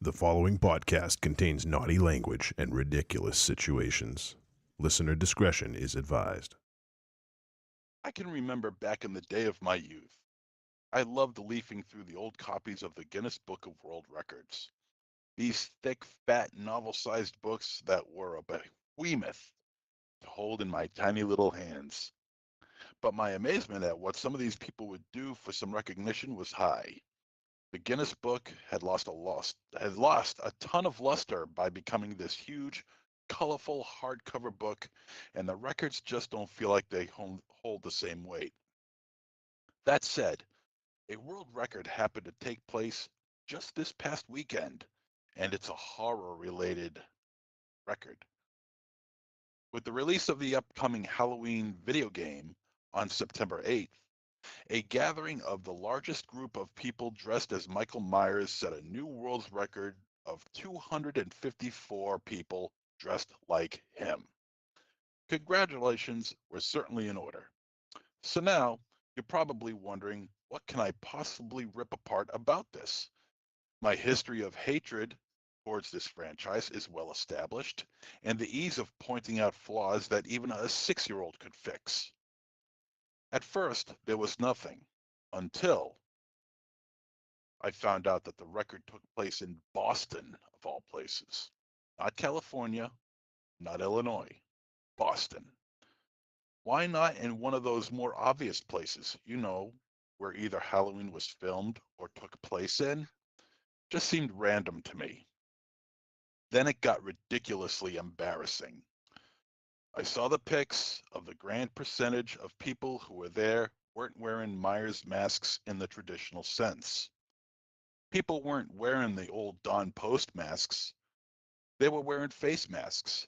The following podcast contains naughty language and ridiculous situations. Listener discretion is advised. I can remember back in the day of my youth, I loved leafing through the old copies of the Guinness Book of World Records. These thick, fat, novel-sized books that were a behemoth to hold in my tiny little hands. But my amazement at what some of these people would do for some recognition was high. The Guinness Book had lost a ton of luster by becoming this huge, colorful hardcover book, and the records just don't feel like they hold the same weight. That said, a world record happened to take place just this past weekend, and it's a horror-related record. With the release of the upcoming Halloween video game on September 8th, a gathering of the largest group of people dressed as Michael Myers set a new world record of 254 people dressed like him. Congratulations were certainly in order. So now, you're probably wondering, what can I possibly rip apart about this? My history of hatred towards this franchise is well established, and the ease of pointing out flaws that even a 6-year-old could fix. At first, there was nothing, until I found out that the record took place in Boston, of all places. Not California, not Illinois, Boston. Why not in one of those more obvious places, where either Halloween was filmed or took place in? Just seemed random to me. Then it got ridiculously embarrassing. I saw the pics of the grand percentage of people who were there weren't wearing Myers masks in the traditional sense. People weren't wearing the old Don Post masks. They were wearing face masks.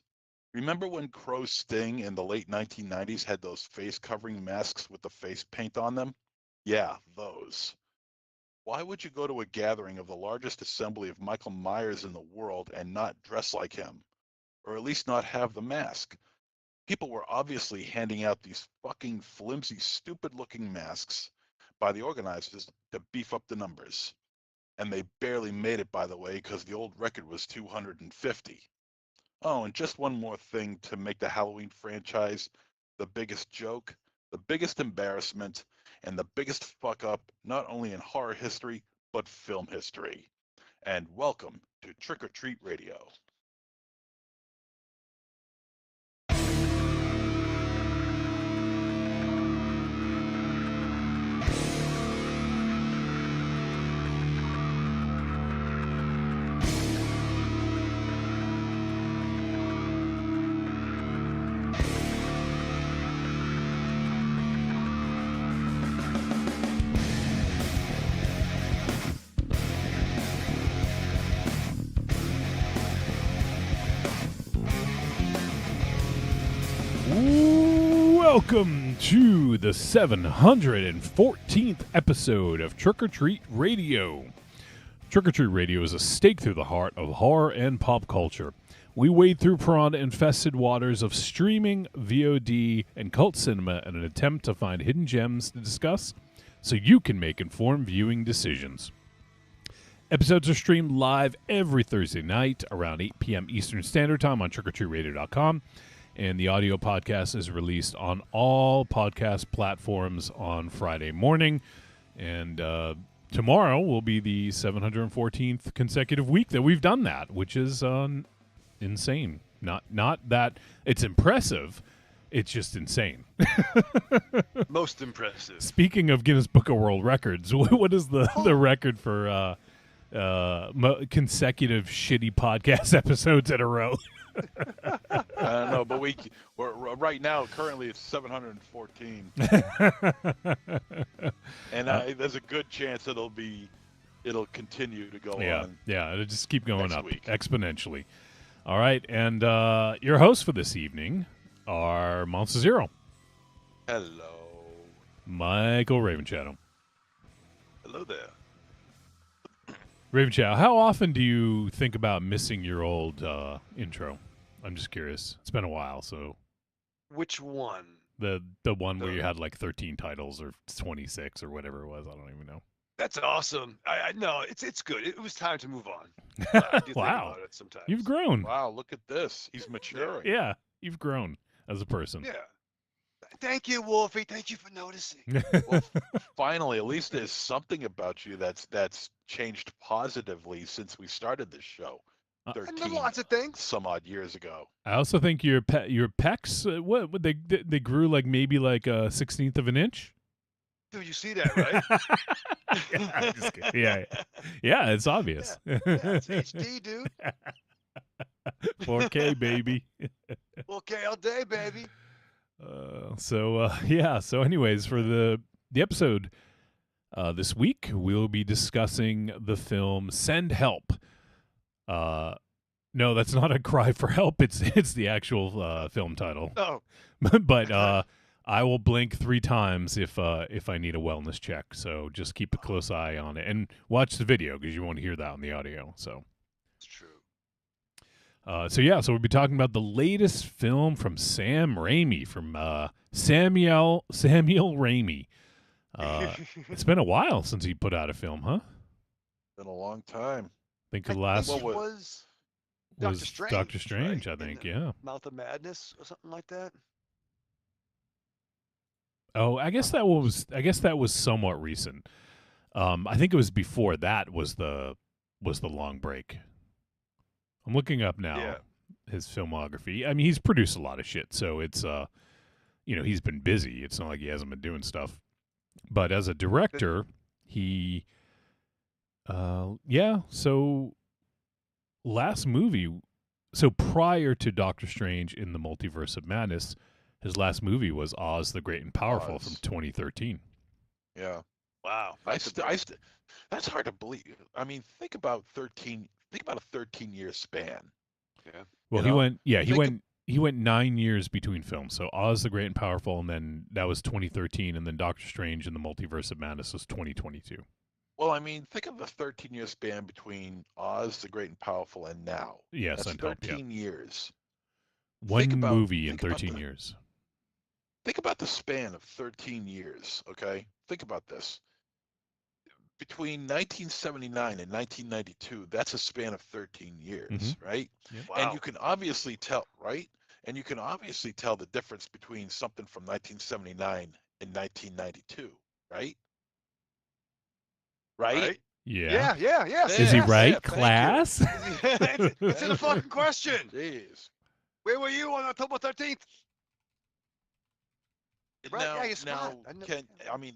Remember when Crow's Sting in the late 1990s had those face covering masks with the face paint on them? Yeah, those. Why would you go to a gathering of the largest assembly of Michael Myers in the world and not dress like him? Or at least not have the mask? People were obviously handing out these fucking flimsy, stupid looking masks by the organizers to beef up the numbers. And they barely made it, by the way, because the old record was 250. Oh, and just one more thing to make the Halloween franchise the biggest joke, the biggest embarrassment, and the biggest fuck up, not only in horror history, but film history. And welcome to Trick or Treat Radio. Welcome to the 714th episode of Trick or Treat Radio. Trick or Treat Radio is a stake through the heart of horror and pop culture. We wade through piranha-infested waters of streaming, VOD, and cult cinema in an attempt to find hidden gems to discuss so you can make informed viewing decisions. Episodes are streamed live every Thursday night around 8 p.m. Eastern Standard Time on trickortreatradio.com. And the audio podcast is released on all podcast platforms on Friday morning. And tomorrow will be the 714th consecutive week that we've done that, which is insane. Not that it's impressive, it's just insane. Most impressive. Speaking of Guinness Book of World Records, what is the record for consecutive shitty podcast episodes in a row? I don't know, but we're right now. Currently, it's 714, and there's a good chance it'll continue to go on. Yeah, it'll just keep going up week. exponentially. All right, and your hosts for this evening are Monster Zero, Hello, Michael Ravenshadow. Hello there. Ravenshadow, how often do you think about missing your old intro? I'm just curious. It's been a while, so Which one? the one where you had like 13 titles or 26 or whatever it was. I don't even know. That's awesome. I no, it's good. It was time to move on. I do think Wow. about it sometimes. You've grown. Wow, look at this. He's maturing. Yeah, you've grown as a person. Yeah. Thank you, Wolfie. Thank you for noticing. Well, finally, at least there's something about you that's changed positively since we started this show Uh, And 13 lots of things. some odd years ago. I also think your pecs, what they grew like maybe like a 16th of an inch. Dude, you see that, right? Yeah, I'm just kidding. Yeah, it's obvious. Yeah, it's HD, dude. 4K baby. Okay, all day, baby. So anyways, for the episode this week, we'll be discussing the film Send Help. No, that's not a cry for help. It's the actual film title. Oh, But I will blink 3 times if I need a wellness check. So just keep a close eye on it and watch the video because you won't hear that on the audio. So. it's true. So we'll be talking about the latest film from Sam Raimi, from Samuel Raimi. It's been a while since he put out a film, huh? Been a long time. I think I the last think it what- was was Doctor Strange. Doctor Strange, right? I think, In yeah. Mouth of Madness or something like that. Oh, I guess that was somewhat recent. I think it was before that was the long break. I'm looking up now Yeah. his filmography. I mean, he's produced a lot of shit, so it's he's been busy. It's not like he hasn't been doing stuff. But as a director, he so last movie, so prior to Doctor Strange in the Multiverse of Madness, his last movie was Oz the Great and Powerful Oz. from 2013. Yeah. Wow. That's hard to believe. I mean, think about a 13-year span. Yeah. Well, You know, he think went 9 years between films. So Oz the Great and Powerful, and then that was 2013, and then Doctor Strange in the Multiverse of Madness was 2022. Well, I mean, think of the 13-year span between Oz the Great and Powerful and now. Yes, That's and Help, 13 years. One about- movie in think about 13 the- years. Think about the span of 13 years, okay? Think about this. Between 1979 and 1992, that's a span of 13 years, Mhm. right? Wow. And you can obviously tell, right? And you can obviously tell the difference between something from 1979 and 1992, right? Right? Yeah. Yeah. Is he Yeah, right, thank you. class? It's in the fucking question. Jeez. Where were you on October 13th? Right, Now, yeah, you're smart.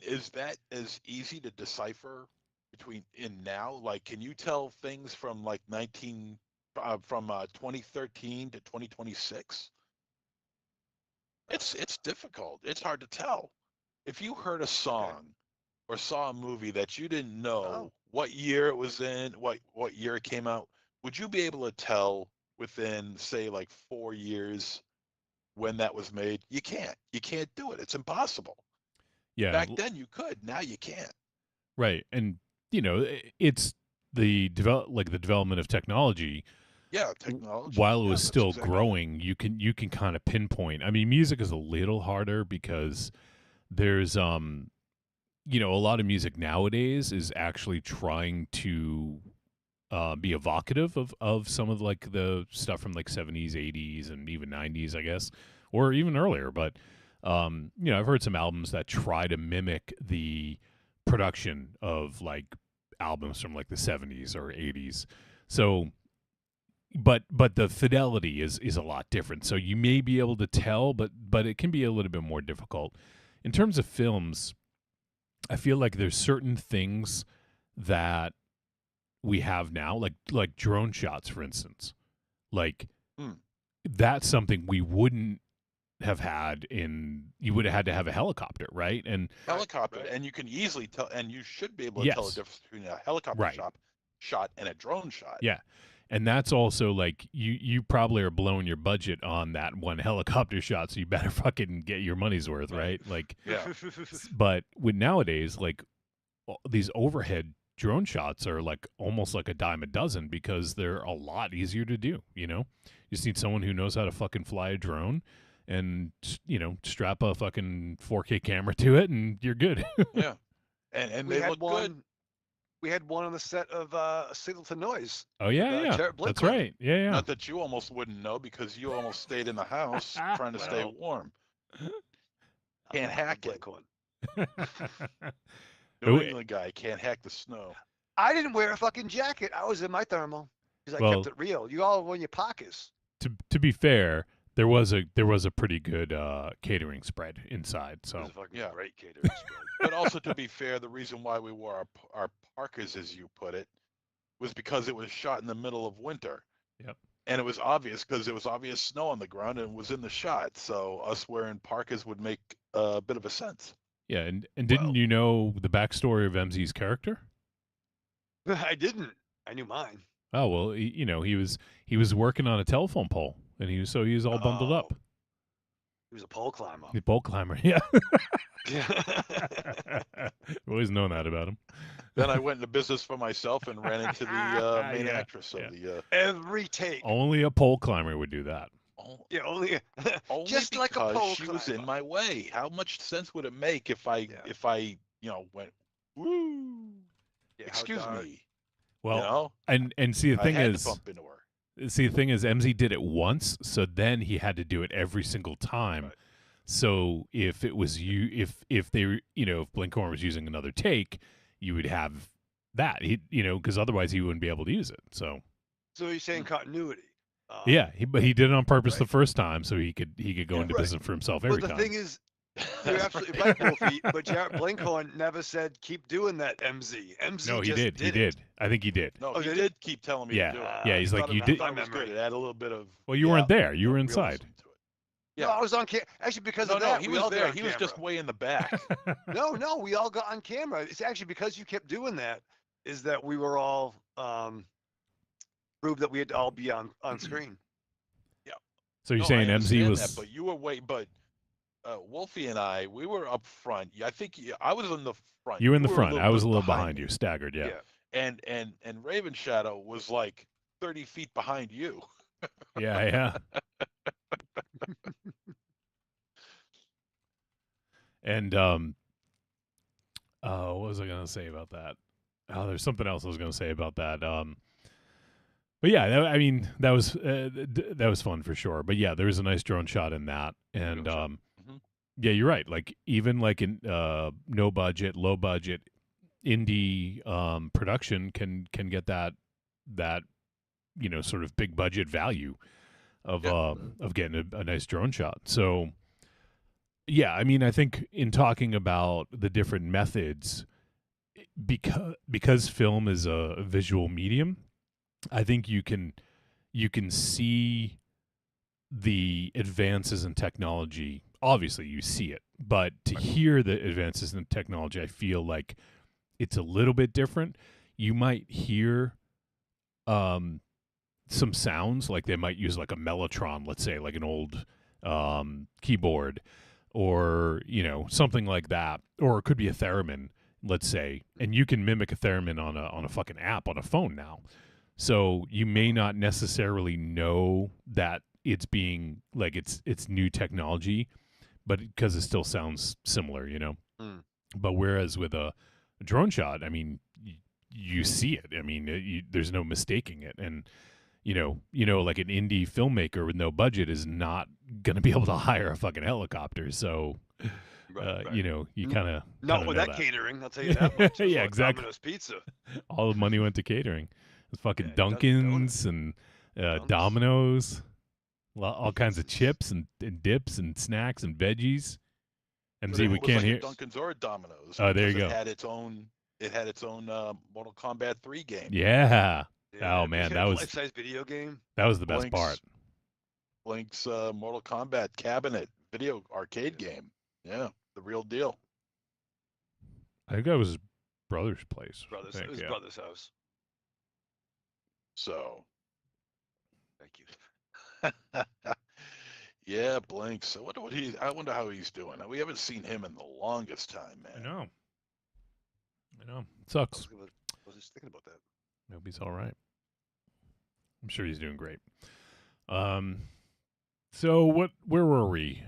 is that as easy to decipher in now? Like, can you tell things from like 2013 to 2026? It's difficult. It's hard to tell. If you heard a song or saw a movie that you didn't know Oh. what year it was in, what year it came out, would you be able to tell within, say, like 4 years when that was made? You can't. You can't do it. It's impossible. Yeah. Back then you could. Now you can't. Right. And it's the development of technology. Yeah, technology. While it Yeah, was that's still exactly- growing, you can kind of pinpoint. I mean, music is a little harder because there's a lot of music nowadays is actually trying to be evocative of some of like the stuff from like 70s, 80s, and even 90s, I guess, or even earlier. But I've heard some albums that try to mimic the production of like albums from like the 70s or 80s. So, but the fidelity is a lot different. So you may be able to tell, but it can be a little bit more difficult. In terms of films, I feel like there's certain things that we have now, like drone shots, for instance. Like that's something we wouldn't have had you would have had to have a helicopter, right? And Helicopter, Right. and you can easily tell, and you should be able to tell the Yes. difference between a helicopter Right. shot and a drone shot. Yeah. And that's also like you probably are blowing your budget on that one helicopter shot, so you better fucking get your money's worth, right? Like, Yeah. but with nowadays, like these overhead drone shots are like almost like a dime a dozen because they're a lot easier to do. You just need someone who knows how to fucking fly a drone, and strap a fucking 4K camera to it, and you're good. Yeah. And we they had look one. good. we had one on the set of Signal to Noise. Oh yeah, with, yeah. Jarrett That's Blinkley. right. Yeah, yeah. Not that you almost wouldn't know because you almost stayed in the house trying to stay Well, warm. I'm Can't not- I'm hack it. Blinkhorn. New Oh, England guy can't hack the snow. I didn't wear a fucking jacket. I was in my thermal because I Well- kept it real. You all were in your pockets. to be fair, there was a pretty good catering spread inside. It So was a fucking Yeah. great catering spread. But also, to be fair, the reason why we wore our parkas, as you put it, was because it was shot in the middle of winter. Yep. And it was obvious because there was obvious snow on the ground and it was in the shot. So us wearing parkas would make a bit of a sense. yeah, and didn't Well- you know the backstory of MZ's character? I didn't. I knew mine. Oh well, he was working on a telephone pole, and he was all bundled up. He was a pole climber. The pole climber, yeah. Yeah. Always known that about him. Then I went into business for myself and ran into the main Yeah, actress of yeah. the. Every take. Only a pole climber would do that. Yeah, only Only just like a because pole she was in climber. my way. How much sense would it make if I went woo? Yeah, how Excuse dark. me. Well, and see the I thing had is, to bump into her. MZ did it once, so then he had to do it every single time. Right. So if it was if they if Blinkhorn was using another take, you would have that because otherwise he wouldn't be able to use it. So So you're saying continuity? yeah, but he did it on purpose the right. first time, so he could go Yeah, into right. business for himself But every the time. thing is, you're absolutely right, Wolfie. But Jarrett Blinkhorn never said keep doing that. MZ. MZ No, he just did. He it. did. I think he did. No, Oh, he did did keep telling me Yeah. to do it. Yeah, he's I like, thought you it- did. I thought it was memory. good. It had a little bit of. Well, you weren't there. You were realism inside. to it. No, Yeah. I was on camera. Actually, because No, of that, he we was all got there. on He was just camera. way in the back. No, we all got on camera. It's actually because you kept doing that, is that we were all proved that we had to all be on screen. So you're No, saying I MZ understand was? that, but you were Wolfie and I, we were up front. I think I was in the front. You were in the a front. I was a bit little behind me. you, staggered. Yeah. And Raven Shadow was like 30 feet behind you. Yeah. And what was I gonna say about that? Oh, there's something else I was gonna say about that. But yeah, I mean that was fun for sure. But yeah, there was a nice drone shot in that, and Drone shot. Mhm. yeah, you're right. Like even like in no budget, low budget indie production can get that sort of big budget value of getting a nice drone shot. So yeah, I mean, I think in talking about the different methods, because film is a visual medium, I think you can see the advances in technology. Obviously, you see it, but to hear the advances in technology, I feel like it's a little bit different. You might hear some sounds, like they might use like a mellotron, let's say, like an old keyboard, or something like that, or it could be a theremin, let's say, and you can mimic a theremin on a fucking app on a phone now. So you may not necessarily know that it's being like it's new technology, but because it still sounds similar, Mm. But whereas with a drone shot, I mean, you see it. I mean, there's no mistaking it, and like an indie filmmaker with no budget is not gonna be able to hire a fucking helicopter. So, Right. you kind of Not with that catering, I'll tell you that much. It's Yeah, like exactly. Domino's Pizza. All the money went to catering. It's fucking Yeah, Dunkins and Donuts. Domino's, all kinds of Pizzas. chips and dips and snacks and veggies. But MZ, it we was can't like a hear. Dunkin's or a Domino's. Oh, there you because go. It had its own Mortal Kombat 3 game. Yeah, Yeah, Oh, man, we that had a was- life-size video game. that was the best Blink's- part. Blink's Mortal Kombat cabinet video arcade game. Yeah, the real deal. I think that was his brother's place. I Brothers, think, it was yeah. brother's house. So Thank you. yeah, Blinks. I wonder how he's doing. We haven't seen him in the longest time, man. I know. It I sucks. was just thinking about that. Hope he's all right. I'm sure he's doing great. So where were we?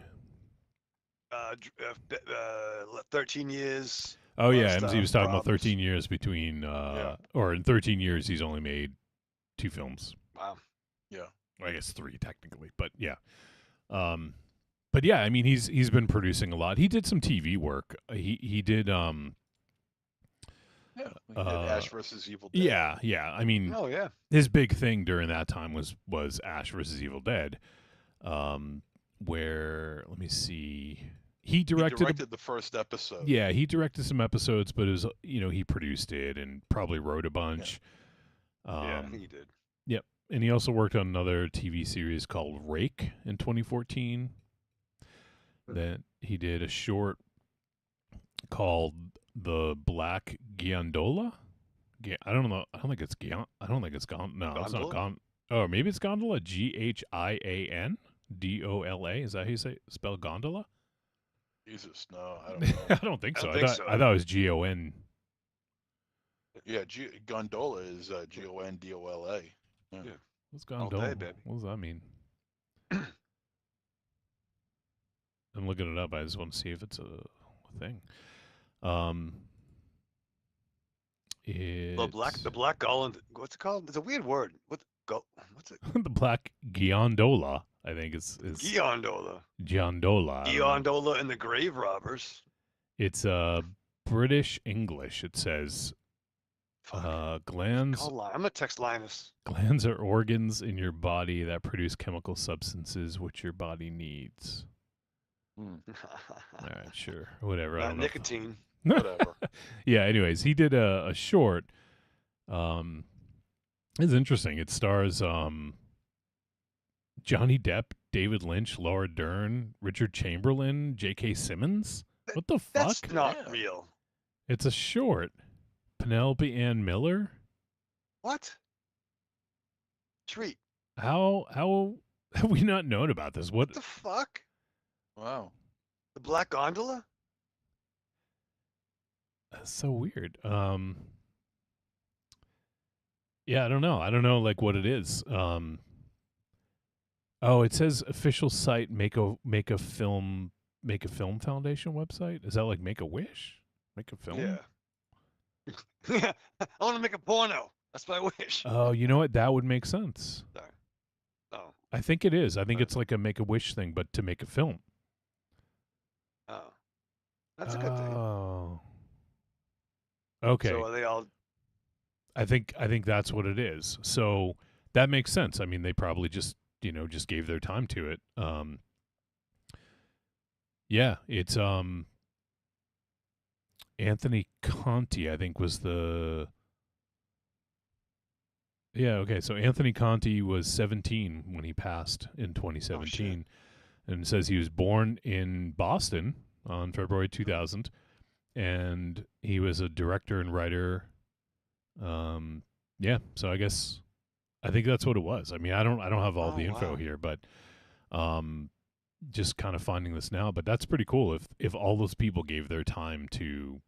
13 years. Oh yeah, Most, MZ was talking about problems. 13 years between, or in 13 years he's only made 2 films. Wow. Yeah. I guess 3 technically, but yeah. But yeah, I mean he's been producing a lot. He did some TV work. He did Yeah. We did Ash versus Evil Dead. yeah. I mean Oh yeah. his big thing during that time was Ash versus Evil Dead. Where let me see. He directed the first episode. Yeah, he directed some episodes, but it was he produced it and probably wrote a bunch. Yeah, I think he did. Yep, and he also worked on another TV series called Rake in 2014. Then he did a short called The Black Gondola. I don't know. I don't think it's I don't think it's No, it's not Gondola? Oh, maybe it's Gondola. GHIANDOLA. Is that how you spell gondola? Jesus, no, I don't know. I don't think I so. don't think I so. thought it was GON. Yeah, gondola is GONDOLA. Yeah. Yeah. What's All gondola? day, baby. What does that mean? I'm looking it up. I just want to see if it's a thing. The black golland. What's it called? It's a weird word. What's it? The Black Gondola, I think is Giondola. Giondola. I don't know. Giondola and the grave robbers. It's British English. It says glands. I'm gonna text Linus. Glands are organs in your body that produce chemical substances which your body needs. All right, sure, whatever. I Not don't know. nicotine. Whatever. Yeah. Anyways, he did a short. It's interesting. It stars Johnny Depp, David Lynch, Laura Dern, Richard Chamberlain, J.K. Simmons. What the fuck? That's not Yeah. real. It's a short. Penelope Ann Miller. What? Treat. How have we not known about this? What the fuck? Wow. The black gondola? That's so weird. Yeah, I don't know. I don't know like what it is. Oh, it says official site make a film foundation website. Is that like Make a Wish? Make a film? Yeah. I want to make a porno. That's my wish. Oh, you know what? That would make sense. Sorry. Oh. I think it is. I think it's like a Make a Wish thing, but to make a film. Oh. That's a good thing. Oh. Okay. So are they all? I think that's what it is. So that makes sense. I mean, they probably just gave their time to it. Yeah, it's Anthony Conti, I think was the. Yeah, okay. So Anthony Conti was 17 when he passed in 2017. And it says he was born in Boston on February 2000 and he was a director and writer. Yeah, so I think that's what it was. I mean, I don't have all the info wow. here, but just kind of finding this now, but that's pretty cool if all those people gave their time to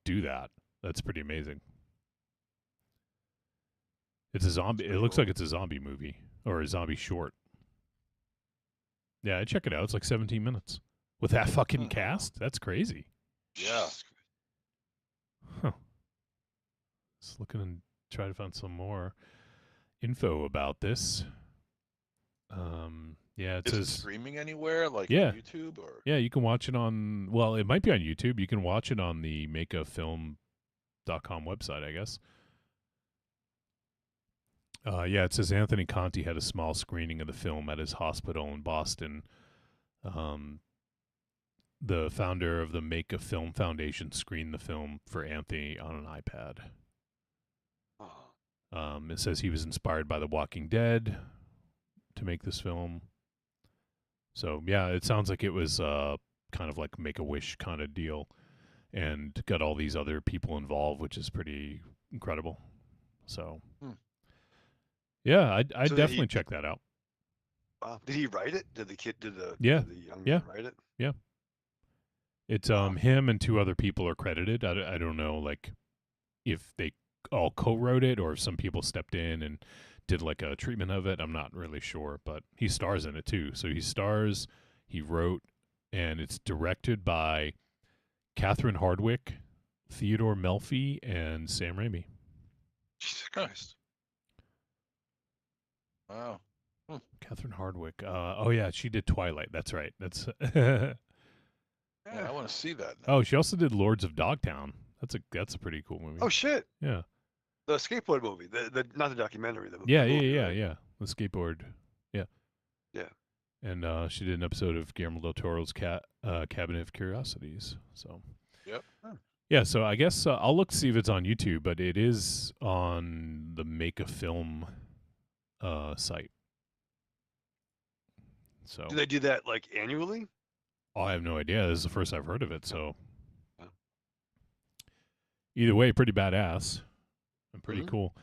do that. That's pretty amazing. It's a zombie. It looks like it's a zombie movie or a zombie short. Yeah, check it out. It's like 17 minutes with that fucking cast. That's crazy. Yeah. Huh. Just looking and try to find some more info about this. Yeah, it Is it says streaming anywhere, like Yeah. on YouTube or? yeah, you can watch it on. Well, it might be on YouTube. You can watch it on the makeafilm.com website, I guess. Yeah, it says Anthony Conti had a small screening of the film at his hospital in Boston. The founder of the Make a Film Foundation screened the film for Anthony on an iPad. Oh. It says he was inspired by The Walking Dead to make this film. So, yeah, it sounds like it was kind of like Make-A-Wish kind of deal and got all these other people involved, which is pretty incredible. So, yeah, I'd So definitely check that out. Wow. Did he write it? Did the Yeah. Did the young Yeah. man write it? It's Wow. him and 2 other people are credited. I don't know like if they all co-wrote it or if some people stepped in and did like a treatment of it. I'm not really sure, but he stars in it too. So he stars, he wrote, and it's directed by Catherine Hardwicke Theodore Melfi and Sam Raimi. Jesus Christ. Wow. Catherine Hardwicke. Oh yeah, she did Twilight. That's right. That's. Yeah, I want to see that now. Oh, she also did Lords of Dogtown. That's a pretty cool movie. Oh shit. Yeah. The skateboard movie. The not the documentary. The Yeah, movie, yeah, right? yeah. The skateboard. Yeah. Yeah. And she did an episode of Guillermo del Toro's Cabinet of Curiosities. So. Yep. Yeah, so I guess I'll look to see if it's on YouTube, but it is on the Make a Film site. So Do they do that like annually? I have no idea. This is the first I've heard of it. So Oh. either way, pretty badass and pretty Mhm. cool.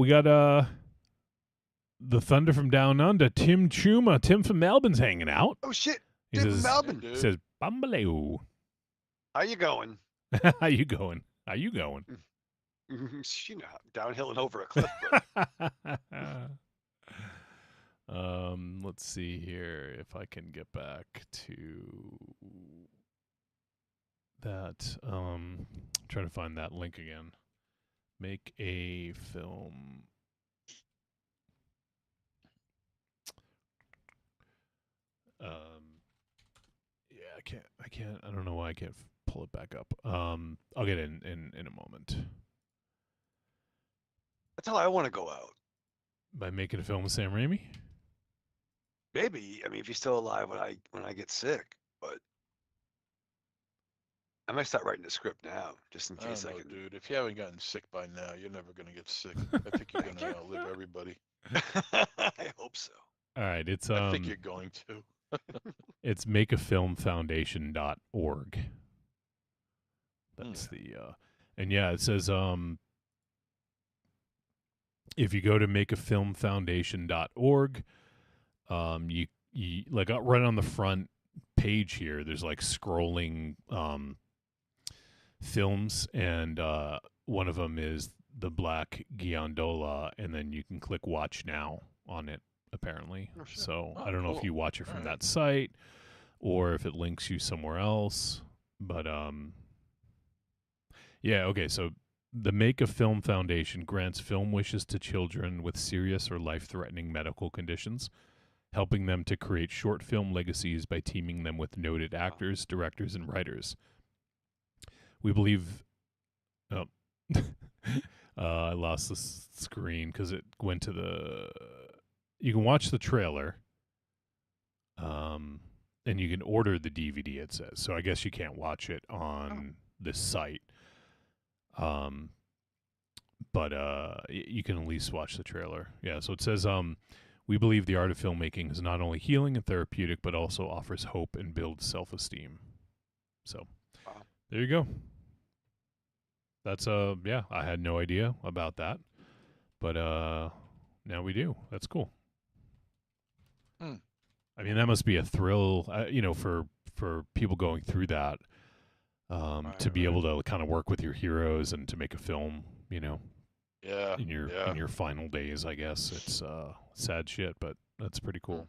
We got the Thunder from Down Under, Tim Chuma. Tim from Melbourne's hanging out. Oh shit. He Tim from says, Melbourne. Hey, he dude. says Bambaleo. How you going? How you going? How you going? You know, downhill and over a cliff, bro. Let's see here if I can get back to that. Trying to find that link again. Make a film. Yeah, I can't. I don't know why I can't pull it back up. I'll get it in a moment. That's how I want to go out. By making a film with Sam Raimi. Maybe. I mean, if he's still alive when I get sick, but I might start writing the script now, just in I case don't I know, can. dude. If you haven't gotten sick by now, you're never gonna get sick. I think you're gonna outlive everybody. I hope so. All right, it's I think you're going to. it's makeafilmfoundation.org. That's the and yeah, it says if you go to makeafilmfoundation.org, you like right on the front page here, there's like scrolling films, and one of them is The Black Giondola, and then you can click Watch Now on it, apparently. Oh, shit. So Oh, I don't know if cool. you watch it from Alright. that site or if it links you somewhere else, but yeah, okay, so the Make a Film Foundation grants film wishes to children with serious or life-threatening medical conditions, helping them to create short film legacies by teaming them with noted actors, directors, and writers. We believe... Oh. I lost the screen because it went to the... You can watch the trailer, and you can order the DVD, it says. So I guess you can't watch it on this site. But you can at least watch the trailer. Yeah, so it says, we believe the art of filmmaking is not only healing and therapeutic, but also offers hope and builds self-esteem. So, Wow. there you go. That's, yeah, I had no idea about that. But now we do. That's cool. Hmm. I mean, that must be a thrill, for people going through that, to be able to kind of work with your heroes and to make a film, Yeah. in your final days, I guess. It's sad shit, but that's pretty cool.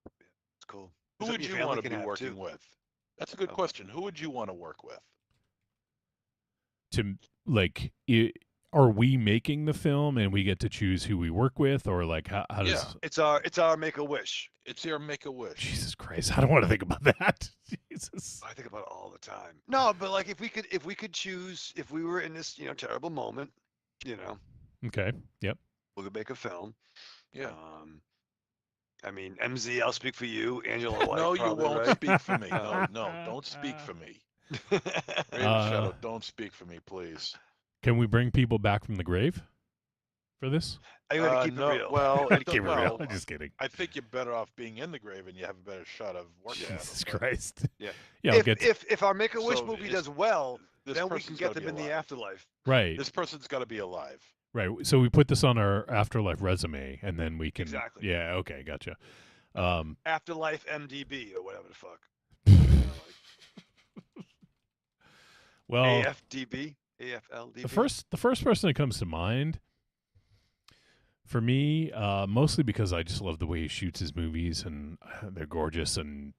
It's cool. Who Something would your you want family to can be have, working too. with? That's a good Oh. question. Who would you want to work with? To like, are we making the film and we get to choose who we work with, or like how does? It's our make a wish. It's your make a wish. Jesus Christ, I don't want to think about that. Jesus. I think about it all the time. No, but like if we could choose, if we were in this terrible moment, Okay. Yep. we could make a film. Yeah. I mean, MZ, I'll speak for you. Angela White. No, you probably, won't right? speak for me. No, don't speak for me. Raven Shadow, don't speak for me, please. Can we bring people back from the grave for this? I gotta keep no, it real. Well, Keep it real. well, I'm just kidding. I think you're better off being in the grave, and you have a better shot of working. at Jesus them, but Christ. Yeah. Yeah. I'll get if our make a wish So movie it's- does well, This then we person's can get gotta them in be the alive. afterlife. right. This person's got to be alive. Right. So we put this on our afterlife resume, and then we can. Exactly. Yeah. Okay. Gotcha. Afterlife MDB or whatever the fuck. Well, AFDB, AFLDB. the first person that comes to mind for me, mostly because I just love the way he shoots his movies, and they're gorgeous, and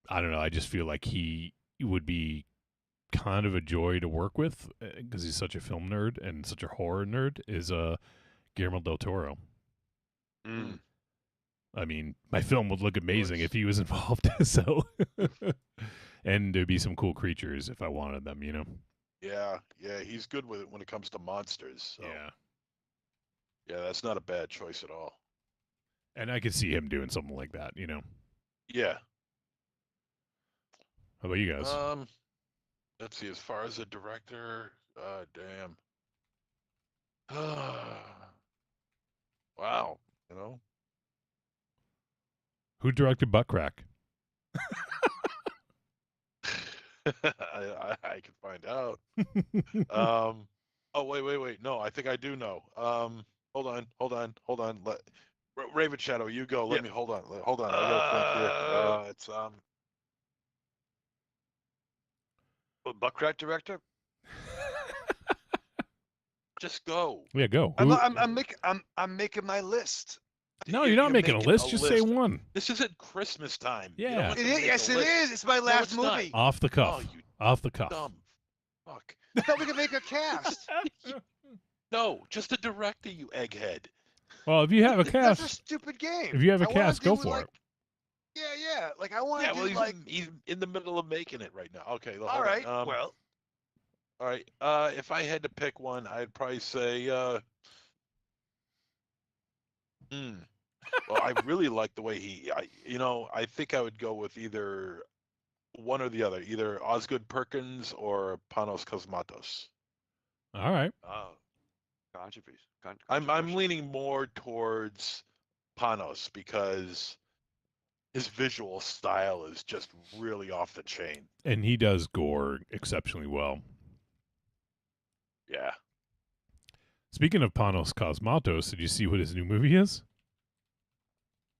I don't know. I just feel like he would be kind of a joy to work with because he's such a film nerd and such a horror nerd is Guillermo del Toro. Mm. I mean, my film would look amazing Nice. if he was involved. So, and there'd be some cool creatures if I wanted them. You know. Yeah, he's good with it when it comes to monsters. So. Yeah. Yeah, that's not a bad choice at all. And I could see him doing something like that. You know. Yeah. How about you guys? Let's see. As far as a director, damn. Wow. You know. Who directed Butt Crack? I can find out. Oh wait. No, I think I do know. Hold on. Raven Shadow, you go. Let Yeah. me hold on. I gotta think here. It's Buckrat director. just go. Yeah, go. I'm making my list. No, you're not making a list. Just say list. one. This isn't Christmas time. You Yeah. don't have to It is. make a Yes, it list. is. It's my No, last it's not. movie. Off the cuff. Oh, you Off the cuff. dumb fuck. I thought we could make a cast. No, just a director, you egghead. Well, if you have a That's a cast, stupid game. if you have a I wanna cast, go do, for like, it. Yeah. Like I want to Yeah, do well, like. he's in the middle of making it right now. Okay, All right. all Well, right. If I had to pick one, I'd probably say. Well, I really like the way I think I would go with either one or the other, either Osgood Perkins or Panos Cosmatos. All right. controversy. I'm leaning more towards Panos because his visual style is just really off the chain. And he does gore exceptionally well. Yeah. Speaking of Panos Cosmatos, did you see what his new movie is?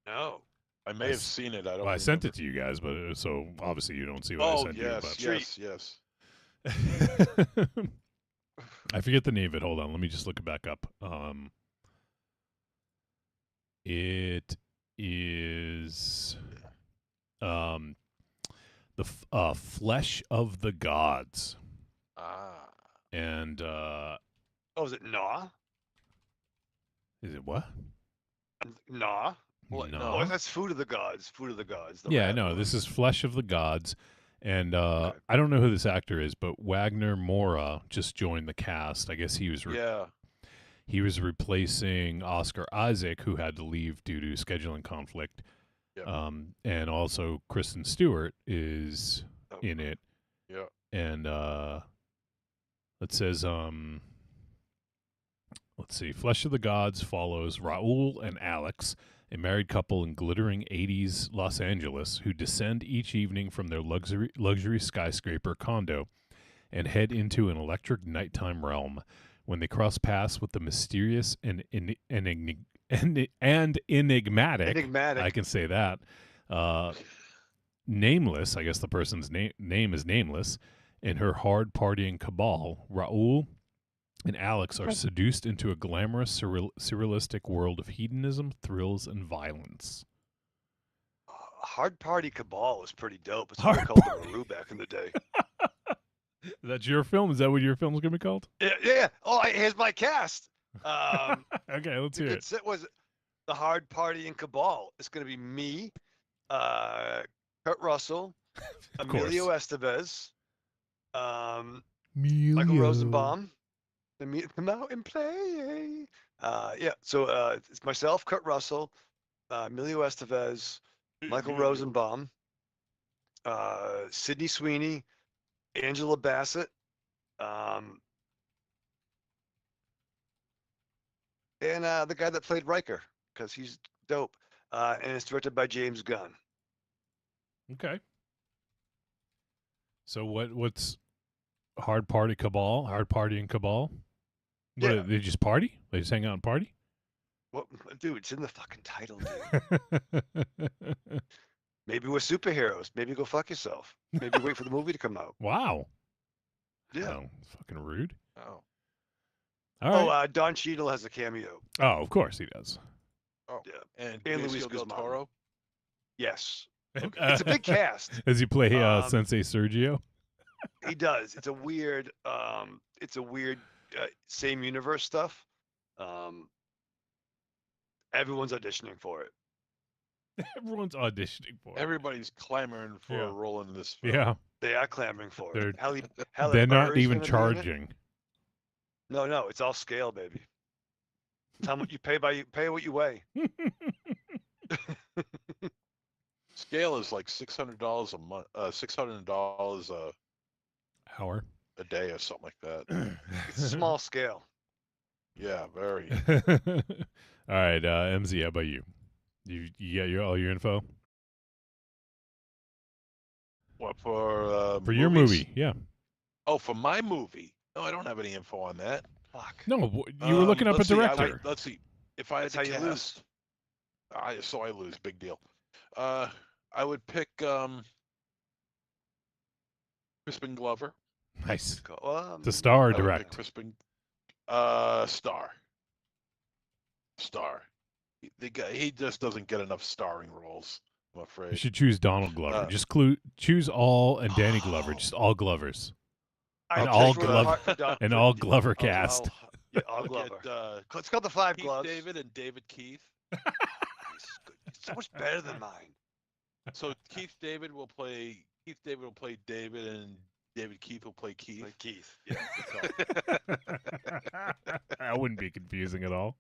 No. I may have seen it. I don't. Well, I sent it to you guys, but so obviously you don't see what I Oh sent yes, you. yes. But I forget the name of it. Hold on, let me just look it back up. It is the Flesh of the Gods, Ah. and Oh, is it Gnaw? is it what? Gnaw. What? No. Oh, that's Food of the Gods. Food of the Gods. the Yeah, rat no, one. this is Flesh of the Gods. And Okay. I don't know who this actor is, but Wagner Mora just joined the cast. I guess he was Yeah. he was replacing Oscar Isaac, who had to leave due to scheduling conflict. Yep. And also Kristen Stewart is Oh. in it. Yeah. And it says let's see, Flesh of the Gods follows Raul and Alex, a married couple in glittering 80s Los Angeles who descend each evening from their luxury skyscraper condo and head into an electric nighttime realm. When they cross paths with the mysterious and enigmatic, I can say that, Nameless, I guess the person's name is Nameless, and her hard partying cabal, Raul and Alex are seduced into a glamorous, surrealistic world of hedonism, thrills, and violence. Hard Party Cabal was pretty dope. It's Hard what we called the Maru back in the day. That's your film? Is that what your film's going to be called? Yeah. Oh, here's my cast. Okay, let's hear it. It was the Hard Party and Cabal. It's going to be me, Kurt Russell, Of course. Emilio Estevez, Michael Emilio. Rosenbaum. Come out and play. So it's myself, Kurt Russell, Emilio Estevez, Michael Rosenbaum, Sydney Sweeney, Angela Bassett, and the guy that played Riker, because he's dope. And it's directed by James Gunn. Okay. So what's Hard Party Cabal? Hard Party and Cabal? What, Yeah. they just party? They just hang out and party? What, dude? It's in the fucking title, dude. Maybe we're superheroes. Maybe go fuck yourself. Maybe wait for the movie to come out. Wow. Yeah. Oh, fucking rude. Oh. All right. Don Cheadle has a cameo. Oh, of course he does. Oh. Yeah. And And Benicio Luis del Guzman. Toro. Yes. It's a big cast. Does he play Sensei Sergio? He does. It's a weird. Same universe stuff. Everyone's auditioning for it. Everyone's auditioning for it. Everybody's clamoring for Yeah. a role in this film. Yeah, They are clamoring for They're- it. Halle they're not Berry's even gonna be in it. charging. No, it's all scale, baby. It's how much you pay what you weigh. Scale is like $600 a month, $600 Hour. a day or something like that. It's a small scale. Yeah, very. All right, MZ, how about you? You got all your info What for? for your movies? movie? Yeah. Oh, for my movie? No, I don't have any info on that. Fuck. No, you were looking up a let's see, director. let's see. If I had That's to how you lose. cast, I lose. Big deal. I would pick Crispin Glover. Nice. Well, The star I would pick direct. Crispin. Star. The guy, he just doesn't get enough starring roles, I'm You afraid. should choose Donald Glover. Just choose all and Danny Glover. Just all Glovers. I'd all take Glover- part for Don- An for- all Glover I'll- cast. Yeah, all I'll Glover. get It's called the Five Keith Gloves. David and David Keith. It's good. It's so much better than mine. So Keith David will play David, and David Keith will play Keith. Like Keith. Yeah. That wouldn't be confusing at all.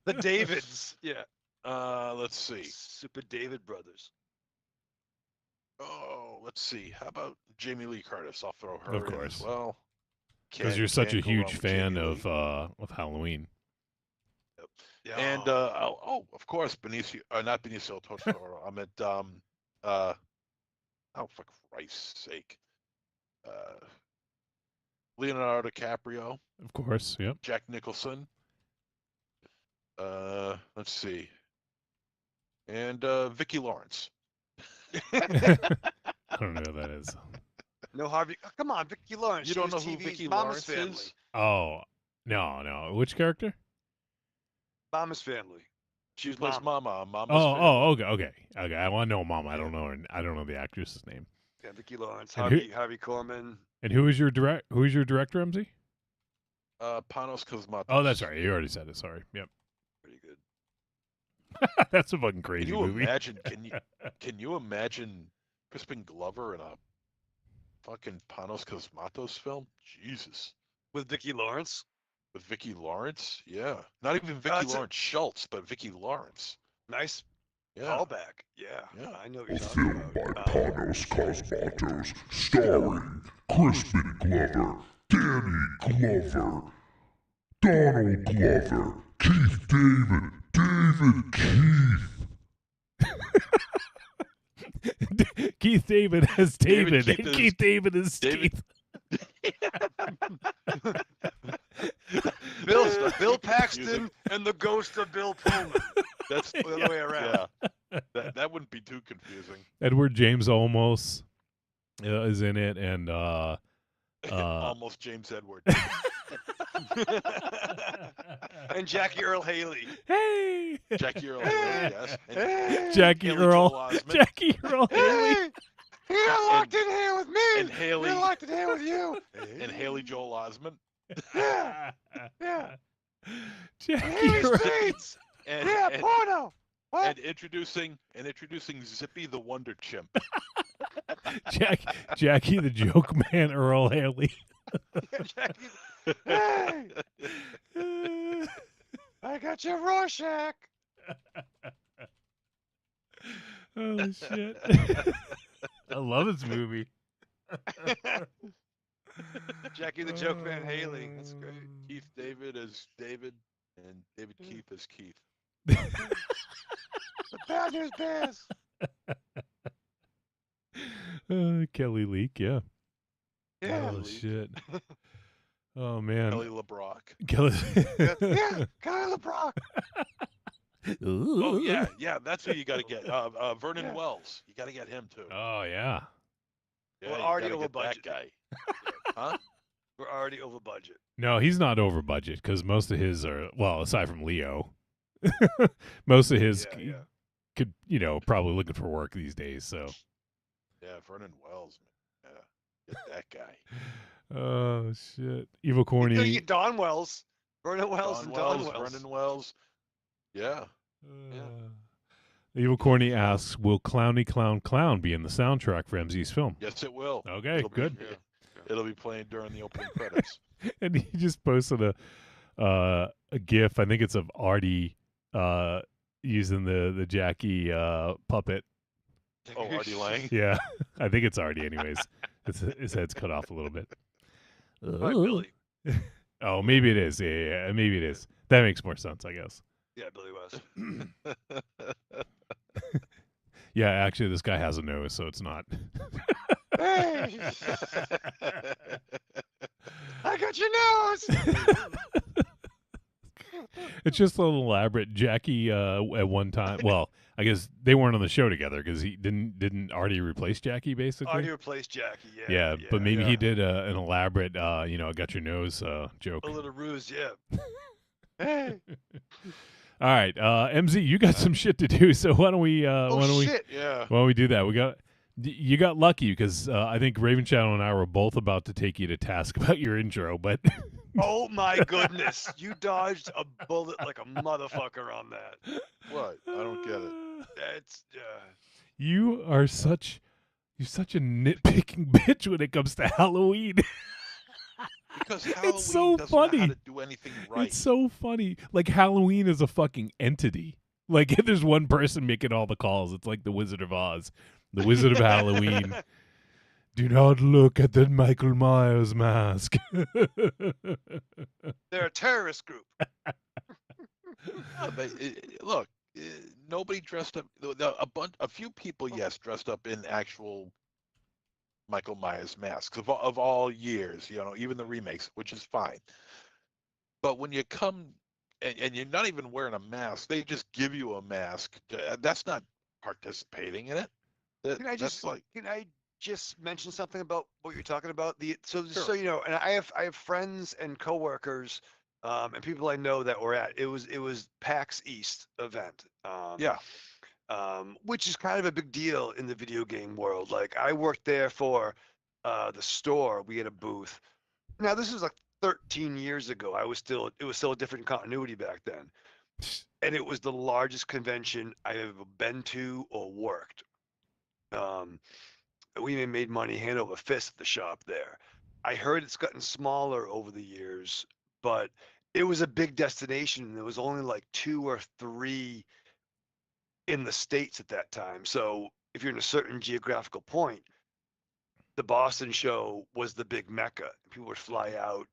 The Davids. Yeah. Let's see. Super David brothers. Oh, let's see. How about Jamie Lee Curtis? I'll throw her Of in course. as well. Because you're such a Can't go wrong huge with fan Jamie Lee. of Halloween. Yeah. And of course, Benicio, not Benicio del Toro. I'm at oh, for Christ's sake, Leonardo DiCaprio, Of course. Yep. Jack Nicholson. Let's see, and Vicki Lawrence. I don't know who that is. No Harvey. Oh, come on, Vicki Lawrence. You She don't know was who TV's Vicki Mama's Lawrence Family. is? Oh, no. Which character? Mama's Family. She was plays Mama. Mama. Mama's Oh, Family. okay. I want to know Mama. I don't know her. I don't know the actress's name. Yeah, Vicki Lawrence. And Harvey Korman. And who is your director, MZ? Panos Cosmatos. Oh, that's right. You already said it. Sorry. Yep. Pretty good. That's a fucking Can crazy you movie. imagine? Can you imagine Crispin Glover in a fucking Panos Cosmatos film? Jesus. With Vicki Lawrence. With Vicki Lawrence? Yeah. Not even Vicki That's Lawrence Schultz, but Vicki Lawrence. Nice Yeah. callback. Yeah. Yeah. I know what you're A talking film by about. Panos Cosmatos, starring Crispin Glover, Danny Glover, Donald Glover, Keith David, David Keith. Keith David as David. Keith and is- Keith David as David- Keith. Bill Paxton and the ghost of Bill Pullman. That's The other way around. Yeah. That wouldn't be too confusing. Edward James Olmos is in it, and Almost James Edward. And Jackie Earl Haley. hey, Jackie Earl Haley, yes. And Jackie Haley Earl, Joel Osment. Jackie Earl Haley, You're locked in here with me. And Haley. You're locked in here with you. And Haley Joel Osment. Yeah. Jackie Haley Earl. Streets. And, Yeah, and, porno. What? and introducing Zippy the Wonder Chimp. Jackie the Joke Man, Earl Haley. Jackie. Hey, I got your Rorschach. Oh shit! I love this movie. Jackie the Joke Man Haley. That's great. Keith David as David, and David Keith as Keith. The Bad News Bears. Kelly Leak, yeah. Yeah. Oh shit. Oh man. Kelly LeBrock. Kelly. Yeah, Kyle LeBrock. Oh yeah, that's who you got to get. Vernon Yeah. Wells, you got to get him too. Oh yeah. Yeah, we're you already gotta over get budget. That guy. Huh? We're already over budget. No, he's not over budget because most of his are aside from Leo, most of his Yeah. could probably looking for work these days. So Yeah, Vernon Wells. Man. Get that guy. Oh shit! Evil You corny. gotta get Don Wells, Vernon Wells, Don and Wells, Don Wells. Vernon Wells. Yeah. Evil corny asks, "Will Clowny Clown Clown be in the soundtrack for MZ's film?" Yes, it will. Okay, It'll good. Be, it'll be playing during the opening credits. And he just posted a GIF. I think it's of Artie using the Jackie puppet. Oh, Artie Lang. Yeah, I think it's Artie. Anyways, his head's cut off a little bit. Probably Billy. Oh, maybe it is. Yeah, maybe it is. That makes more sense, I guess. Yeah, Billy was. Yeah, actually, this guy has a nose, so it's not. Hey, I got your nose. It's just a little elaborate. Jackie at one time. Well, I guess they weren't on the show together because he didn't Artie replace Jackie basically. Artie replaced Jackie. Yeah, but maybe he yeah. did an elaborate, I got your nose joke. A little ruse, yeah. Hey. All right, MZ, you got some shit to do, so why don't we? Shit. Yeah. Why don't we do that? You got lucky because I think Raven Shadow and I were both about to take you to task about your intro, but Oh my goodness, you dodged a bullet like a motherfucker on that. What? I don't get it. That's you're such a nitpicking bitch when it comes to Halloween. Because Halloween so doesn't know how funny. to do anything right. It's so funny. Like Halloween is a fucking entity. Like if there's one person making all the calls, it's like the Wizard of Oz, the Wizard of Halloween. Do not look at the Michael Myers mask. they're a terrorist group. No, look, nobody dressed up. A few people, yes, dressed up in actual Michael Myers masks of all years. Even the remakes, which is fine. But when you come and you're not even wearing a mask, they just give you a mask. That's not participating in it. Can I just mention something about what you're talking about? So Sure. you know, and I have friends and coworkers, and people I know that were at it was PAX East event. Yeah. Which is kind of a big deal in the video game world. Like I worked there for the store. We had a booth. Now this was like 13 years ago. It was still a different continuity back then. And it was the largest convention I've ever been to or worked. We even made money hand over fist at the shop there. I heard it's gotten smaller over the years, but it was a big destination. There was only like 2 or 3 in the States at that time. So if you're in a certain geographical point, the Boston show was the big mecca. People would fly out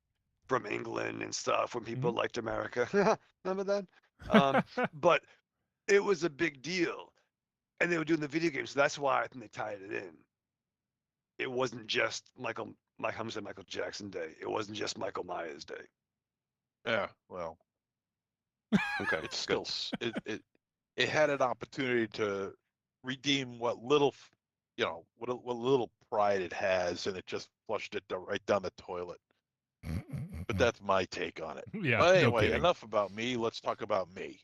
from England and stuff when people liked America. Remember that? But it was a big deal. And they were doing the video games. So that's why I think they tied it in. It wasn't just Michael Jackson Day. It wasn't just Michael Myers Day. Yeah. Well, Okay. it's still it had an opportunity to redeem what little what little pride it has, and it just flushed it right down the toilet. But that's my take on it. Yeah. But no anyway, kidding. enough about me. Let's talk about me.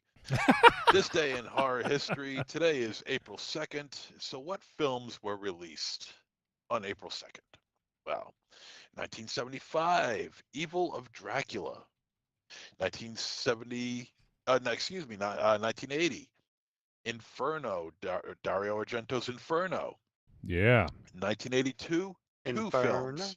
This day in horror history. Today is April 2nd. So what films were released on April 2nd? Well, 1975, Evil of Dracula. 1980, Inferno, Dario Argento's Inferno. Yeah. 1982, two Inferno. films,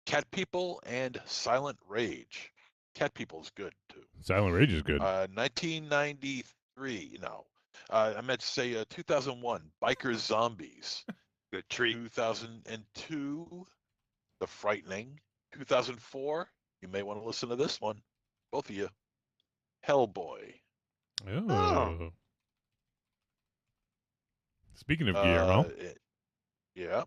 Cat People and Silent Rage. Cat People's good too. Silent Rage is good. 1993, no. I meant to say 2001, Biker Zombies. Good treat. 2002, The Frightening. 2004, you may want to listen to this one, both of you, Hellboy. Oh. Speaking of Guillermo. Yeah.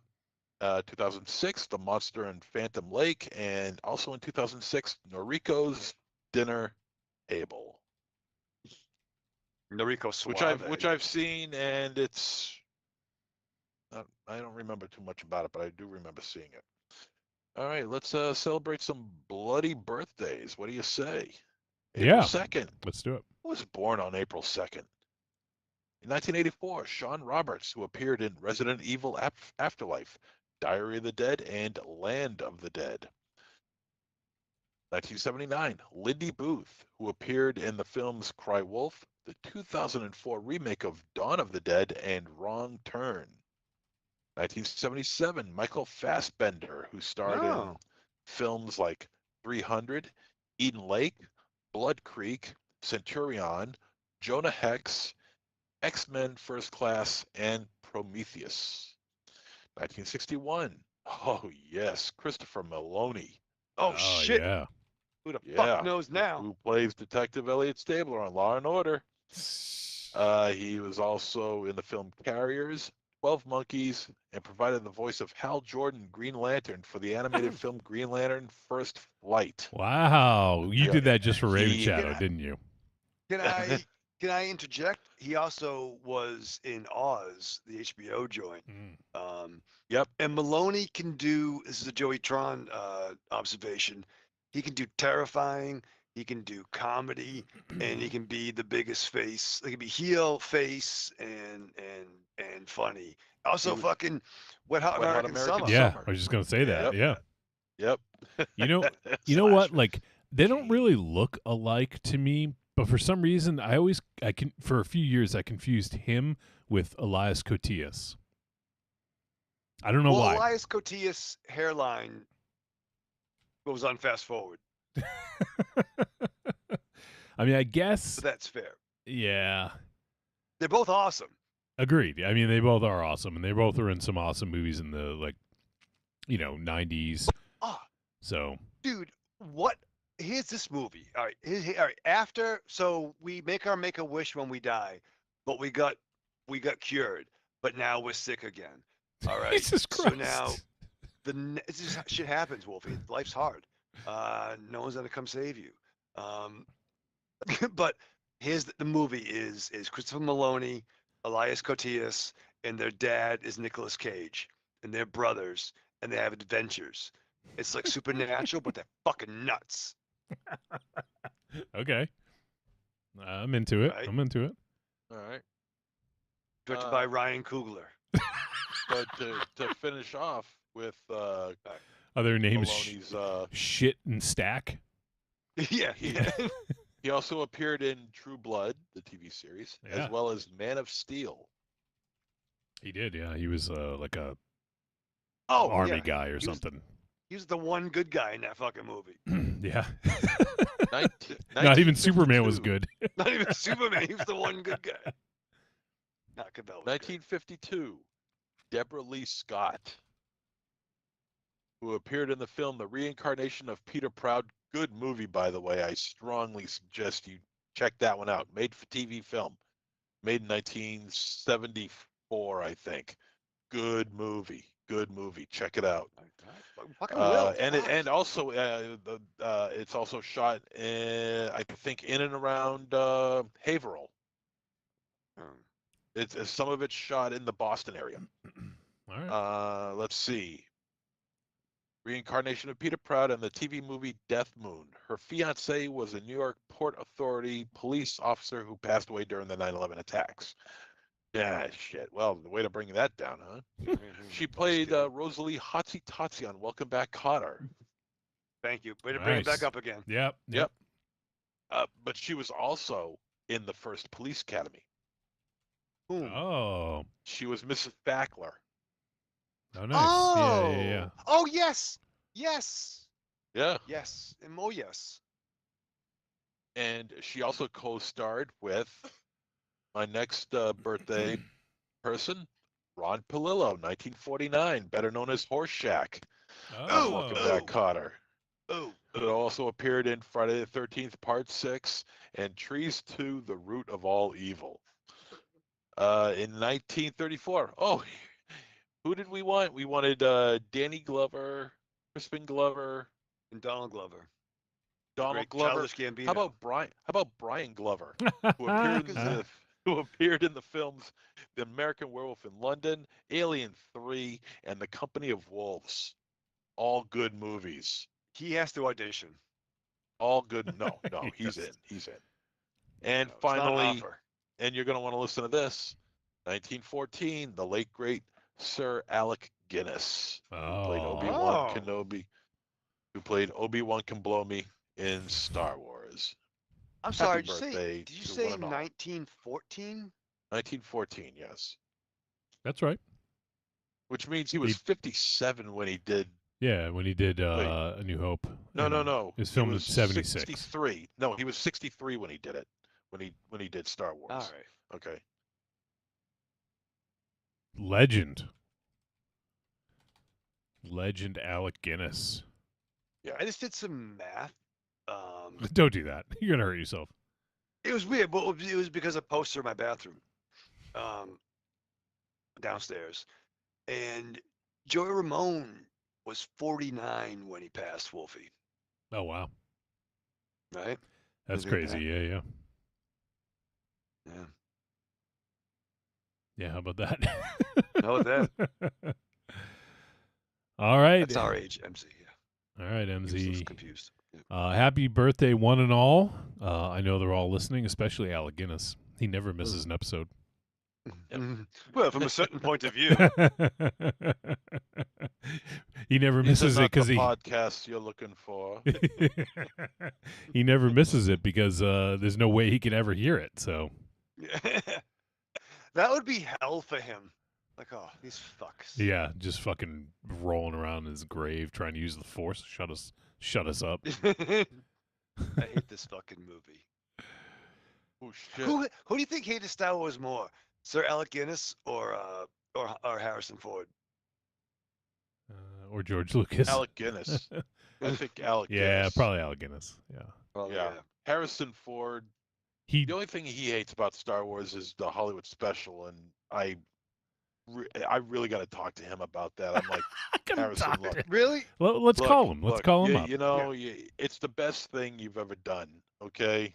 2006, The Monster and Phantom Lake, and also in 2006, Noriko's Dinner Table, Noriko Suave. which I've seen, and it's I don't remember too much about it, but I do remember seeing it. All right, let's celebrate some bloody birthdays. What do you say? April 2nd. Let's do it. Who was born on April 2nd? In 1984, Sean Roberts, who appeared in Resident Evil Afterlife. Diary of the Dead, and Land of the Dead. 1979, Lindy Booth, who appeared in the films Cry Wolf, the 2004 remake of Dawn of the Dead, and Wrong Turn. 1977, Michael Fassbender, who starred in Oh. films like 300, Eden Lake, Blood Creek, Centurion, Jonah Hex, X-Men First Class, and Prometheus. 1961. Oh, yes, Christopher Maloney. Oh, Oh, shit. yeah. Who the Yeah, fuck knows now? who plays Detective Elliot Stabler on Law and Order. He was also in the film Carriers, 12 Monkeys, and provided the voice of Hal Jordan, Green Lantern, for the animated film Green Lantern First Flight. Wow. You Yeah, did that just for Raven he- Shadow, Yeah. didn't you? Can I interject? He also was in Oz, the HBO joint. Yep. And Maloney can do, this is a Joey Tron observation, he can do terrifying, he can do comedy, and he can be the biggest face. He can be heel, face, and funny. Also, was- fucking Wet Hot Wet Hot American American Summer. Yeah, Summer. I was just going to say that. Yep. Yeah. Yep. You know Slash what? me. Like, they don't really look alike to me, but for some reason, for a few years, I confused him with Elias Koteas. I don't know Well, why. Elias Koteas' hairline goes on fast forward, I mean, I guess, so that's fair. yeah. They're both awesome. Agreed. I mean, they both are awesome, and they both are in some awesome movies in the, 90s. Oh, So, dude, what? Here's this movie. All right, all right. After, so we make our make a wish when we die, but we got cured, but now we're sick again. All right. Jesus So Christ. now it's just shit happens, Wolfie. Life's hard. No one's gonna come save you. But here's the movie is Christopher Maloney, Elias Koteas, and their dad is Nicolas Cage, and they're brothers, and they have adventures. It's like supernatural, but they're fucking nuts. Okay. I'm into it. Right. I'm into it. All right. Directed by Ryan Coogler. But to finish off with Other names, Maloney's, Shit and Stack. Yeah. he also appeared in True Blood, the TV series, Yeah. as well as Man of Steel. He did, yeah. He was like a Oh, army yeah. guy or He was- something. He was the one good guy in that fucking movie. Yeah. 19, Not even Superman was 1952. good. Not even Superman. He was the one good guy. Not Cabell. 1952, Deborah Lee Scott, who appeared in the film The Reincarnation of Peter Proud. Good movie, by the way. I strongly suggest you check that one out. Made for TV film. Made in 1974, I think. Good movie. Good movie. Check it out. Fucking will. And also it's also shot I think in and around Haverhill. It's some of it's shot in the Boston area. All right. Let's see. Reincarnation of Peter Proud and the TV movie Death Moon. Her fiance was a New York Port Authority police officer who passed away during the 9/11 attacks. Yeah, shit. Well, the way to bring that down, huh? She played Rosalie Hotsy Totsy on Welcome Back, Kotter. Thank you. Way to bring it back Nice. up again. Yep. Yep. But she was also in the first Police Academy. Boom. Oh. She was Mrs. Backler. Oh, nice. Yeah. Oh, yes. Yes. Yeah. Yes. And oh, yes. And she also co-starred with my next birthday person, Ron Palillo, 1949, better known as Horseshack. Oh. Welcome Back, Kotter. Oh. It also appeared in Friday the 13th, Part 6, and Trees 2, The Root of All Evil. In 1934, who did we want? We wanted Danny Glover, Crispin Glover, And Donald Glover. Donald Great Glover. Childish Gambino. How about Brian Glover, who appeared in the films The American Werewolf in London, Alien 3, and The Company of Wolves? All good movies. He has to audition. All good. No, he's in. He's in. And No, it's not an finally, offer. and you're going to want to listen to this, 1914, the late, great Sir Alec Guinness, who played Oh. Obi-Wan Oh. Kenobi, who played Obi-Wan Kenobi in Star Wars. I'm Happy sorry. birthday Did you to say one and all. 1914? 1914, yes. That's right. Which means he was He- 57 when he did. Yeah, when he did Wait. A New Hope. No. It was He filmed was in 76. 63. No, he was 63 when he did it. When he did Star Wars. All right. Okay. Legend Alec Guinness. I just did some math. Don't do that. You're going to hurt yourself. It was weird, but it was because of a poster in my bathroom, downstairs, and Joey Ramone was 49 when he passed, Wolfie. Oh, wow. Right? That's You think crazy. that? Yeah. Yeah. Yeah, how about that? How about that? All right. That's our age, MZ. Yeah. All right, He was a little MZ. confused. Yeah. Happy birthday, one and all. I know they're all listening, especially Alec Guinness. He never misses an episode. Well, from a certain point of view. He never These misses are it not because the he podcasts you're looking for. he never misses it because there's no way he can ever hear it. So That would be hell for him. Like, oh, these fucks. yeah, just fucking rolling around in his grave trying to use the force to shut us up. I hate this fucking movie. Oh shit. Who do you think hated Star Wars more, Sir Alec Guinness or Harrison Ford? Or George Lucas. Alec Guinness. I think Alec Yeah, Guinness. probably Alec Guinness. Yeah. Well, Yeah. Harrison Ford. He The only thing he hates about Star Wars is the Hollywood special, and I really got to talk to him about that. I'm like, I gotta Harrison, talk look, to him. Really? Let's call him. Let's call him up. You know, it's the best thing you've ever done. Okay,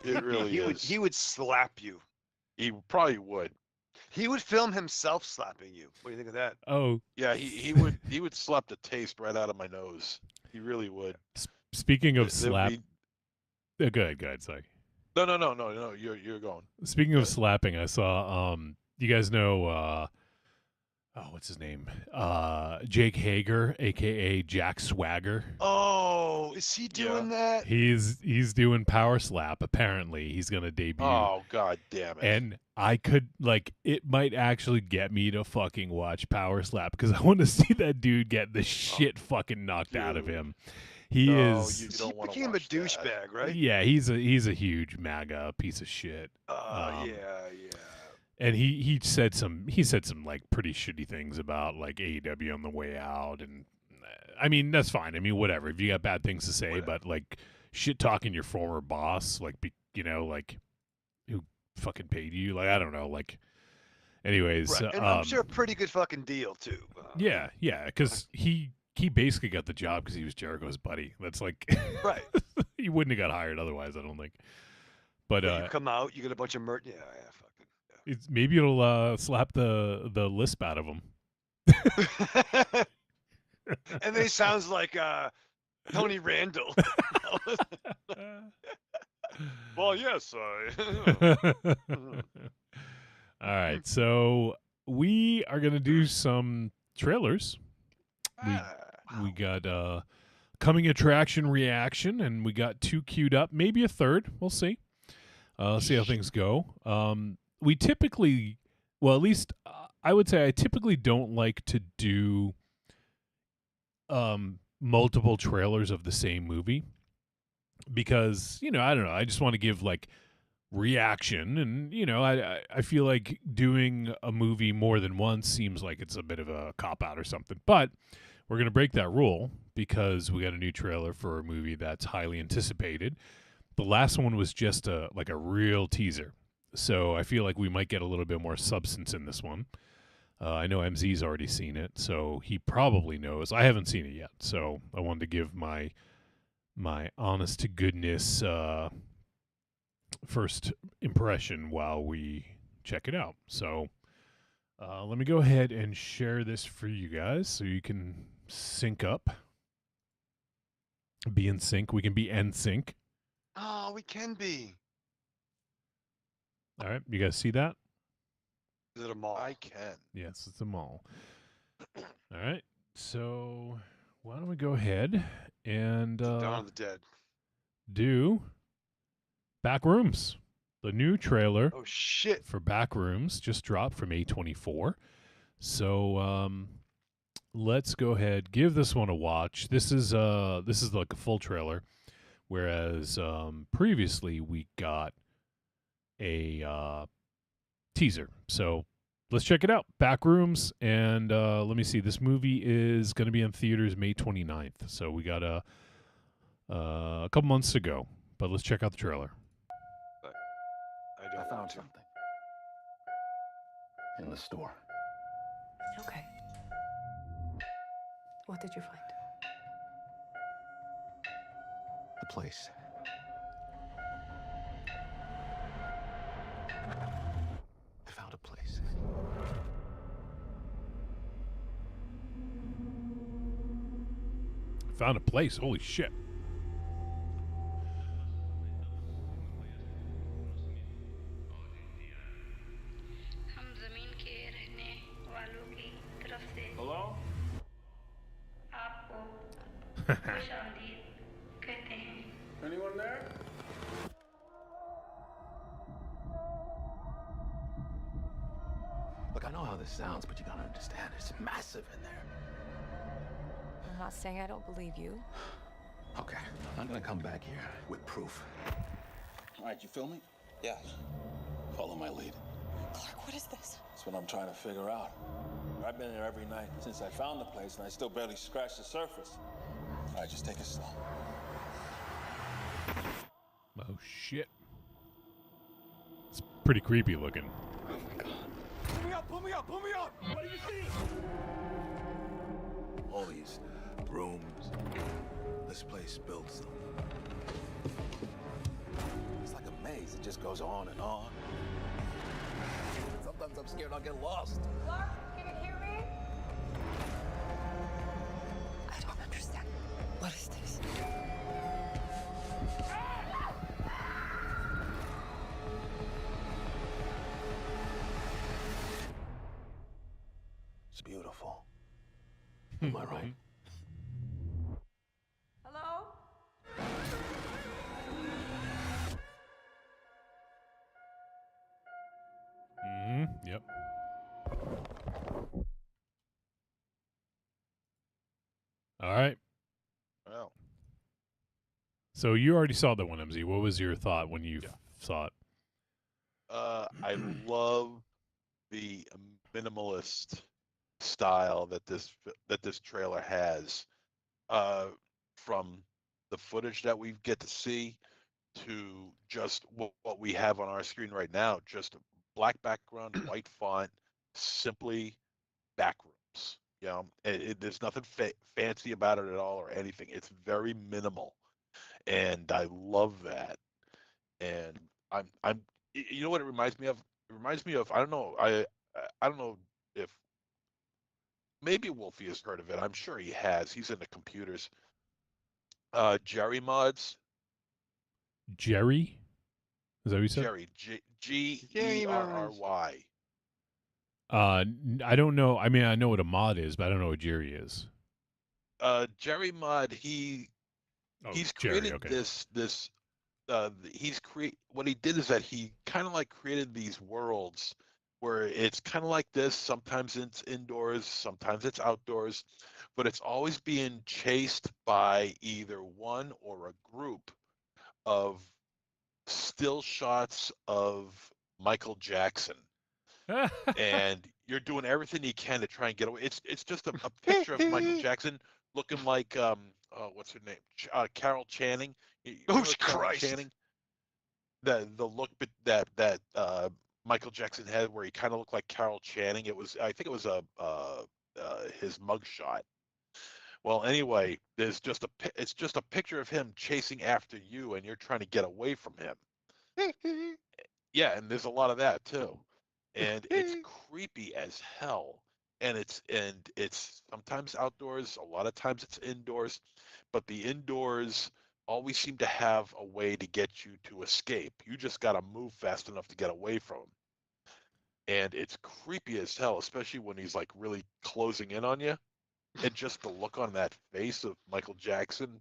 it really he is. He would slap you. He probably would. He would film himself slapping you. What do you think of that? Oh, Yeah, he would slap the taste right out of my nose. He really would. speaking of There'd slap, be- go ahead, sorry. No. You're going. Speaking of slapping, I saw you guys know what's his name? Jake Hager, aka Jack Swagger. Oh, is he doing that? He's doing Power Slap. Apparently, he's gonna debut. Oh god damn it! And I could it might actually get me to fucking watch Power Slap because I want to see that dude get the shit fucking knocked out of dude. him. He No, is. you He don't want to became a watch that. douchebag, right? Yeah, he's a huge MAGA piece of shit. Yeah. And he said some like pretty shitty things about like AEW on the way out, and I mean that's fine. I mean whatever if you got bad things to say, Whatever. but like shit talking your former boss, like like who fucking paid you, like I don't know, like. Anyways, Right. And I'm sure a pretty good fucking deal too. yeah, because he basically got the job because he was Jericho's buddy. That's like Right. he wouldn't have got hired otherwise, I don't think. But You come out, you get a bunch of merch. Yeah, fucking. maybe it'll slap the lisp out of him. Yeah. And then he sounds like Tony Randall. Well, yes. All right, so we are gonna do some trailers. We got coming attraction reaction, and we got 2 queued up, maybe a third. We'll see. See how things go. We typically, well, at least I would say I typically don't like to do multiple trailers of the same movie because I don't know. I just want to give like reaction, and I feel like doing a movie more than once seems like it's a bit of a cop out or something. But we're gonna break that rule because we got a new trailer for a movie that's highly anticipated. The last one was just a real teaser. So I feel like we might get a little bit more substance in this one. I know MZ's already seen it, so he probably knows. I haven't seen it yet, so I wanted to give my honest to goodness first impression while we check it out. So let me go ahead and share this for you guys so you can sync up. Be in sync. We can be in sync. Oh, we can be. All right, you guys see that? Is it a mall? I can. Yes, it's a mall. All right. So why don't we go ahead and Dawn of the Dead. do Backrooms? The new trailer Oh shit! for Backrooms just dropped from A24. So let's go ahead, give this one a watch. This is like a full trailer, whereas previously we got a teaser. So let's check it out. Backrooms, and let me see. This movie is going to be in theaters May 29th. So we got a couple months to go. But let's check out the trailer. I don't I want found to. something in the store. Okay. What did you find? The place. I found a place. Found a place. Holy shit. हम जमीन के रहने वालों की तरफ से Hello? आपको खुश आमदीद कहते हैं। Anyone there? Look, I know how this sounds, but you gotta understand, it's massive in there. I'm not saying I don't believe you. Okay, I'm gonna come back here with proof. All right, you feel me? Yeah. Follow my lead. Clark, what is this? That's what I'm trying to figure out. I've been there every night since I found the place, and I still barely scratched the surface. All right, just take it slow. Oh shit. It's pretty creepy looking. Pull me up! Pull me up! Pull me up! What do you see? All these rooms. This place builds them. It's like a maze. It just goes on and on. Sometimes I'm scared I'll get lost. Clark, can you hear me? I don't understand. What is this? It's beautiful. Am I right? Hello? Yep. All right. Well, So you already saw that one, MZ. What was your thought when you saw it? I love the minimalist style that this trailer has. From the footage that we get to see to just what we have on our screen right now, just a black background, white font, simply Backrooms. You know, there's nothing fancy about it at all or anything. It's very minimal, and I love that. And you know what it reminds me of? It reminds me of, I don't know, I don't know if maybe Wolfie has heard of it. I'm sure he has. He's into computers. Jerry mods. Jerry? Is that what you said? Jerry, Gerry. I don't know. I mean, I know what a mod is, but I don't know what Jerry is. Jerry mod. He's Jerry, created okay. this. What he did is that he kind of like created these worlds where it's kind of like this. Sometimes it's indoors, sometimes it's outdoors, but it's always being chased by either one or a group of still shots of Michael Jackson. And you're doing everything you can to try and get away. It's just a picture of Michael Jackson looking like what's her name? Carol Channing. You Oh, remember Carol Christ. Channing? The look that Michael Jackson had, where he kind of looked like Carol Channing. I think it was his mugshot. Well, anyway, it's just a picture of him chasing after you, and you're trying to get away from him. Yeah, and there's a lot of that too. And it's creepy as hell. And it's sometimes outdoors, a lot of times it's indoors, but the indoors always seem to have a way to get you to escape. You just got to move fast enough to get away from them. and it's creepy as hell, especially when he's like really closing in on you, and just the look on that face of Michael Jackson,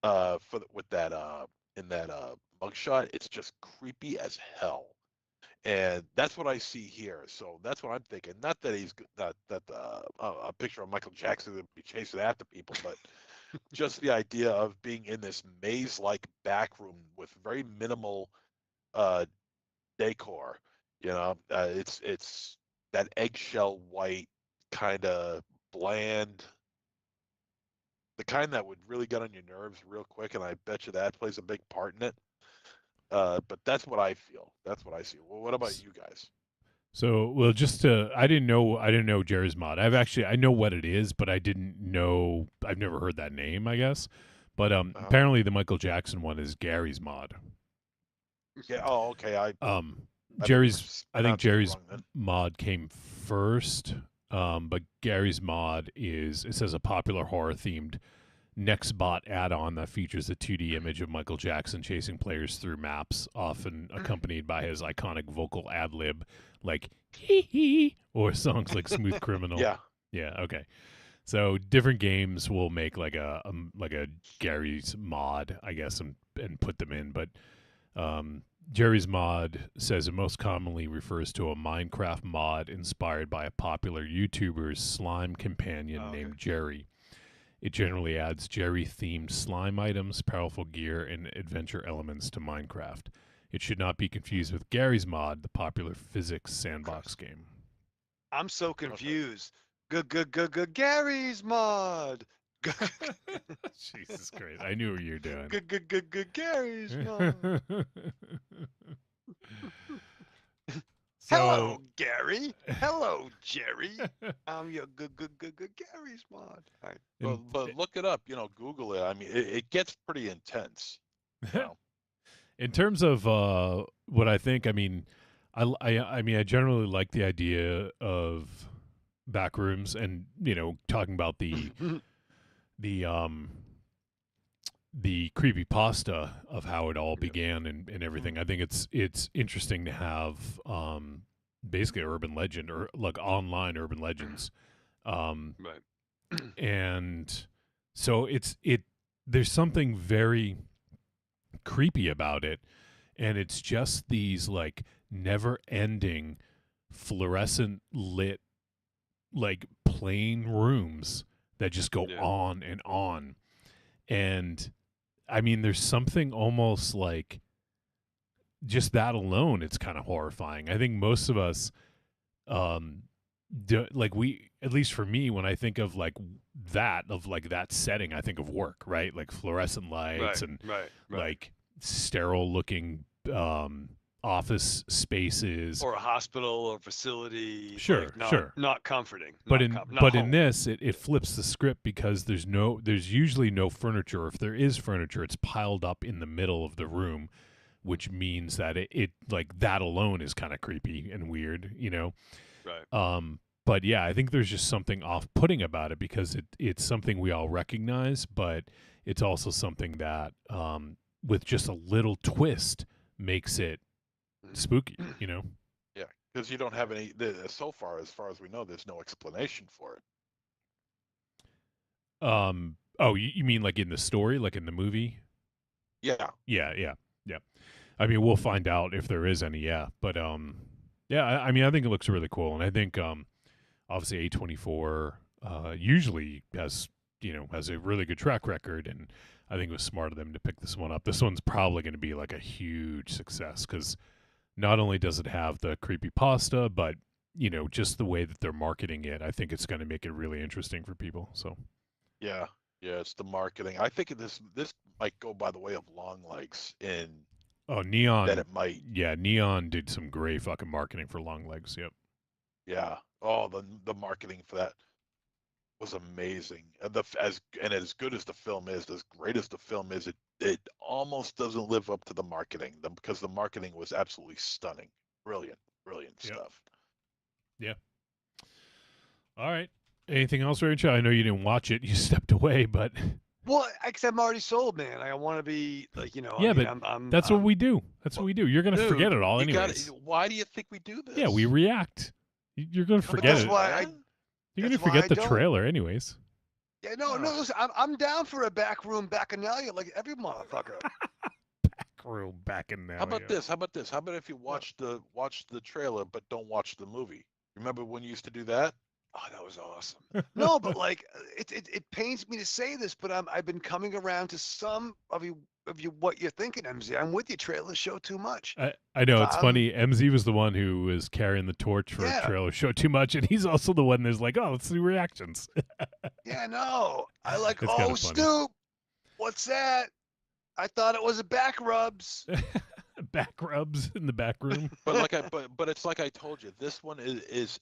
with that in that mugshot, it's just creepy as hell. And that's what I see here. So that's what I'm thinking. Not that not that a picture of Michael Jackson would be chasing after people, but just the idea of being in this maze-like back room with very minimal uh, decor. It's that eggshell white kind of bland, the kind that would really get on your nerves real quick, and I bet you that plays a big part in it. But that's what I feel. That's what I see. Well, what about you guys? So, well, I didn't know Jerry's Mod. I know what it is, but I didn't know, I've never heard that name, I guess. But apparently the Michael Jackson one is Gary's Mod. Yeah. Oh, okay. I think pronounced it Jerry's wrong then. Mod came first. But Gary's Mod it says a popular horror themed Nextbot add-on that features a 2D image of Michael Jackson chasing players through maps, often accompanied by his iconic vocal ad-lib like hee hee, or songs like Smooth Criminal. Yeah. Yeah, okay. So different games will make like a Gary's Mod, I guess, and put them in, but Jerry's Mod says it most commonly refers to a Minecraft mod inspired by a popular YouTuber's slime companion named Jerry. It generally adds Jerry-themed slime items, powerful gear, and adventure elements to Minecraft. It should not be confused with Gary's Mod, the popular physics sandbox game. I'm so confused. Good Gary's Mod. Jesus Christ. I knew what you were doing. Good Gary's Mod. So, hello, Gary. Hello, Jerry. I'm your good Gary's Mod. All right. But look it up. Google it. I mean, it gets pretty intense. In terms of what I think, I mean, I generally like the idea of back rooms, and talking about the creepypasta of how it all began and everything. I think it's interesting to have basically urban legend, or like online urban legends. Right. And so there's something very creepy about it, and it's just these like never ending fluorescent lit like plain rooms that just go on and on. And I mean, there's something almost like just that alone, it's kind of horrifying. I think most of us at least for me, when I think of like that setting, I think of work, right? Like fluorescent lights and like sterile looking office spaces, or a hospital or facility. Sure, like not comforting. But not in this, it flips the script, because there's usually no furniture. If there is furniture, it's piled up in the middle of the room, which means that it like that alone is kind of creepy and weird, Right. But yeah, I think there's just something off-putting about it, because it's something we all recognize, but it's also something that with just a little twist makes it spooky, Yeah, because you don't have any. So far as we know, there's no explanation for it. Oh, you mean like in the story, like in the movie? Yeah. Yeah. I mean, we'll find out if there is any. Yeah, but yeah. I mean, I think it looks really cool, and I think obviously A24 usually has a really good track record, and I think it was smart of them to pick this one up. This one's probably going to be like a huge success, because not only does it have the creepypasta, but just the way that they're marketing it, I think it's going to make it really interesting for people. So Yeah, it's the marketing. I think this might go by the way of Long Legs in. Oh, Neon. That it might. Yeah, Neon did some great fucking marketing for Long Legs. Yep. Yeah. Oh, the marketing for that was amazing. And as good as the film is, as great as the film is, it almost doesn't live up to the marketing, because the marketing was absolutely stunning. Brilliant stuff. Yeah. All right. Anything else, Rachel? I know you didn't watch it. You stepped away, but Well, because I'm already sold, man. I want to be like, Yeah, I mean, but I'm that's what we do. That's what we do. You're gonna forget Dude, it all you gotta. anyways. Why do you think we do this? Yeah, we react. You're gonna Come forget that's it. on, why man. You're gonna that's why forget I the don't. trailer anyways. Yeah, no, listen, I'm down for a backroom bacchanalia like every motherfucker. Backroom back in now. How about this? How about this? How about if you watch the trailer but don't watch the movie? Remember when you used to do that? Oh, that was awesome. No, but like it pains me to say this, but I've been coming around to some of you what you're thinking, MZ. I'm with you. Trailers show too much. I know If it's I'm- funny. MZ was the one who was carrying the torch for Yeah. trailer show too much, and he's also the one that's like, "Oh, let's do reactions." Yeah, no. I like, It's kinda oh, funny. Snoop, what's that? I thought it was a back rubs. Back rubs in the back room. But like but it's like I told you. This one it's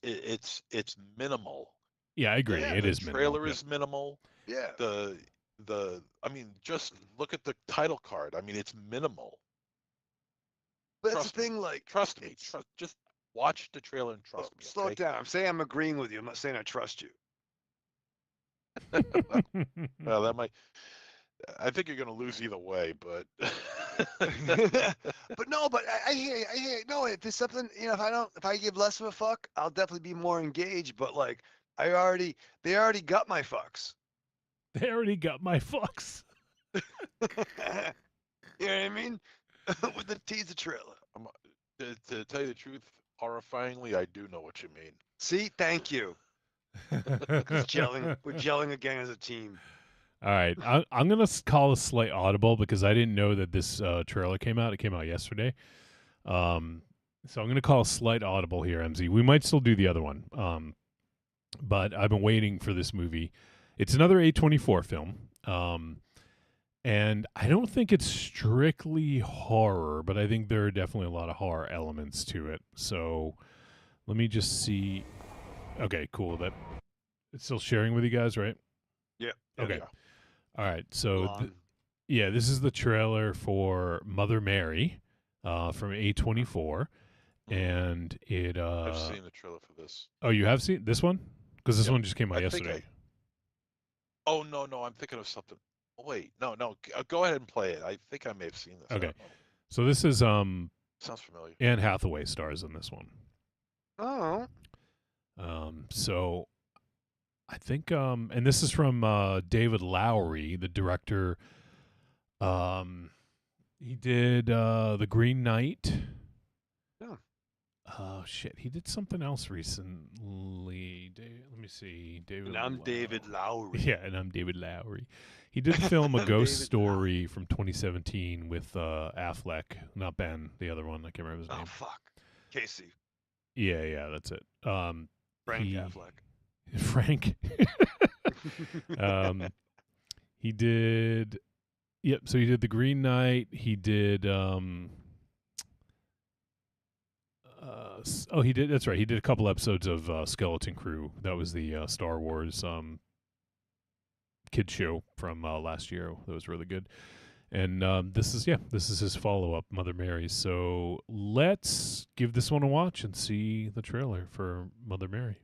minimal. Yeah, I agree. Yeah, it The is minimal. trailer Yeah. is minimal. Yeah. I mean, just look at the title card. I mean, it's minimal. But that's Trust the me. thing, like, Trust me. Just watch the trailer and trust me. slow Okay? it down. I'm saying I'm agreeing with you. I'm not saying I trust you. Well, that might. I think you're going to lose either way, but. But no, but I hear you. I hear you. No, if it's something, if I give less of a fuck, I'll definitely be more engaged. But like, they already got my fucks. They already got my fucks. You know what I mean? With the teaser trailer. To tell you the truth, horrifyingly, I do know what you mean. See, thank you. We're gelling again as a team. All right, I'm gonna call a slight audible because I didn't know that this trailer came out. It came out yesterday, so I'm gonna call a slight audible here, MZ. We might still do the other one, but I've been waiting for this movie. It's another A24 film, and I don't think it's strictly horror, but I think there are definitely a lot of horror elements to it. So let me just see. Okay, cool. That it's still sharing with you guys, right? Yeah. Okay. Yeah. All right. So, Long. yeah, this is the trailer for Mother Mary from A24. And it. I've seen the trailer for this. Oh, you have seen this one? Because this Yep. one just came out I think yesterday. Oh, no, I'm thinking of something. Oh, wait, no. Go ahead and play it. I think I may have seen this. I Okay. don't know. So, this is Sounds familiar. Anne Hathaway stars in this one. Oh. So I think and this is from David Lowery, the director. He did The Green Knight. Yeah. Oh shit, he did something else recently. Let me see. David. And I'm David Lowery. Yeah, and I'm David Lowery. He did film A I'm Ghost David Story from 2017 with Affleck, not Ben, the other one. I can't remember his Oh name. fuck. Casey. Yeah, that's it. Frank He- Affleck. Frank. He did. Yep. So he did The Green Knight. He did. He did. That's right. He did a couple episodes of Skeleton Crew. That was the Star Wars kid show from last year. That was really good. And this is his follow up, Mother Mary. So let's give this one a watch and see the trailer for Mother Mary.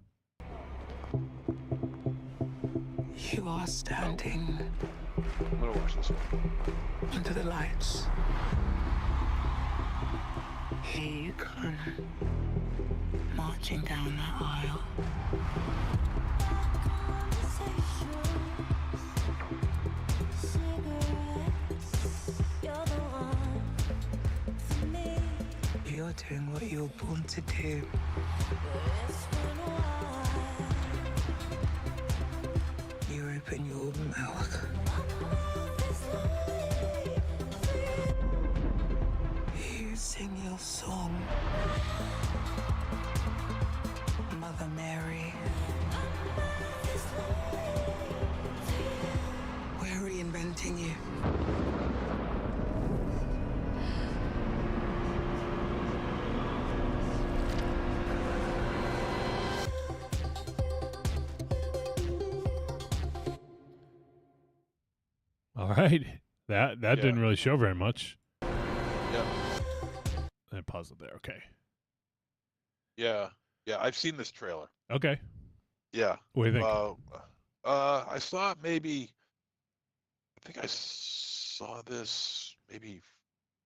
You are standing I'm gonna watch this one. under the lights. Here you come, marching down that aisle. You're doing what you're born to do. You open your mouth. You sing your song. Mother Mary. We're reinventing you. All right. That Yeah. didn't really show very much. Yeah. And pause it there. Okay. Yeah. I've seen this trailer. Okay. Yeah. What do you think? I saw it maybe think I saw this maybe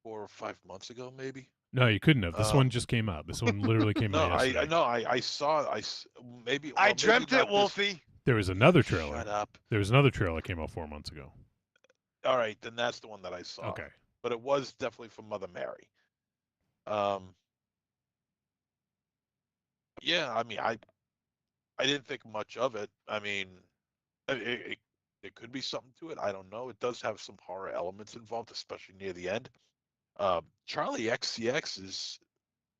4 or 5 months ago, maybe. No, you couldn't have. This one just came out. This one literally came No, out yesterday. I saw. Maybe. I Well, dreamt maybe it, not this- Wolfie. There was another trailer. Shut up. There was another trailer that came out 4 months ago. All right, then that's the one that I saw. Okay. But it was definitely from Mother Mary. Yeah, I mean, I didn't think much of it. I mean, it could be something to it. I don't know. It does have some horror elements involved, especially near the end. Charlie XCX is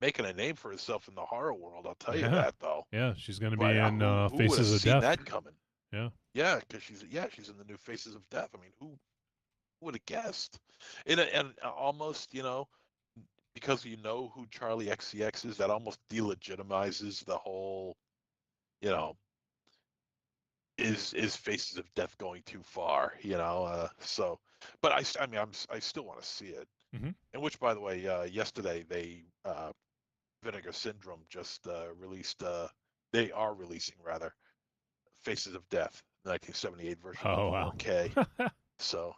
making a name for herself in the horror world. I'll tell you Yeah. that, though. Yeah, she's going to be But, in who would Faces have of seen Death. that coming? Yeah. Yeah, because she's in the new Faces of Death. I mean, who would have guessed? And almost, because you know who Charlie XCX is, that almost delegitimizes the whole, is Faces of Death going too far? So, but I mean, I still want to see it. Mhm. And which, by the way, yesterday they Vinegar Syndrome just released. They are releasing rather Faces of Death, 1978 version Oh, in wow. 4K. So,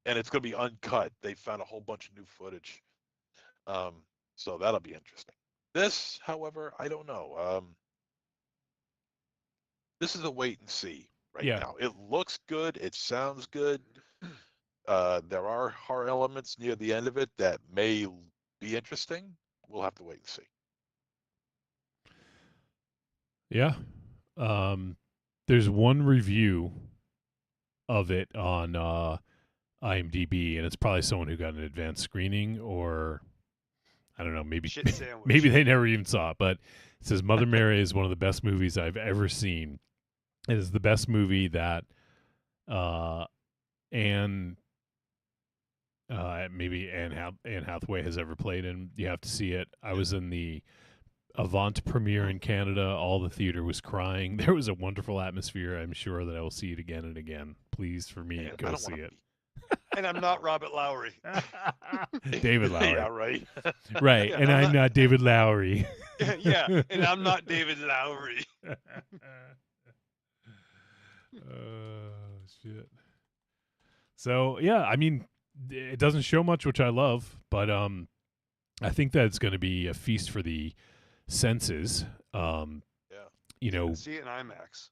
and it's going to be uncut. They found a whole bunch of new footage. So that'll be interesting. This, however, I don't know. This is a wait and see right Yeah. now. It looks good. It sounds good. There are horror elements near the end of it that may be interesting. We'll have to wait and see. Yeah. There's one review of it on IMDb, and it's probably someone who got an advanced screening, or I don't know, maybe Shit sandwich. maybe they never even saw it. But it says Mother Mary is one of the best movies I've ever seen. It is the best movie that maybe Anne Hathaway has ever played in. You have to see it. I was in the Avant premiere in Canada. All the theater was crying. There was a wonderful atmosphere. I'm sure that I will see it again and again. Please, for me, Man, I go don't see wanna it. And I'm not Robert Lowry. David Lowery. Yeah, right. Right, Yeah, and I'm not David Lowery. Yeah, and I'm not David Lowry. Shit. So yeah, I mean, it doesn't show much, which I love, but I think that it's going to be a feast for the senses. Yeah. You know, See it in IMAX.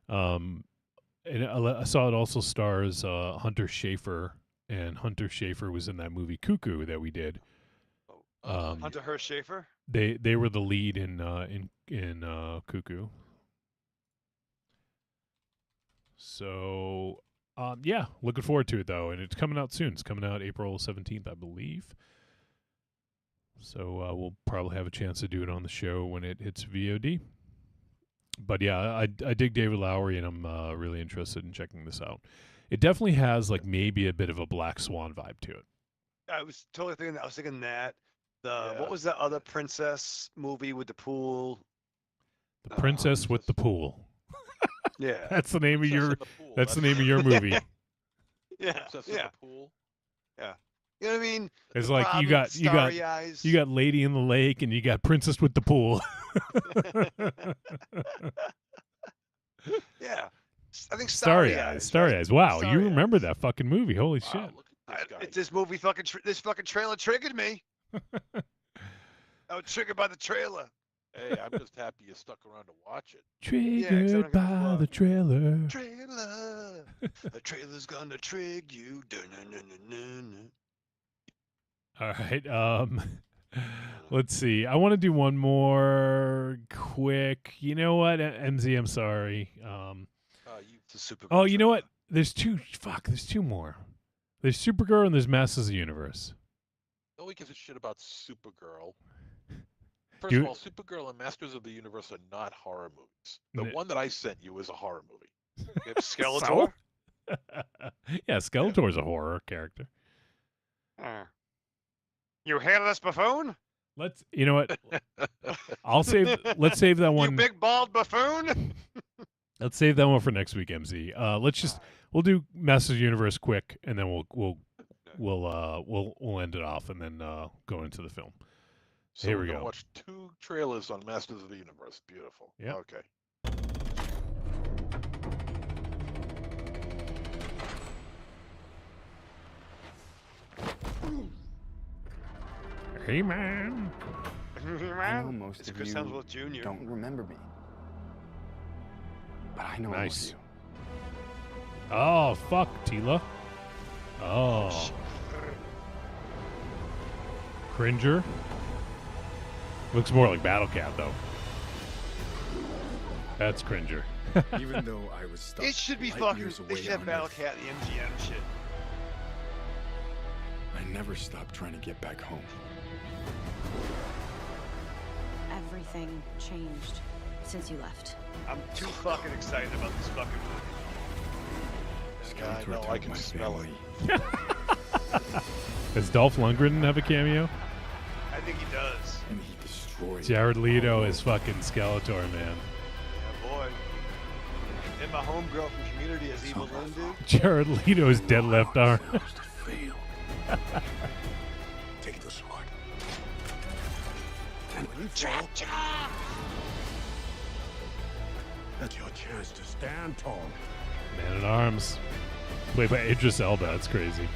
and I saw it also stars Hunter Schafer, and Hunter Schafer was in that movie Cuckoo that we did. Hunter Hearst Schaefer. They were the lead in Cuckoo. So yeah, looking forward to it though, and it's coming out soon. It's coming out April 17th, I believe. So we'll probably have a chance to do it on the show when it hits VOD. But yeah, I dig David Lowery, and I'm really interested in checking this out. It definitely has like maybe a bit of a Black Swan vibe to it. I was totally thinking that. I was thinking that. Yeah. What was that other princess movie with the pool? The Princess with the Pool. Yeah. That's the name of Princess your. in the Pool. That's the name of your movie. Yeah. Princess in Yeah. the Pool. You know what I mean? It's The like Robin, you got starry eyes. you got Lady in the Lake, and you got Princess with the Pool. Yeah. I think Starry Eyes. Starry right? Eyes. Wow, Starry you remember Eyes. that fucking movie? Holy Wow, shit! look at this guy. This movie this fucking trailer triggered me. I was triggered by the trailer. Hey, I'm just happy you stuck around to watch it. 'cause I don't Triggered give a by fuck. the trailer. Trailer. The trailer's gonna trig you. Dun-dun-dun-dun-dun-dun. All right. Let's see. I want to do one more quick. You know what, MZ? I'm sorry. It's a super. Oh, you know what? There's two. Fuck. There's two more. There's Supergirl and there's Masters of the Universe. Nobody gives a shit about Supergirl. First You- of all, Supergirl and Masters of the Universe are not horror movies. The N- one that I sent you is a horror movie. You have Skeletor. Yeah, Skeletor's a horror character. You hairless buffoon. Let's. You know what? I'll save. Let's save that You one. big bald buffoon. Let's save that one for next week, MZ. Let's just. We'll do Masters of the Universe quick, and then we'll end it off, and then go into the film. So Here we're we gonna go. watch 2 trailers on Masters of the Universe. Beautiful. Yep. Okay. Hey, man. I know most It's of Chris you Hemsworth Jr. don't remember me. But I know all of Nice. you. Oh, fuck, Tila. Oh. Cringer. Looks more like Battle Cat, though. That's Cringer. Even though I was stuck It should be light fucking. years They away should have on Battle Earth, Cat, the MGM shit. I never stopped trying to get back home. Everything changed since you left. I'm too fucking excited about this fucking movie. Yeah, I know. I can smell it. Does Dolph Lundgren have a cameo? I think he does. And he destroyed Jared Leto is fucking Skeletor, man. Yeah, boy. And my homegirl from Community as Evil Lynn, dude. Jared Leto's dead left arm. Take the sword. And when you fall, That's your chance to stand tall. Man at Arms. Played by Idris Elba. That's crazy.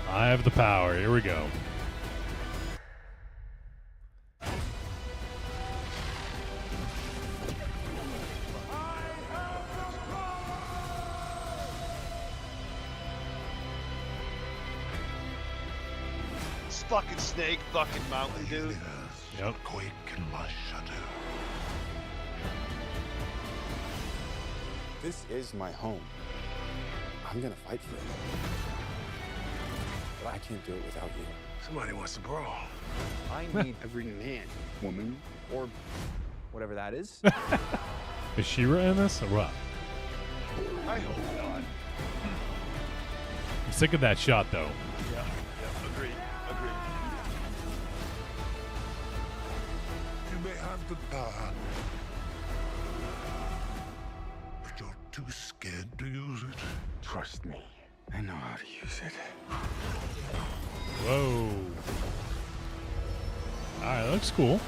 I have the power. Here we go. this fucking snake, fucking mountain, dude. Yep. Quake and my shudder. This is my home. I'm gonna fight for it. But I can't do it without you. Somebody wants to brawl. I need every man, woman, or whatever that is. Is She-Ra in this or what? I hope not. I'm sick of that shot, though. Yeah, agreed. You may have the power, but you're too scared to use it. Trust me. I know how to use it. Whoa. All right, that looks cool.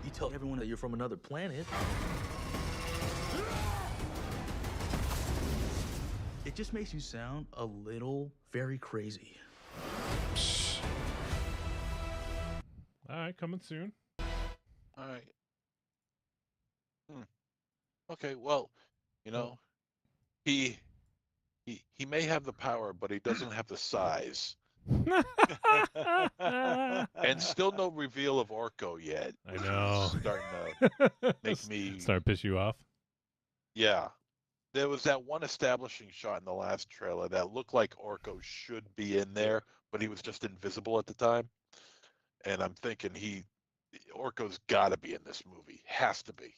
You tell everyone that you're from another planet. It just makes you sound a little very crazy. All right, coming soon. All right. Okay, well, you know, he may have the power, but he doesn't have the size. And still no reveal of Orko yet. I know. Starting to make me start to piss you off. Yeah. There was that one establishing shot in the last trailer that looked like Orko should be in there, but he was just invisible at the time. And I'm thinking Orko's got to be in this movie. Has to be.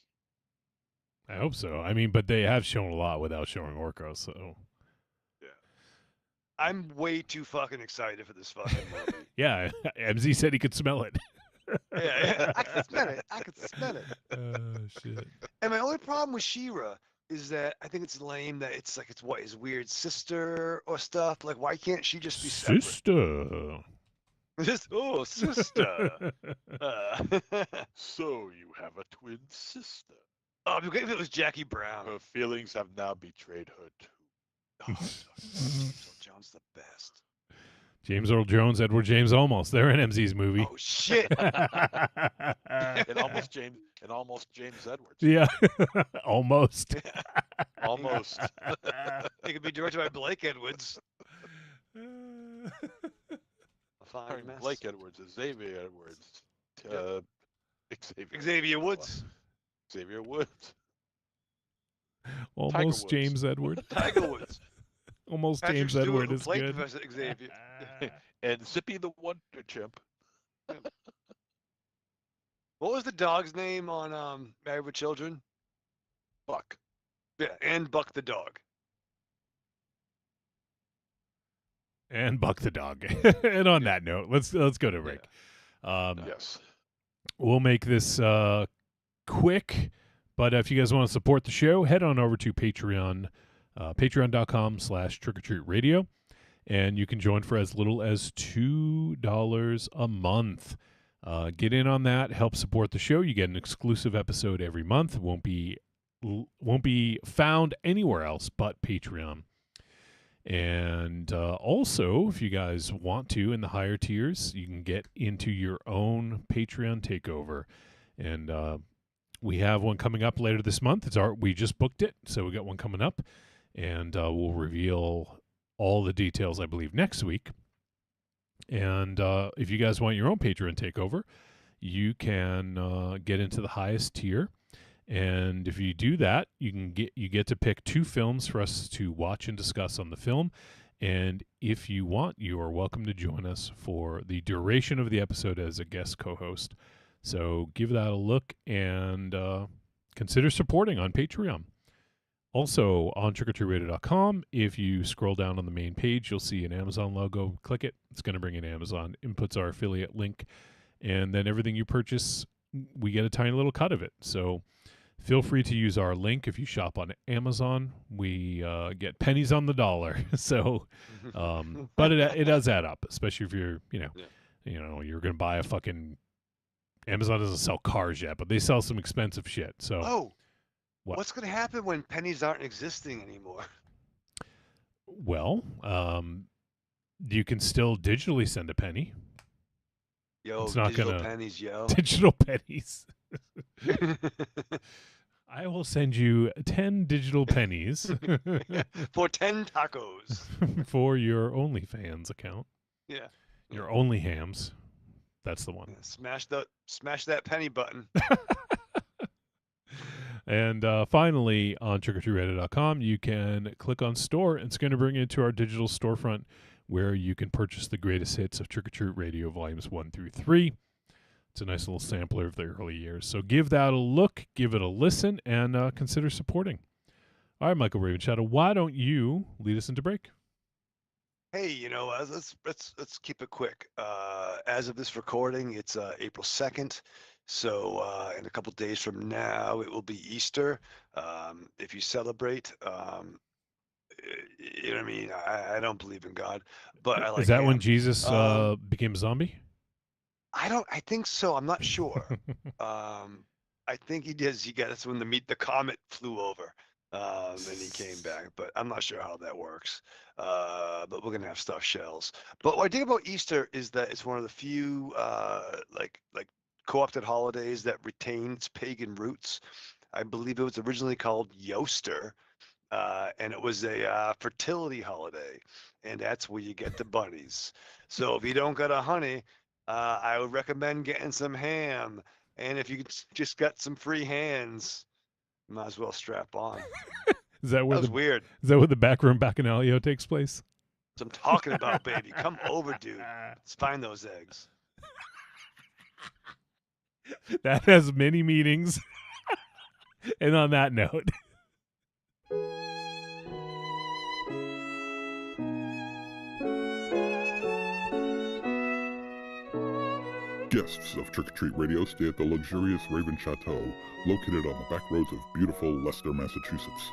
I hope so. I mean, but they have shown a lot without showing Orko, so. I'm way too fucking excited for this fucking movie. Yeah, MZ said he could smell it. Yeah, I can smell it. I can smell it. Shit. And my only problem with She-Ra is that I think it's lame that it's like it's what his weird sister or stuff. Like, why can't she just be separate? Sister. Sister. So you have a twin sister. Oh, it'd be great if it was Jackie Brown. Her feelings have now betrayed her too. Oh, James Earl Jones the best. James Earl Jones, Edward James Olmos. They're in MZ's movie. Oh shit. and almost James Edwards. Yeah. Almost. Almost. It could be directed by Blake Edwards. Sorry, Blake Edwards, Xavier Edwards, Xavier Woods. Xavier Woods. Almost Woods. James Edward. Tiger Woods. Almost Patrick James Stewart, Edward who is played good. Professor Xavier. And Zippy the Wonder Chimp. What was the dog's name on Married with Children? Buck. Yeah, and Buck the dog. And Buck the dog. And on that note, let's go to break. Yes. We'll make this quick, but if you guys want to support the show, head on over to Patreon, patreon.com/trickortreatradio, and you can join for as little as $2 a month. Get in on that, help support the show. You get an exclusive episode every month. Won't be found anywhere else but Patreon. And also, if you guys want to, in the higher tiers, you can get into your own Patreon takeover. And we have one coming up later this month. We just booked it, so we got one coming up. And we'll reveal all the details, I believe, next week. And if you guys want your own Patreon takeover, you can get into the highest tier. And if you do that, you get to pick 2 films for us to watch and discuss on the film. And if you want, you are welcome to join us for the duration of the episode as a guest co-host. So give that a look and consider supporting on Patreon. Also, on trickortreatradio.com, if you scroll down on the main page, you'll see an Amazon logo. Click it. It's going to bring in Amazon. Inputs our affiliate link. And then everything you purchase, we get a tiny little cut of it. So feel free to use our link if you shop on Amazon. We get pennies on the dollar. So, but it does add up, especially if you're, you're going to buy a fucking. Amazon doesn't sell cars yet, but they sell some expensive shit. So, what's going to happen when pennies aren't existing anymore? Well, you can still digitally send a penny. Yo, it's not digital gonna, pennies, yo. Digital pennies. I will send you 10 digital pennies for 10 tacos for your OnlyFans account. Yeah. Your OnlyHams. That's the one. Yeah, smash that penny button. And finally, on trickortreatradio.com, you can click on store. It's going to bring you to our digital storefront where you can purchase the greatest hits of Trick or Treat Radio Volumes 1 through 3. It's a nice little sampler of the early years. So give that a look, give it a listen, and consider supporting. All right, Michael Ravenshadow, why don't you lead us into break? Hey, let's keep it quick. As of this recording, it's April 2nd. So in a couple days from now, it will be Easter. If you celebrate, you know what I mean? I don't believe in God, but I like. Is that when Jesus became a zombie? I think so. I'm not sure. I think he did. That's when the comet flew over. And he came back, but I'm not sure how that works. But we're gonna have stuffed shells. But what I think about Easter is that it's one of the few like co-opted holidays that retain its pagan roots. I believe it was originally called Yoster, and it was a fertility holiday, and that's where you get the bunnies. So if you don't got a honey, I would recommend getting some ham, and if you just got some free hands, might as well strap on. That was weird. Is that where the backroom bacchanalia takes place? That's what I'm talking about, baby. Come over, dude. Let's find those eggs. That has many meanings. And on that note. Guests of Trick or Treat Radio stay at the luxurious Raven Chateau, located on the back roads of beautiful Leicester, Massachusetts.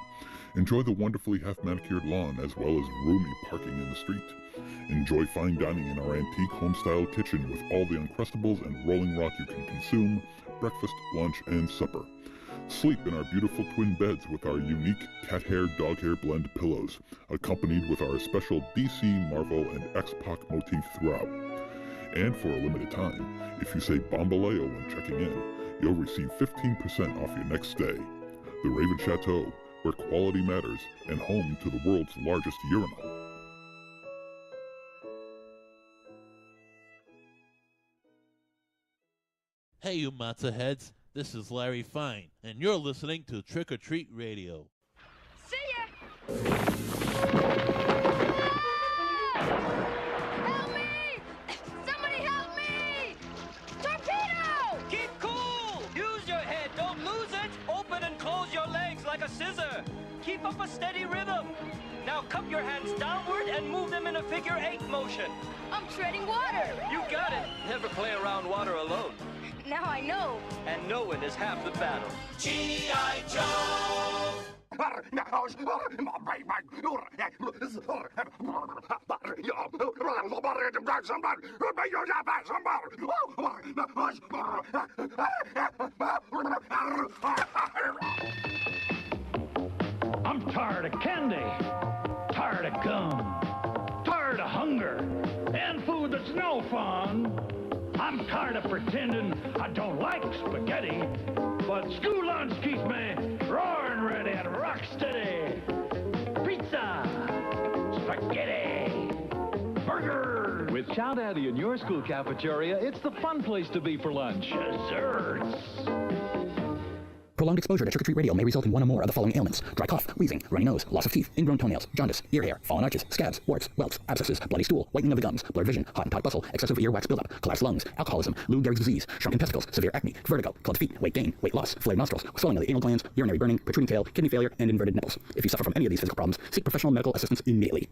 Enjoy the wonderfully half-manicured lawn as well as roomy parking in the street. Enjoy fine dining in our antique home-style kitchen with all the Uncrustables and Rolling Rock you can consume, breakfast, lunch, and supper. Sleep in our beautiful twin beds with our unique cat hair, dog hair blend pillows, accompanied with our special DC, Marvel, and X-Pac motif throughout. And for a limited time, if you say Bombaleo when checking in, you'll receive 15% off your next stay. The Raven Chateau, where quality matters, and home to the world's largest urinal. Hey, you matzo heads. This is Larry Fine, and you're listening to Trick or Treat Radio. See ya! Help me! Somebody help me! Torpedo! Keep cool! Use your head, don't lose it! Open and close your legs like a scissor. Keep up a steady rhythm. Now cup your hands downward and move them in a figure 8 motion. I'm treading water! You got it! Never play around water alone. Now I know. And knowing is half the battle. G.I. Joe! I'm tired of candy, tired of gum. pretending I don't like spaghetti, but school lunch keeps me roaring ready and rock steady. Pizza, spaghetti, burgers. With Chow Daddy in your school cafeteria, it's the fun place to be for lunch. Desserts. Prolonged exposure to trick-or-treat radio may result in one or more of the following ailments: dry cough, wheezing, runny nose, loss of teeth, ingrown toenails, jaundice, ear hair, fallen arches, scabs, warts, whelps, abscesses, bloody stool, whitening of the gums, blurred vision, Hottentot bustle, excessive earwax buildup, collapsed lungs, alcoholism, Lou Gehrig's disease, shrunken testicles, severe acne, vertigo, clubbed feet, weight gain, weight loss, flared nostrils, swelling of the anal glands, urinary burning, protruding tail, kidney failure, and inverted nipples. If you suffer from any of these physical problems, seek professional medical assistance immediately.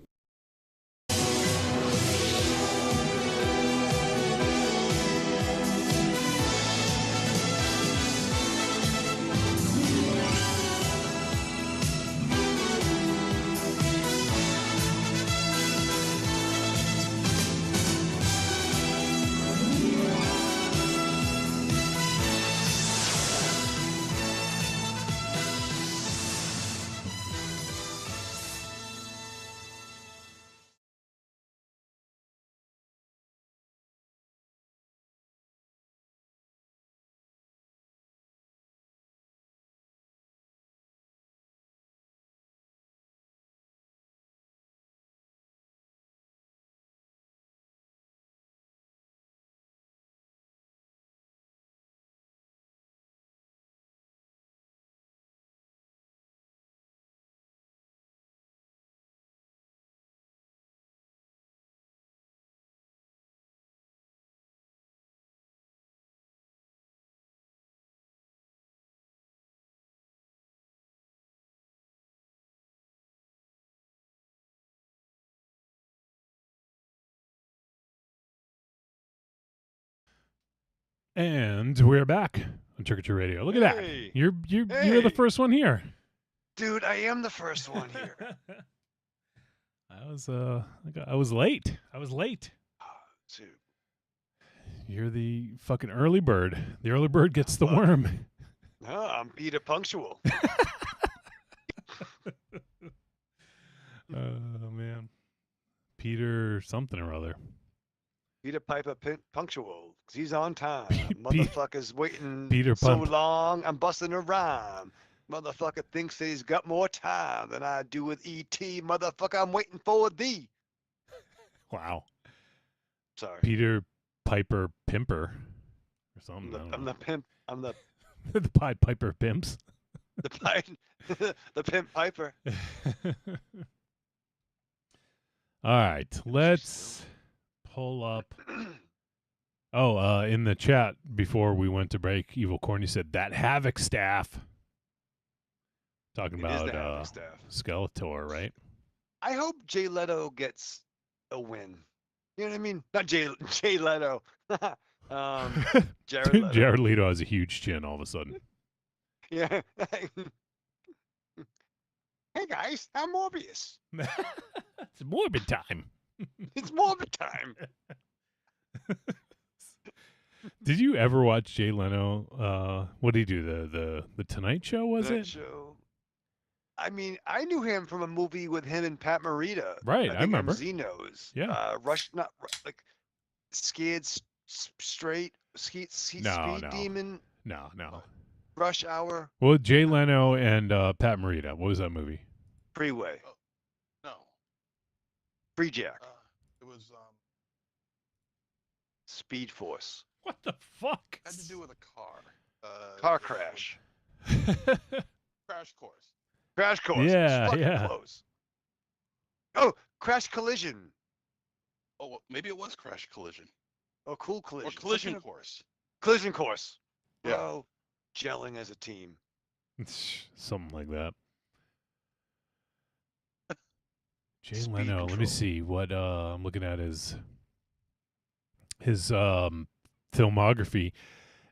And we're back on Trick or Treat Radio. Look at that. Hey. You're the first one here. Dude, I am the first one here. I was late. Dude. You're the fucking early bird. The early bird gets the worm. No, I'm Peter Punctual. Oh man. Peter something or other. Peter Piper Punctual, 'cause he's on time. Motherfucker's waiting Peter so Pump. long, I'm busting a rhyme. Motherfucker thinks that he's got more time than I do with E.T. Motherfucker, I'm waiting for thee. Wow. Sorry. Peter Piper Pimper or something. I don't I'm know. the pimp. I'm the The Pied Piper Pimps. the pimp Piper. All right, let's pull up. Oh, in the chat before we went to break, Evil Corny said that Havoc staff. Talking It is the about Havoc staff. Skeletor, right? I hope Jay Leto gets a win. You know what I mean? Not Jay Leto. Jared Leto. Jared Leto has a huge chin all of a sudden. Yeah. Hey guys, I'm Morbius. It's morbid time. It's morbid time. Did you ever watch Jay Leno? What did he do? The Tonight Show, was Tonight it? Show. I mean, I knew him from a movie with him and Pat Morita. Right, I remember. Xenos. Yeah. Like Scared Straight, Speed No. Demon, No. Rush Hour, Well, Jay Leno and Pat Morita. What was that movie? Freeway, No, Free Jack, it was Speed Force, What the fuck? had to do with a car. Car Crash, Crash Course. Crash Course. Yeah, It's fucking yeah. Close. Oh, Crash Collision. Oh, well, maybe it was Crash Collision Oh, Cool Collision. or Collision Something- Course. Collision Course. Yeah. Bro, gelling as a team. Something like that. Jay Speed Leno. Let me Control. see what I'm looking at his filmography.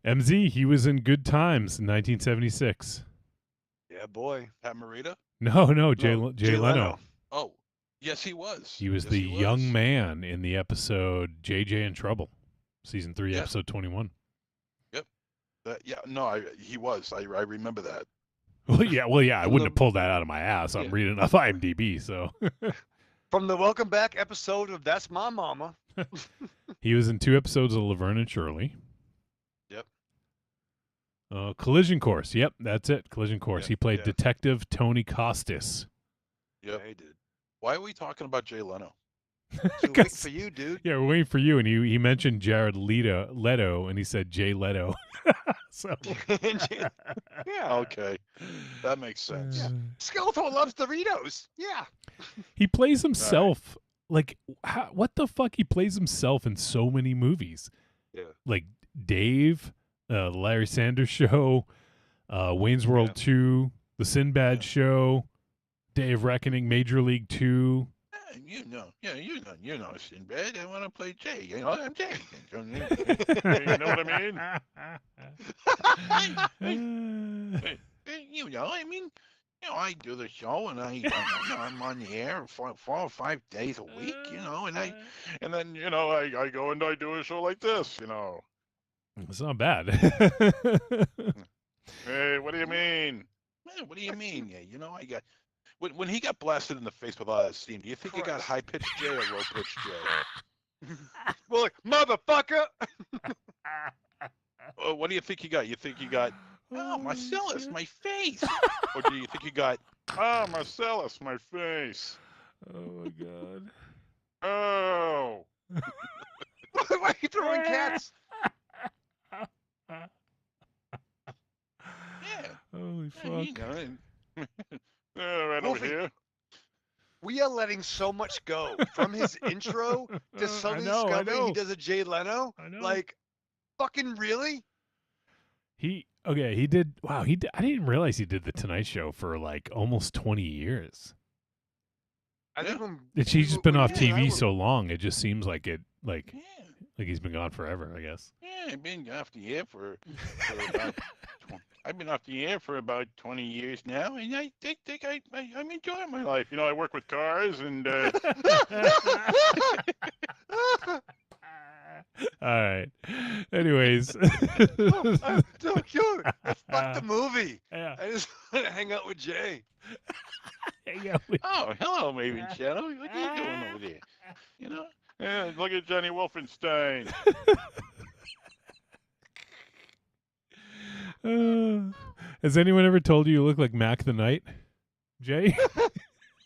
MZ, he was in Good Times in 1976. Yeah, boy. Pat Morita. No, Jay No, Leno. Oh, yes, he was. He was Yes, the he young man in the episode JJ in Trouble, season 3, Yeah. episode 21. Yeah, no, he was. I remember that. Well, yeah. I wouldn't have pulled that out of my ass. I'm Yeah. reading off IMDb, so From the Welcome Back episode of That's My Mama. he was in 2 episodes of Laverne and Shirley. Collision Course. Yep, that's it. Collision Course. Yeah, He played yeah. Detective Tony Costas. Yep. Yeah, he did. Why are we talking about Jay Leno? So we're waiting for you, dude. Yeah, we're waiting for you. And he mentioned Jared Leto, and he said Jay Leto. So Yeah. Okay, that makes sense. Skeletor loves Doritos. Yeah. he plays himself. Like, what the fuck? He plays himself in so many movies. Yeah. Like Dave, the Larry Sanders Show, Wayne's World 2, The Sinbad Show, Day of Reckoning, Major League 2. You know, Sinbad. I want to play Jay. You know, I'm Jay. You know what I mean? You know, I mean, you know, I do the show and I'm on the air 4 or 5 days a week. You know, and then you know I go and I do a show like this. You know. It's not bad. Hey, what do you mean? Man, what do you mean? Yeah, you know, I got. When he got blasted in the face with all that steam, do you think he got high-pitched J or low-pitched J? Well, like, motherfucker! What do you think he got? You think he got, oh, Marcellus, my face? Or do you think he got, oh, Marcellus, my face? Oh, my God. Oh. Why are you throwing cats? Yeah. Holy fuck. Right over here. We are letting so much go from his intro to suddenly discovering he does a Jay Leno. I know. Like, fucking really? He did. Wow, I didn't realize he did the Tonight Show for like almost 20 years. I think He's just been off TV so long. It just seems like like he's been gone forever. I guess. Yeah, I've been off the air for about. I've been off the air for about 20 years now, and I think I'm enjoying my life. You know, I work with cars, and all right. Anyways, Don't cute. Fuck the movie. Yeah. I just want to hang out with Jay. Oh, hello, Maven Shadow. What are you doing over there? You know, yeah, look at Johnny Wolfenstein. Has anyone ever told you look like Mac the Knight, Jay?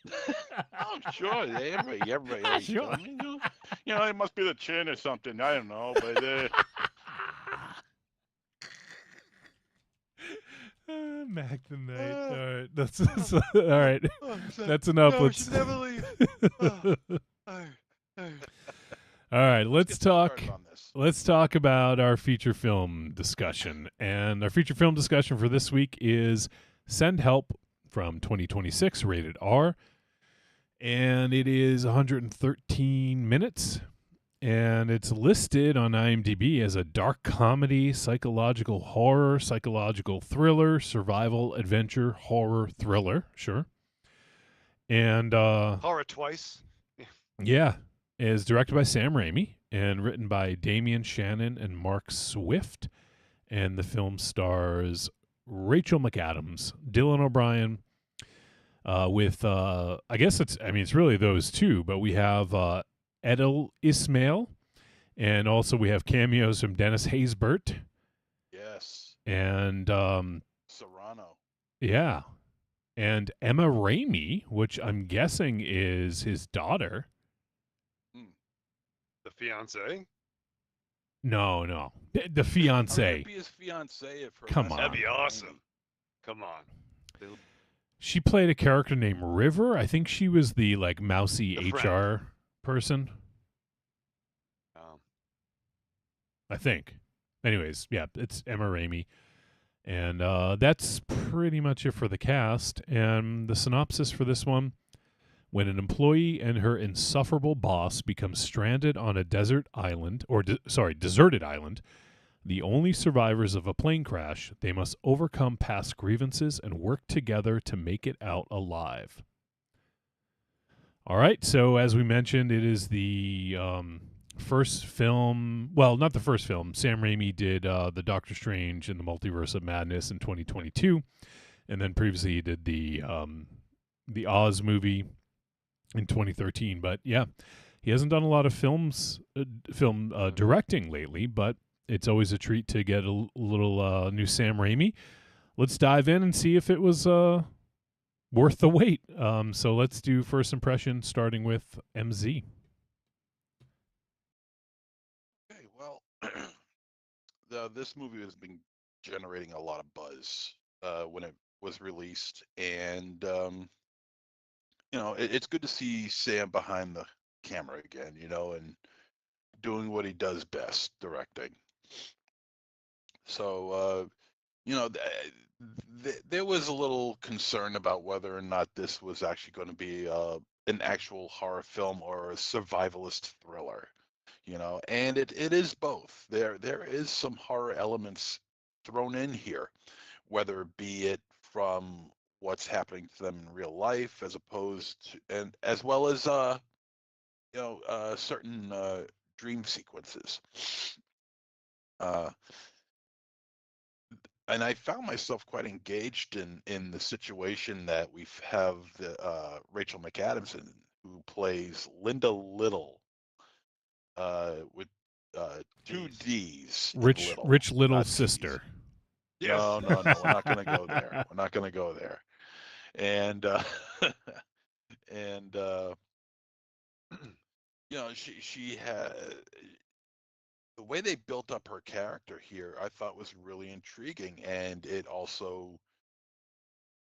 Oh, sure. Everybody always Sure. told me, you know, it must be the chin or something. I don't know, but Mac the Knight. All right, that's all right. That's enough. No, we Let's should never leave. All right, let's talk. started on this. Let's talk about our feature film discussion. And our feature film discussion for this week is Send Help from 2026, rated R. And it is 113 minutes. And it's listed on IMDb as a dark comedy, psychological horror, psychological thriller, survival, adventure, horror, thriller. Sure. And Horror twice. yeah, is directed by Sam Raimi and written by Damian Shannon and Mark Swift. And the film stars Rachel McAdams, Dylan O'Brien, with I guess it's really those two, but we have Edel Ismail, and also we have cameos from Dennis Haysbert. Yes. And Serrano. yeah. And Emma Raimi, which I'm guessing is his daughter. The fiance. No. The fiance. Be his fiance if her Come last on. That'd name be was awesome. Raimi. Come on. She played a character named River. I think she was the like mousy The HR friend. person. I think. Anyways, yeah, it's Emma Raimi. And that's pretty much it for the cast. And the synopsis for this one: when an employee and her insufferable boss become stranded on a deserted island, the only survivors of a plane crash, they must overcome past grievances and work together to make it out alive. All right, so as we mentioned, it is the first film, well, not the first film. Sam Raimi did the Doctor Strange and the Multiverse of Madness in 2022, and then previously he did the Oz movie in 2013. But yeah, he hasn't done a lot of film directing lately, but It's always a treat to get a little new Sam Raimi. Let's dive in and see if it was worth the wait. So let's do first impression, starting with MZ. Okay, well, this movie has been generating a lot of buzz when it was released, and it's good to see Sam behind the camera again, and doing what he does best, directing. So, there was a little concern about whether or not this was actually going to be an actual horror film or a survivalist thriller, and it is both. There is some horror elements thrown in here, whether it be it from what's happening to them in real life, as opposed to, and as well as certain dream sequences. Uh, and I found myself quite engaged in the situation that we have the Rachel McAdams in, who plays Linda Little, with two D's in Little, Rich Little not T's. sister. No, no, no. We're not going to go there. We're not going to go there. And and she had the way they built up her character here, I thought was really intriguing, and it also,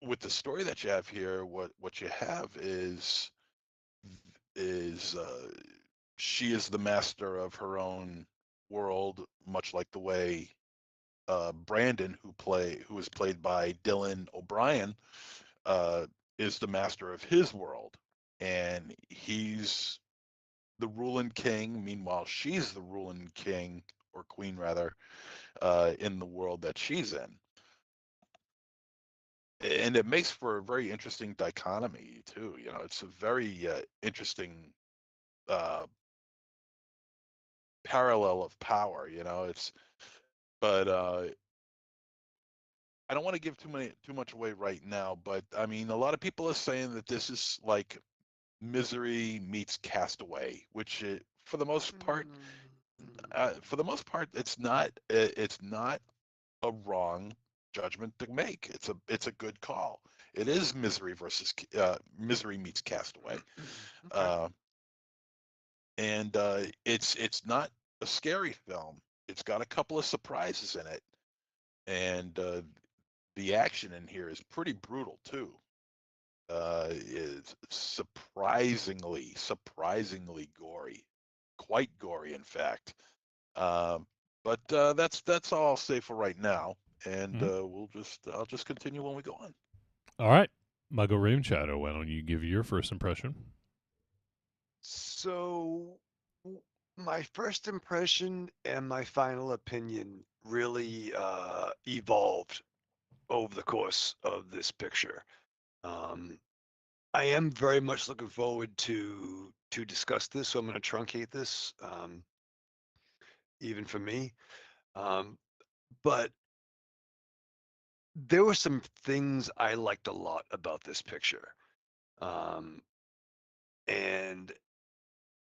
with the story that you have here, what you have is she is the master of her own world, much like the way Brandon, who is played by Dylan O'Brien, uh, is the master of his world, and he's the ruling king. Meanwhile, she's the ruling king or queen, rather, in the world that she's in. And it makes for a very interesting dichotomy too. It's a very interesting uh, parallel of power. But I don't want to give too much away right now. But I mean, a lot of people are saying that this is like Misery meets Castaway, which for the most part, it's not. It's not a wrong judgment to make. It's a good call. It is Misery meets Castaway, and it's not a scary film. It's got a couple of surprises in it, and the action in here is pretty brutal too. Is surprisingly gory, quite gory, in fact. But that's all I'll say for right now, and I'll just continue when we go on. All right, Muggle Raven Shadow, why don't you give your first impression? So, my first impression and my final opinion really evolved over the course of this picture. I am very much looking forward to discuss this, so I'm going to truncate this, even for me. But there were some things I liked a lot about this picture. And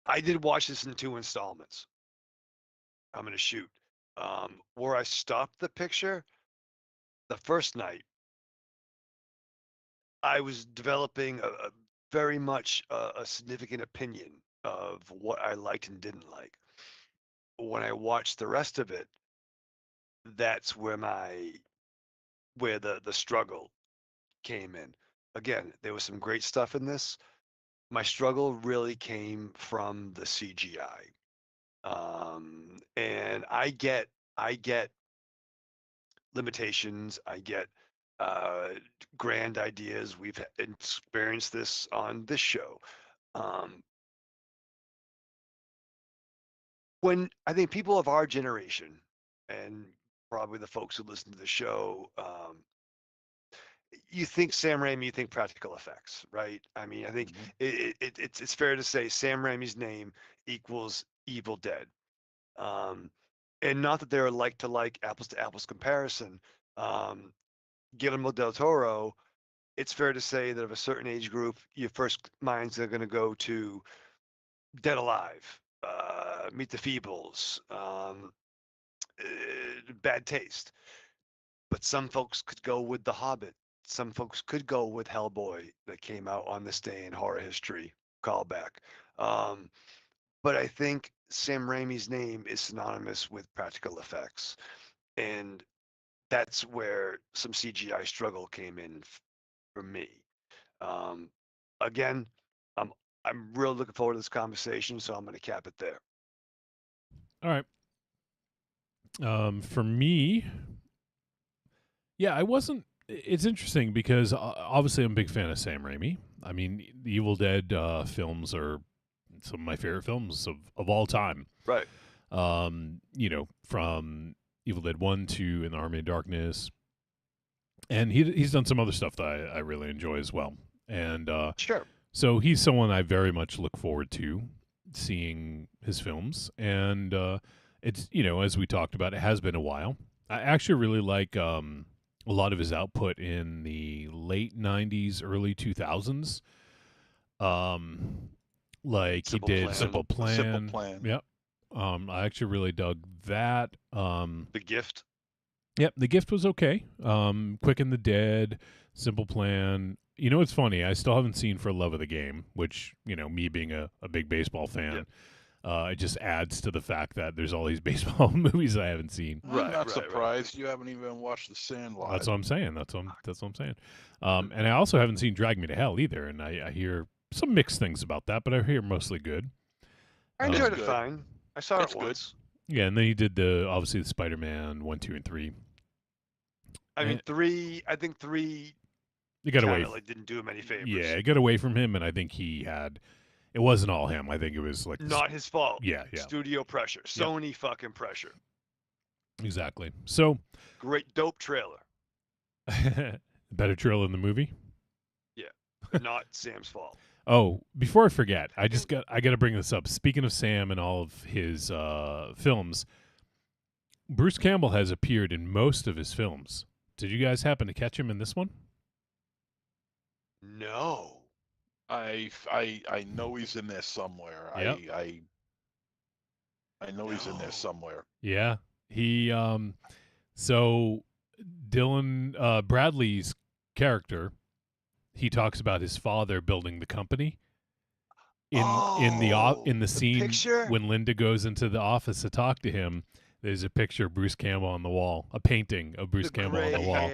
I did watch this in 2 installments. I'm going to shoot. Where I stopped the picture, the first night, I was developing a very much a significant opinion of what I liked and didn't like. When I watched the rest of it, that's where the struggle came in. Again, there was some great stuff in this. My struggle really came from the CGI. And I get limitations. I get grand ideas. We've experienced this on this show. When I think people of our generation, and probably the folks who listen to the show, you think Sam Raimi, you think practical effects, right? I mean, I think it's fair to say Sam Raimi's name equals Evil Dead. And not that they're like to like, apples to apples comparison. Guillermo del Toro, it's fair to say that of a certain age group, your first minds are going to go to Dead Alive, Meet the Feebles, bad taste. But some folks could go with The Hobbit. Some folks could go with Hellboy that came out on this day in horror history. Callback. But I think Sam Raimi's name is synonymous with practical effects. And that's where some CGI struggle came in for me. Again, I'm real looking forward to this conversation, so I'm going to cap it there. All right. For me, yeah, I wasn't. It's interesting because obviously I'm a big fan of Sam Raimi. I mean, the Evil Dead films are some of my favorite films of all time. Right. You know, from Evil Dead 1 to In the Army of Darkness. And he's done some other stuff that I really enjoy as well. And sure. So he's someone I very much look forward to seeing his films. And it's, you know, as we talked about, it has been a while. I actually really like a lot of his output in the late 90s, early 2000s. Like Simple he did Plan. Simple Plan. Simple Plan. Yep. I actually really dug that. The Gift. Yep, The Gift was okay. Quick and the Dead, Simple Plan. You know, it's funny. I still haven't seen For Love of the Game, which, you know, me being a big baseball fan, it just adds to the fact that there's all these baseball movies I haven't seen. I'm not surprised you haven't even watched The Sandlot. That's what I'm saying. That's what I'm saying. And I also haven't seen Drag Me to Hell either, and I hear some mixed things about that, but I hear mostly good. I enjoyed it fine. I saw it once. Yeah, and then he did obviously the Spider-Man 1, 2, and 3. I mean, 3. I think 3. You got away. Like, didn't do him any favors. Yeah, it got away from him, and I think it wasn't all him. I think it was like not his fault. Yeah. Studio pressure, Sony fucking pressure. Exactly. So great dope trailer. Better trailer than the movie. Yeah, not Sam's fault. Oh, before I forget, I got to bring this up. Speaking of Sam and all of his films, Bruce Campbell has appeared in most of his films. Did you guys happen to catch him in this one? No. I know he's in there somewhere. Yep. I know he's in there somewhere. Yeah. He so Dylan Bradley's character, he talks about his father building the company. In the scene picture? When Linda goes into the office to talk to him, there's a picture of Bruce Campbell on the wall, a painting of Bruce Campbell on the wall.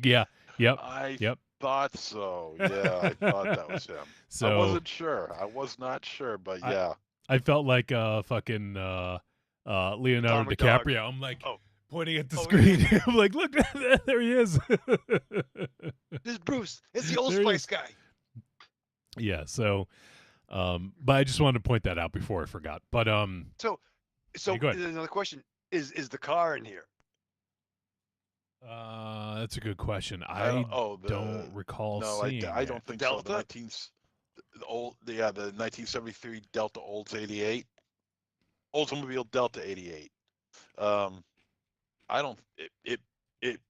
Yeah. Yep. I thought so. Yeah, I thought that was him. So, I wasn't sure. I was not sure, but yeah. I felt like fucking Leonardo DiCaprio. I'm like pointing at the screen. I'm like, look, there he is. This is Bruce. It's the Old Spice guy. Yeah. So, but I just wanted to point that out before I forgot. But So go ahead. another question: Is the car in here? That's a good question. I don't recall seeing. I don't think Delta? so. The 1973 Delta Olds 88, Oldsmobile Delta 88. I don't. It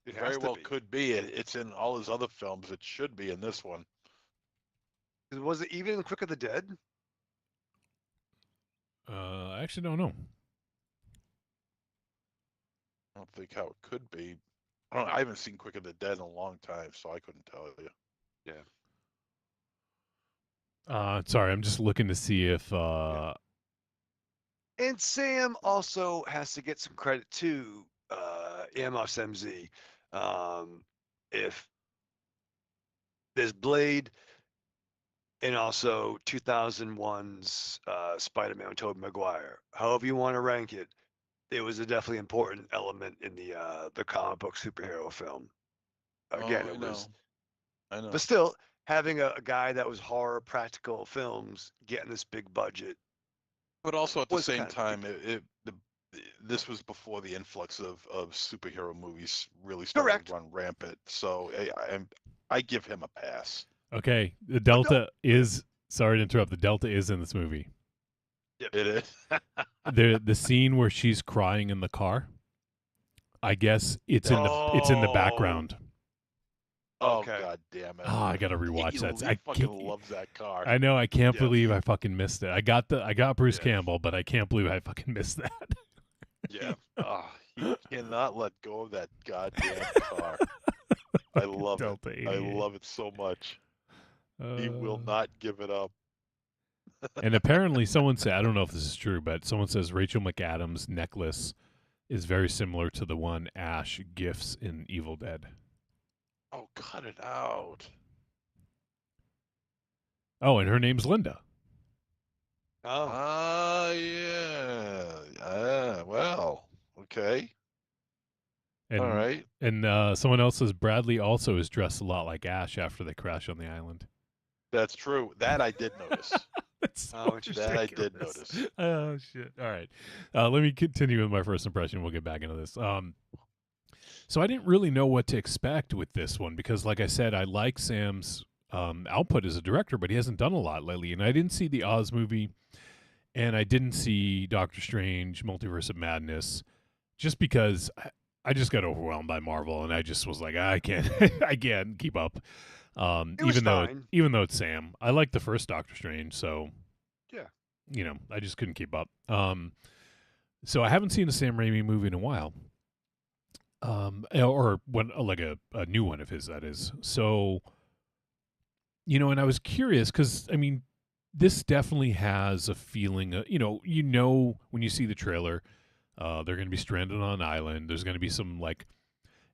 very well could be. It's in all his other films. It should be in this one. Was it even in Quick of the Dead? I actually don't know. I don't think how it could be. I haven't seen Quick of the Dead in a long time, so I couldn't tell you. Yeah. Sorry, I'm just looking to see if. And Sam also has to get some credit too. Amos MZ. If there's Blade, and also 2001's Spider-Man with Tobey Maguire. However you want to rank it, it was a definitely important element in the comic book superhero film. Again, it was. I know. But still, having a guy that was horror practical films getting this big budget. But also at the same time, this was before the influx of superhero movies really started to run rampant. So I give him a pass. Okay, the Delta is. Sorry to interrupt. The Delta is in this movie. Yep. It is. The scene where she's crying in the car. I guess it's in the background. Oh God damn it! Oh, I gotta rewatch that. I fucking loves that car. I know. I can't believe I fucking missed it. I got Bruce Campbell, but I can't believe I fucking missed that. Yeah. He cannot let go of that goddamn car. I love Delta it. I 88. love it so much. He will not give it up. And apparently someone said, I don't know if this is true, but someone says Rachel McAdams' necklace is very similar to the one Ash gifts in Evil Dead. Oh, cut it out. Oh, and her name's Linda. Oh. Yeah. Well, okay. And, All right. And someone else says Bradley also is dressed a lot like Ash after they crash on the island. That's true. That I did notice. That's that I did notice. Oh, shit. All right. Let me continue with my first impression. We'll get back into this. So I didn't really know what to expect with this one because, like I said, I like Sam's output as a director, but he hasn't done a lot lately. And I didn't see the Oz movie, and I didn't see Doctor Strange, Multiverse of Madness, just because I just got overwhelmed by Marvel, and I just was like, I can't, I can't keep up. Even though it's Sam, I like the first Doctor Strange, so yeah, I just couldn't keep up. So I haven't seen a Sam Raimi movie in a while, or when like a new one of his, that is. So, and I was curious because I mean, this definitely has a feeling. When you see the trailer, they're going to be stranded on an island. There's going to be some like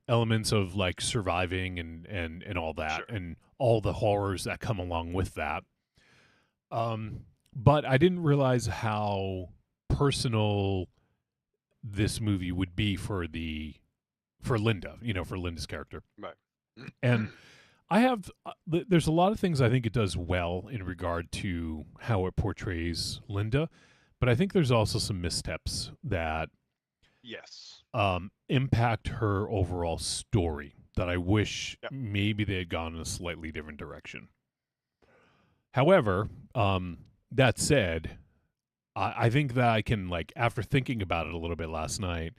elements of like surviving and all that, and all the horrors that come along with that. But I didn't realize how personal this movie would be for Linda, for Linda's character. Right. And I have, there's a lot of things I think it does well in regard to how it portrays Linda, but I think there's also some missteps that impact her overall story that I wish maybe they had gone in a slightly different direction. However, that said, I think that I can, like, after thinking about it a little bit last night,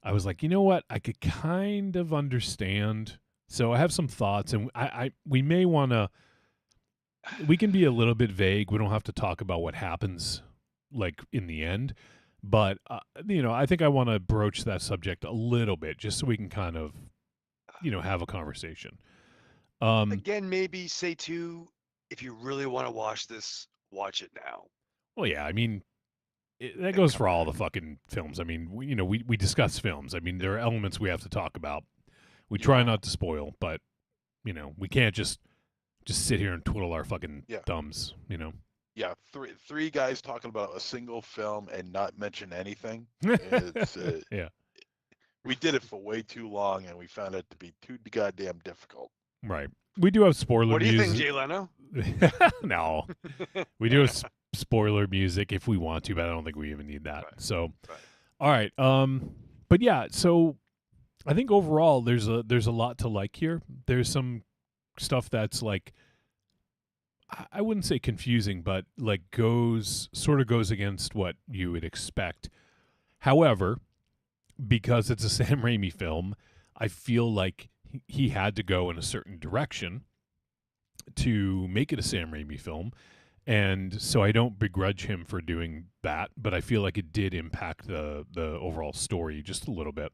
I was like, you know what? I could kind of understand. So I have some thoughts, and we may want to, we can be a little bit vague. We don't have to talk about what happens, like, in the end. But, I think I want to broach that subject a little bit just so we can kind of, have a conversation. Again, maybe say too, if you really want to watch this, watch it now. Well, yeah, I mean, that goes for all the fucking films. I mean, we discuss films. I mean, there are elements we have to talk about. We try not to spoil, but, we can't just sit here and twiddle our fucking thumbs, Yeah, three guys talking about a single film and not mention anything. It's, yeah. We did it for way too long, and we found it to be too goddamn difficult. Right. We do have spoiler music. What do you think, Jay Leno? No. We do have spoiler music if we want to, but I don't think we even need that. Right. So, all right. But yeah, so I think overall there's a lot to like here. There's some stuff that's like, I wouldn't say confusing, but like goes against what you would expect. However, because it's a Sam Raimi film, I feel like he had to go in a certain direction to make it a Sam Raimi film. And so I don't begrudge him for doing that, but I feel like it did impact the overall story just a little bit.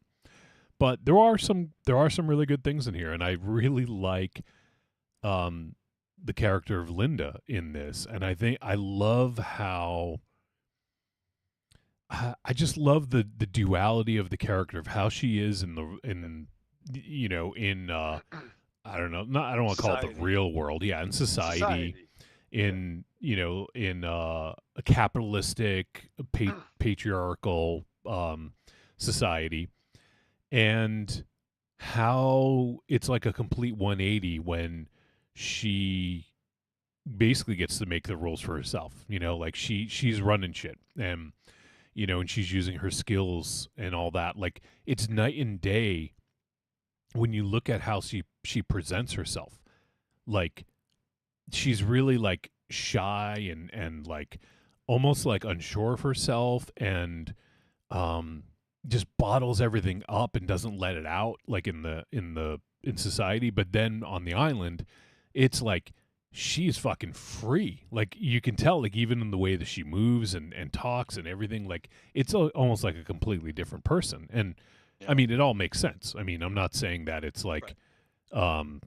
But there are some really good things in here, and I really like the character of Linda in this, and I love how I just love the duality of the character of how she is in I don't know, I don't want to call it the real world, in society. In a capitalistic patriarchal society, and how it's like a complete 180 when she basically gets to make the rules for herself. Like she's running shit, and and she's using her skills and all that. Like, it's night and day when you look at how she presents herself. Like, she's really like shy and like almost like unsure of herself, and just bottles everything up and doesn't let it out, like in society. But then on the island, it's like she's fucking free. Like, you can tell, like, even in the way that she moves and talks and everything, like, it's almost like a completely different person. And I mean, it all makes sense. I mean, I'm not saying that it's like, that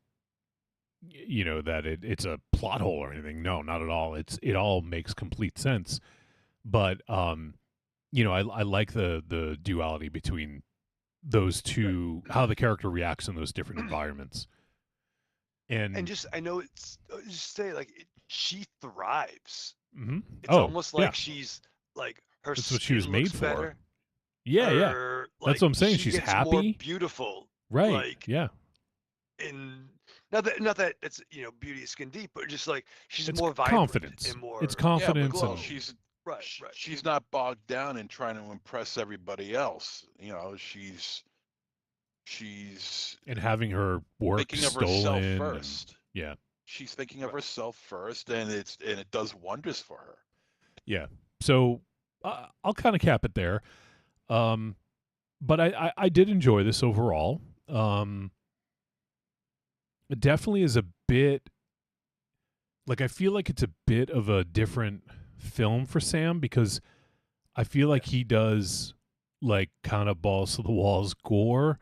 it's a plot hole or anything. No, not at all. It all makes complete sense. But I like the duality between those two, how the character reacts in those different environments. And just, I know just say she thrives. Mm-hmm. It's almost like she's like her That's skin what she was made looks for. better. Yeah. That's what I'm saying. She She's gets happy. more beautiful. Right. Yeah. And not that it's beauty is skin deep, but just like she's more vibrant confidence. and more. It's confidence. Well, and she's right. She's not bogged down in trying to impress everybody else. She's and having her work thinking of stolen herself first. Yeah. She's thinking of herself first, and it does wonders for her. Yeah. So I'll kind of cap it there. But I did enjoy this overall. It definitely is a bit like, I feel like it's a bit of a different film for Sam, because I feel like he does like kind of balls to the walls gore,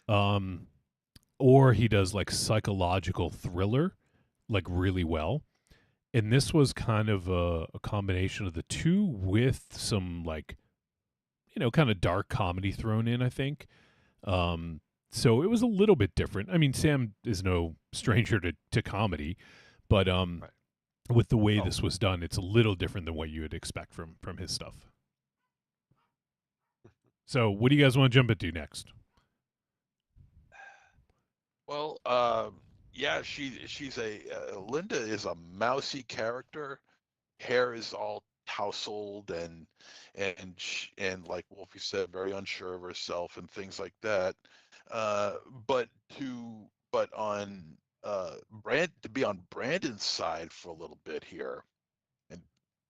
or he does like psychological thriller like really well. And this was kind of a combination of the two, with some like, kind of dark comedy thrown in, I think. So it was a little bit different. I mean, Sam is no stranger to comedy, but with the way this was done, it's a little different than what you would expect from his stuff. So what do you guys want to jump into next? Well, yeah, she's Linda is a mousy character. Hair is all tousled and like Wolfie said, very unsure of herself and things like that. But on to be on Brandon's side for a little bit here, and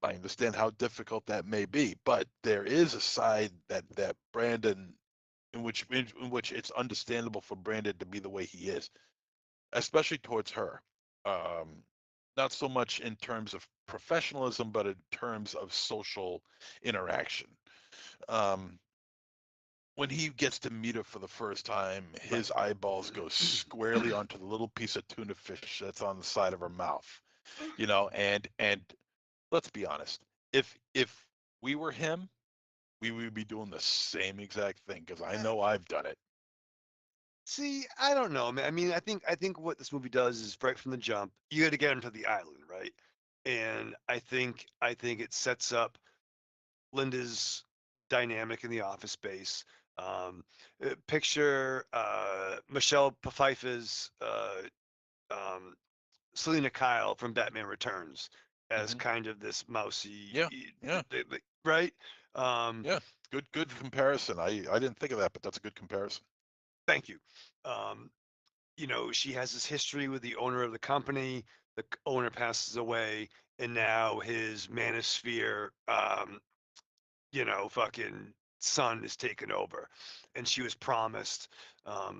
I understand how difficult that may be, but there is a side that Brandon, in which it's understandable for Brandon to be the way he is, especially towards her. Not so much in terms of professionalism, but in terms of social interaction. When he gets to meet her for the first time, his eyeballs go squarely onto the little piece of tuna fish that's on the side of her mouth. And let's be honest, if we were him, we would be doing the same exact thing, because I know I've done it. See, I don't know, man. I mean, I think what this movie does is right from the jump, you got to get into the island, right? And I think it sets up Linda's dynamic in the office space. Picture Michelle Pfeiffer's Selena Kyle from Batman Returns as kind of this mousy, right? Yeah, good comparison. I didn't think of that, but that's a good comparison. Thank you. She has this history with the owner of the company. The owner passes away, and now his manosphere, fucking son is taken over, and she was promised a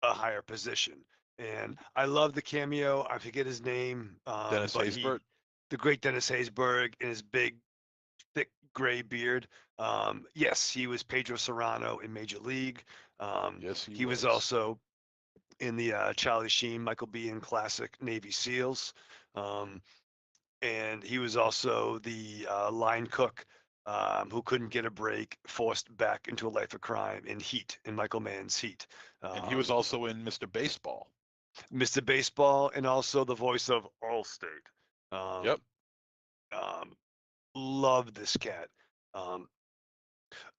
higher position. And I love the cameo. I forget his name. Dennis Haysbert. The great Dennis Haysbert, in his big, thick gray beard. Yes, he was Pedro Serrano in Major League. Yes, he was also in the Charlie Sheen, Michael Biehn classic Navy SEALs. And he was also the line cook who couldn't get a break, forced back into a life of crime in Heat, in Michael Mann's Heat. And he was also in Mr. Baseball. Mr. Baseball, and also the voice of Allstate. Yep. Love this cat.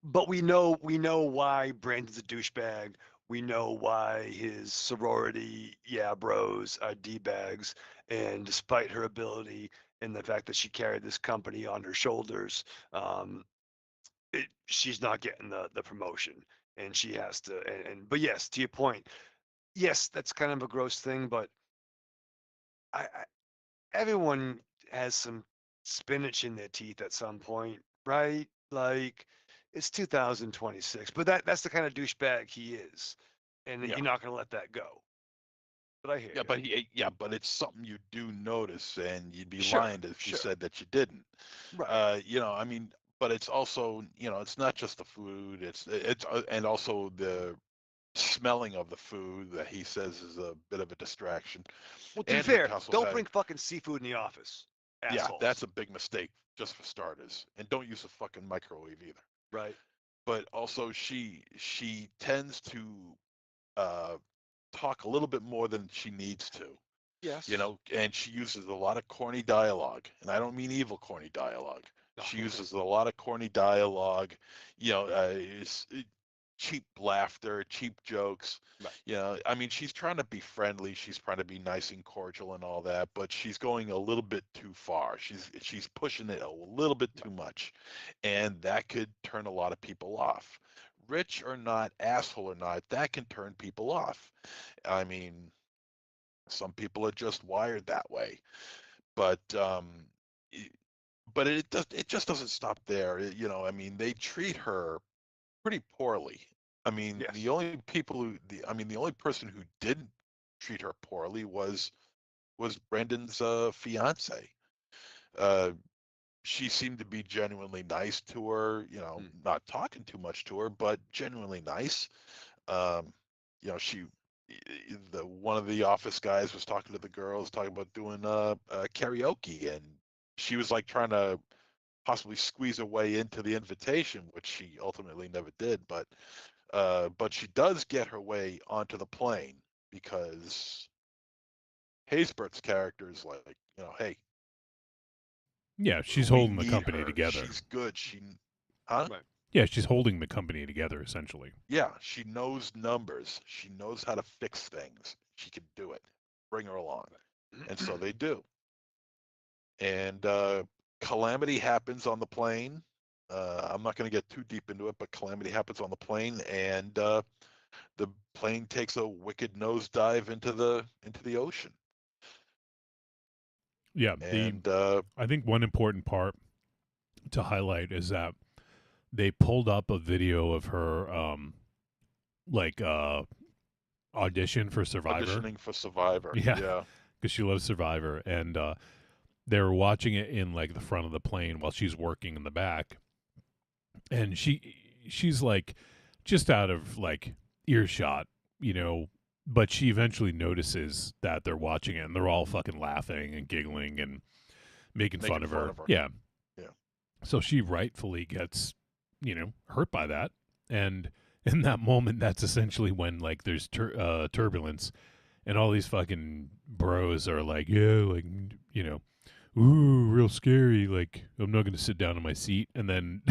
But we know why Brandon's a douchebag. We know why his sorority, bros are D-bags. And despite her ability and the fact that she carried this company on her shoulders, she's not getting the promotion. And she has to, but yes, to your point, yes, that's kind of a gross thing, but everyone has some spinach in their teeth at some point, right? Like, it's 2026, but that's the kind of douchebag he is, and you're not going to let that go. But I hear you. But it's something you do notice, and you'd be lying if you said that you didn't. Right. I mean, but it's also, it's not just the food. It's and also the smelling of the food that he says is a bit of a distraction. Well, to be And fair, Rick also don't had, bring fucking seafood in the office. yeah, Assholes. that's a big mistake just for starters. And don't use a fucking microwave either. Right. But also she tends to talk a little bit more than she needs to. Yes. And she uses a lot of corny dialogue, and I don't mean evil corny dialogue. She uses a lot of corny dialogue, cheap laughter, cheap jokes. Right. I mean, she's trying to be friendly, she's trying to be nice and cordial and all that, but she's going a little bit too far. She's pushing it a little bit too much, and that could turn a lot of people off. Rich or not, asshole or not, that can turn people off. I mean, some people are just wired that way, but it just doesn't stop there. I mean, they treat her pretty poorly. I mean, Yes. the only person who didn't treat her poorly was Brendan's fiance. She seemed to be genuinely nice to her. Not talking too much to her, but genuinely nice. She one of the office guys was talking to the girls, talking about doing karaoke, and she was like trying to possibly squeeze her way into the invitation, which she ultimately never did. But she does get her way onto the plane because Haysbert's character is like, hey, Yeah, she's we holding the need company her. together. She's good. Huh? Right. Yeah, she's holding the company together essentially. Yeah, she knows numbers. She knows how to fix things. She can do it. Bring her along. And so they do. And calamity happens on the plane. I'm not going to get too deep into it, but calamity happens on the plane, and the plane takes a wicked nosedive into the ocean. Yeah, and I think one important part to highlight is that they pulled up a video of her audition for Survivor. Auditioning for Survivor. Yeah. Because she loves Survivor, and they were watching it in like the front of the plane while she's working in the back, and she's like just out of like earshot, but she eventually notices that they're watching it, and they're all fucking laughing and giggling and making fun of her. Yeah. So she rightfully gets, hurt by that, and in that moment, that's essentially when like there's turbulence, and all these fucking bros are like, yeah, like, ooh, real scary. Like, I'm not going to sit down in my seat. And then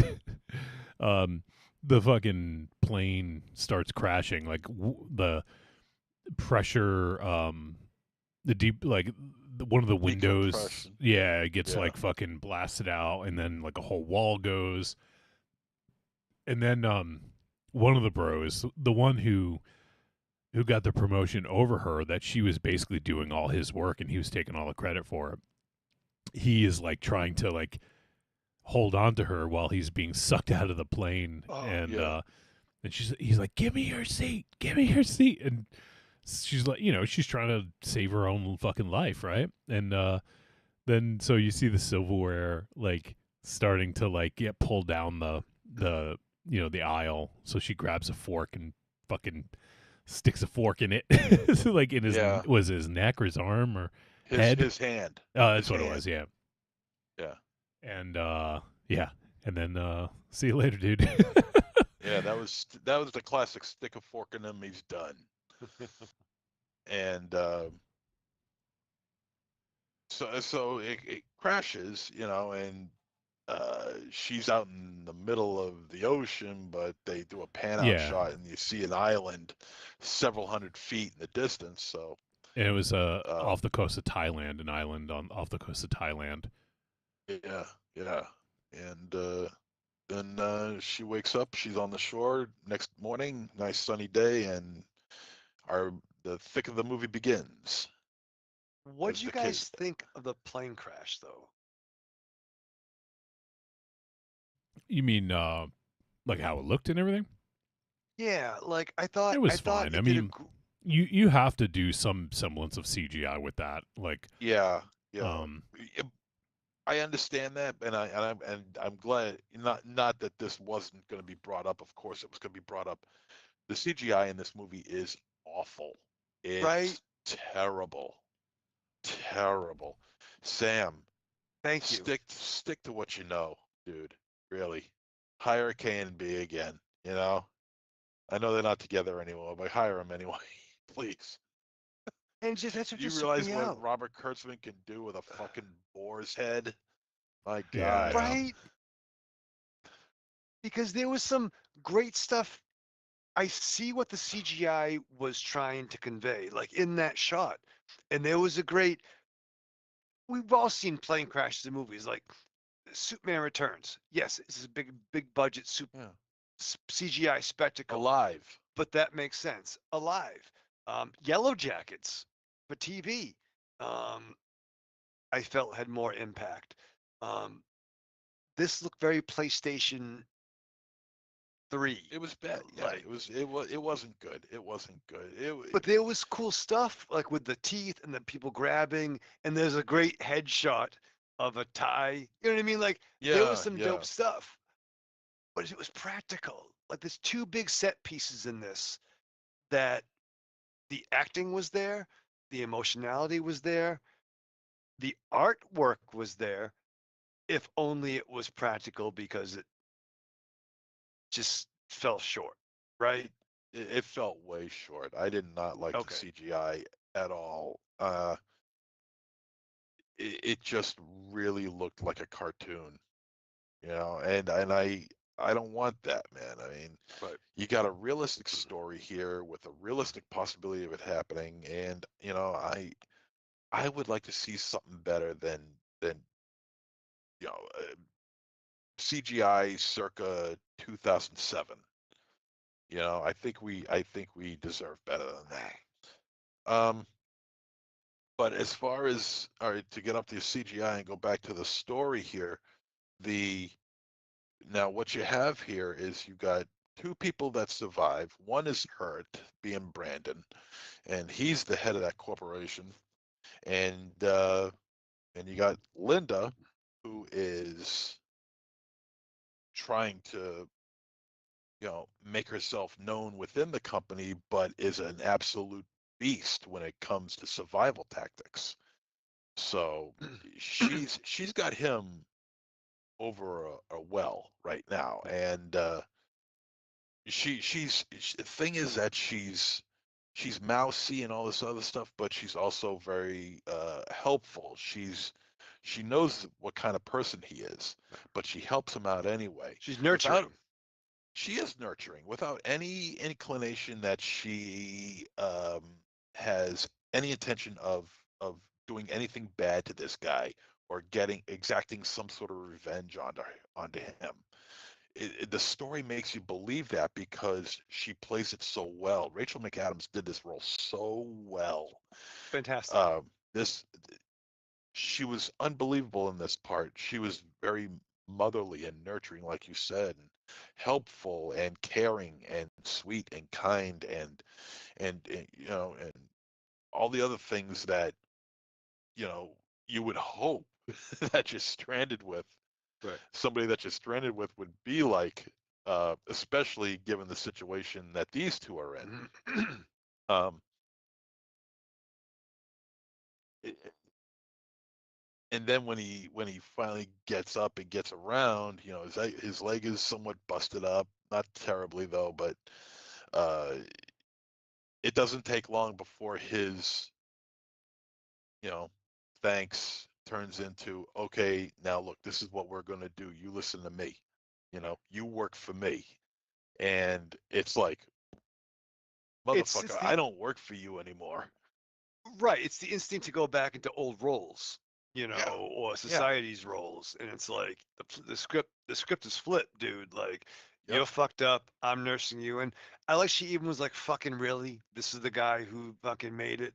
the fucking plane starts crashing. Like, the pressure, the deep, like, one of the windows, it gets like fucking blasted out. And then like a whole wall goes. And then one of the bros, the one who got the promotion over her, that she was basically doing all his work and he was taking all the credit for it. He is like trying to like hold on to her while he's being sucked out of the plane. And he's like, give me your seat. And she's like, she's trying to save her own fucking life. Right. And then, so you see the silverware, like starting to like get pulled down the aisle. So she grabs a fork and fucking sticks a fork in it, like in his was his neck or his arm or head? His hand. That's what it was. Yeah. And and then see you later, dude. Yeah, that was the classic stick a fork in him, he's done. And so it crashes, and she's out in the middle of the ocean, but they do a pan out shot and you see an island several hundred feet in the distance. So, and it was off the coast of Thailand, an island off the coast of Thailand. Yeah. And then she wakes up, she's on the shore next morning, nice sunny day, and the thick of the movie begins. What did you guys think of the plane crash, though? You mean like how it looked and everything? Yeah, like I thought it was fine. I mean, you have to do some semblance of CGI with that. Like, I understand that, and I'm glad not that this wasn't going to be brought up. Of course, it was going to be brought up. The CGI in this movie is awful. Right? It's terrible, terrible. Sam, Thank you. stick to what you know, dude. Really, hire K and B again. You know, I know they're not together anymore, but hire them anyway, please. And just that's what Do you just realize me what out. Robert Kurtzman can do with a fucking boar's head? My Yeah, God. Right? Because there was some great stuff. I see what the CGI was trying to convey, like in that shot. And there was a great, we've all seen plane crashes in movies like Superman Returns. Yes, this is a big budget Yeah. CGI spectacle. Alive. But that makes sense. Alive. Yellow Jackets for TV. I felt had more impact. This looked very PlayStation 3. It was bad. Yeah, Like, it wasn't good. It wasn't good. but there was cool stuff like with the teeth and the people grabbing, and there's a great headshot of a tie. You know what I mean? Like there was some dope stuff, but it was practical. Like there's two big set pieces in this that the acting was there, the emotionality was there, the artwork was there, if only it was practical because it just fell short, right? It felt way short. I did not like the CGI at all. It just really looked like a cartoon, you know, and I don't want that, man. I mean, you got a realistic story here with a realistic possibility of it happening, and you know, I would like to see something better than you know CGI circa 2007. You know, I think we deserve better than that. But as far as all right, to get up to CGI and go back to the story here, the now what you have here is you got two people that survive. One is hurt, being Brandon, and he's the head of that corporation. And you got Linda, who is trying to make herself known within the company, but is an absolute beast when it comes to survival tactics. So she's got him over a well right now, and the thing is that she's mousy and all this other stuff, but she's also very helpful. She knows what kind of person he is, but she helps him out anyway. She's nurturing. She is nurturing without any inclination that she has any intention of doing anything bad to this guy or exacting some sort of revenge onto him. The story makes you believe that because she plays it so well. Rachel McAdams did this role so well. Fantastic. This She was unbelievable in this part. She was very motherly and nurturing, like you said, and helpful and caring and sweet and kind and and all the other things that you would hope that you're stranded with. Right. Somebody that you're stranded with would be like, especially given the situation that these two are in. um, and then when he finally gets up and gets around, his leg is somewhat busted up, not terribly though, but uh, it doesn't take long before his thanks turns into, okay, now look, this is what we're going to do. You listen to me. You work for me. And it's like, motherfucker, I don't work for you anymore. Right. It's the instinct to go back into old roles, or society's roles. And it's like the script is flipped, dude. Like you're fucked up. I'm nursing you. And I like she even was like, fucking really? This is the guy who fucking made it.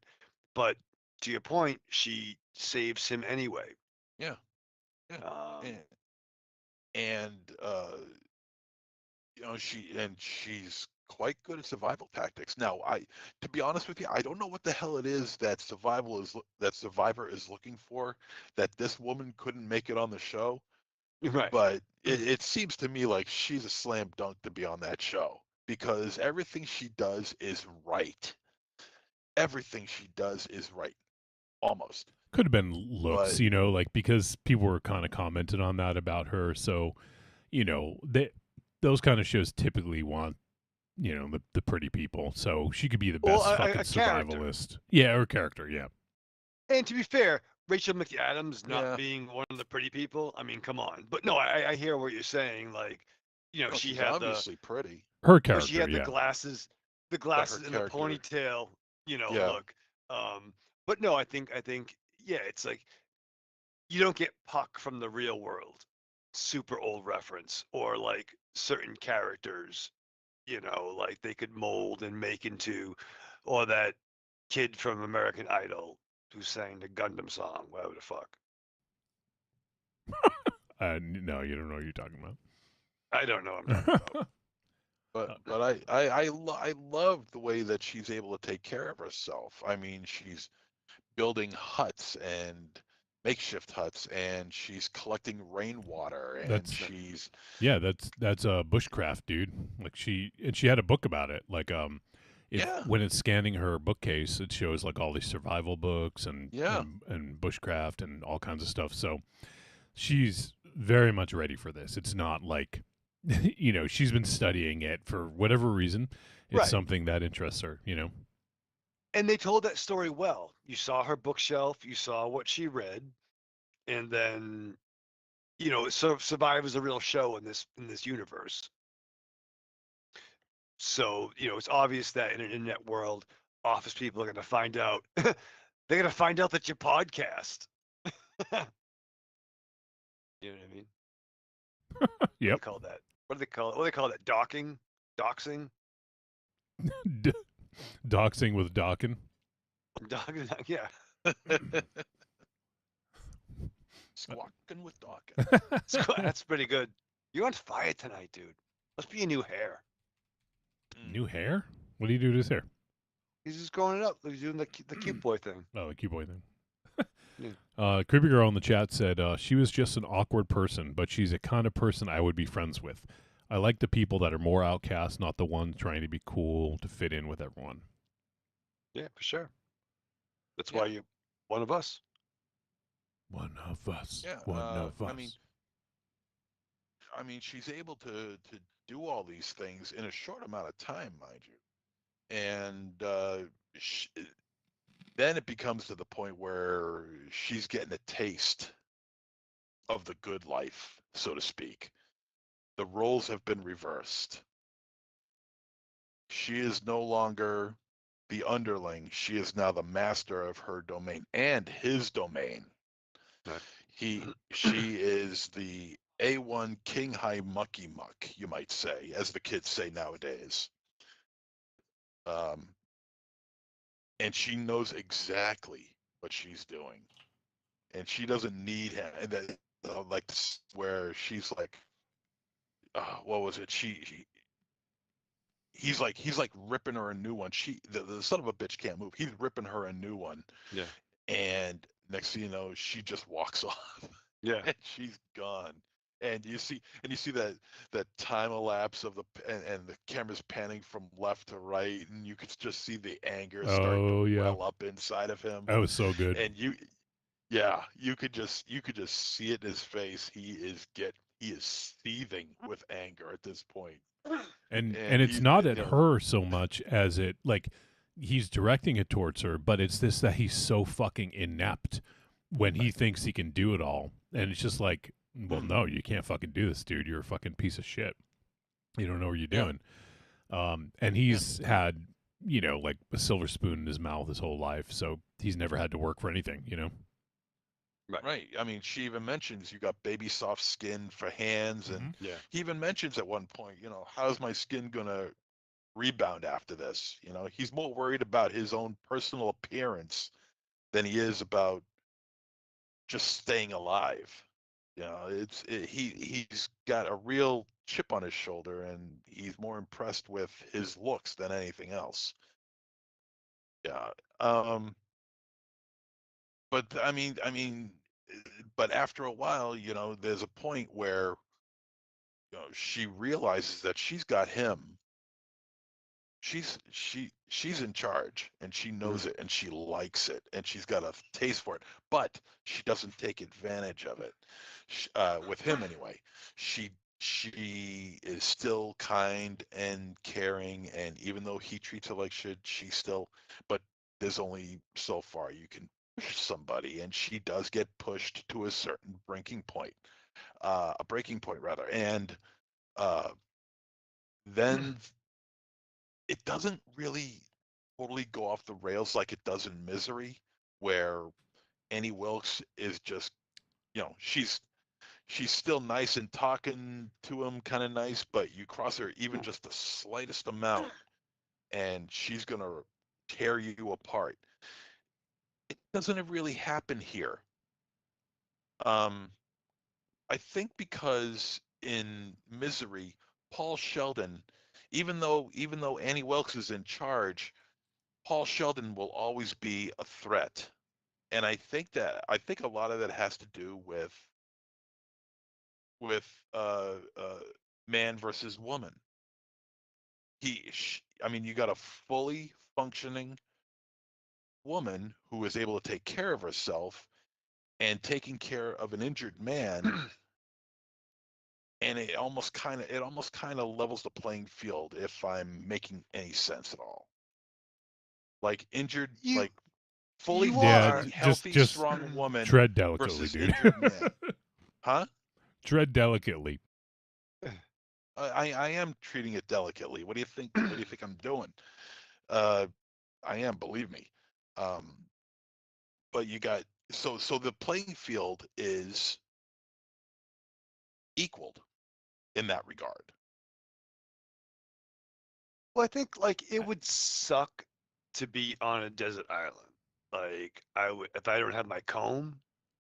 But to your point, she saves him anyway. Yeah. And she's quite good at survival tactics. Now, to be honest with you, I don't know what the hell it is that Survivor is looking for that this woman couldn't make it on the show. Right. But it seems to me like she's a slam dunk to be on that show because everything she does is right. Everything she does is right, almost. Could have been looks, But you know, like because people were kind of commented on that about her. So, you know, those kind of shows typically want, you know, the pretty people. So she could be the Well, best fucking a character. survivalist. Yeah, her character. Yeah. And to be fair, Rachel McAdams not Yeah. being one of the pretty people, I mean, come on. But no, I hear what you're saying. Like, you know, no, she she's had obviously pretty. Her she character. had Yeah. the glasses her and the character. ponytail, you know, Yeah. look. But no, I think, yeah, it's like you don't get Puck from the real world, super old reference, or like certain characters, you know, like they could mold and make into, or that kid from American Idol who sang the Gundam song, whatever the fuck. No, you don't know what you're talking about. I don't know what I'm talking about. But I love the way that she's able to take care of herself. I mean, she's building huts and makeshift huts, and she's collecting rainwater, and That's she's yeah, that's bushcraft, dude. Like she had a book about it. Like Yeah. when it's scanning her bookcase, it shows like all these survival books and Yeah. and bushcraft and all kinds of stuff. So she's very much ready for this. It's not like you know, she's been studying it for whatever reason. It's Right. something that interests her, you know. And they told that story well. You saw her bookshelf, you saw what she read, and then, you know, so Survivor is a real show in this universe. So, you know, it's obvious that in an internet world, office people are going to find out. They're going to find out that you podcast. You know what I mean? What do Yep. they call that? What do they call it? What do they call that? Docking? Doxing? Doxing with Dawkin. Docking? Yeah. Squawking with Dawkins. That's pretty good. You're on fire tonight, dude. Must be your new hair. New hair? What do you do to his hair? He's just growing it up. He's doing the cute boy thing. Oh, the cute boy thing. Yeah. Creepy Girl in the chat said she was just an awkward person, but she's a kind of person I would be friends with. I like the people that are more outcast, not the ones trying to be cool to fit in with everyone. Yeah, for sure. That's why you're one of us. One of us. Yeah. One of us. I mean, she's able to do all these things in a short amount of time, mind you. And then it becomes to the point where she's getting a taste of the good life, so to speak. The roles have been reversed. She is no longer the underling. She is now the master of her domain and his domain. She is the A1 King High Mucky Muck, you might say, as the kids say nowadays. And she knows exactly what she's doing, and she doesn't need him. And that, like where she's like, what was it? He's like ripping her a new one. The son of a bitch can't move. He's ripping her a new one. Yeah. And next thing you know, she just walks off. Yeah. And she's gone. And you see that time elapse of and the camera's panning from left to right, and you could just see the anger start to well up inside of him. That was so good. And you could just see it in his face. He is seething with anger at this point. And it's not at her so much as it like he's directing it towards her, but it's this that he's so fucking inept when he thinks he can do it all, and it's just like, well, no, you can't fucking do this, dude. You're a fucking piece of shit. You don't know what you're doing. And he's had, you know, like a silver spoon in his mouth his whole life, so he's never had to work for anything, you know. Right. I mean, she even mentions you got baby soft skin for hands, and he even mentions at one point, you know, how's my skin gonna rebound after this? You know, he's more worried about his own personal appearance than he is about just staying alive. he's got a real chip on his shoulder, and he's more impressed with his looks than anything else. Yeah. But but after a while, there's a point where she realizes that she's got him. She's in charge, and she knows it, and she likes it, and she's got a taste for it, but she doesn't take advantage of it. With him anyway. She is still kind and caring, and even though he treats her like shit, but there's only so far you can push somebody, and she does get pushed to a certain breaking point, rather, and then it doesn't really totally go off the rails like it does in Misery, where Annie Wilkes is just, she's still nice and talking to him kind of nice, but you cross her even just the slightest amount and she's going to tear you apart. It doesn't really happen here. I think because in Misery, Paul Sheldon, even though Annie Wilkes is in charge, Paul Sheldon will always be a threat. And I think a lot of that has to do with man versus woman. You got a fully functioning woman who is able to take care of herself and taking care of an injured man, and it almost kind of levels the playing field, if I'm making any sense at all. Like injured, like fully functioning, healthy, just strong woman tread delicately, versus dude. injured man. Huh? Tread delicately. I am treating it delicately. What do you think? What do you think I'm doing? I am, believe me. But you got so the playing field is equaled in that regard. Well, I think like it would suck to be on a desert island. Like if I don't have my comb,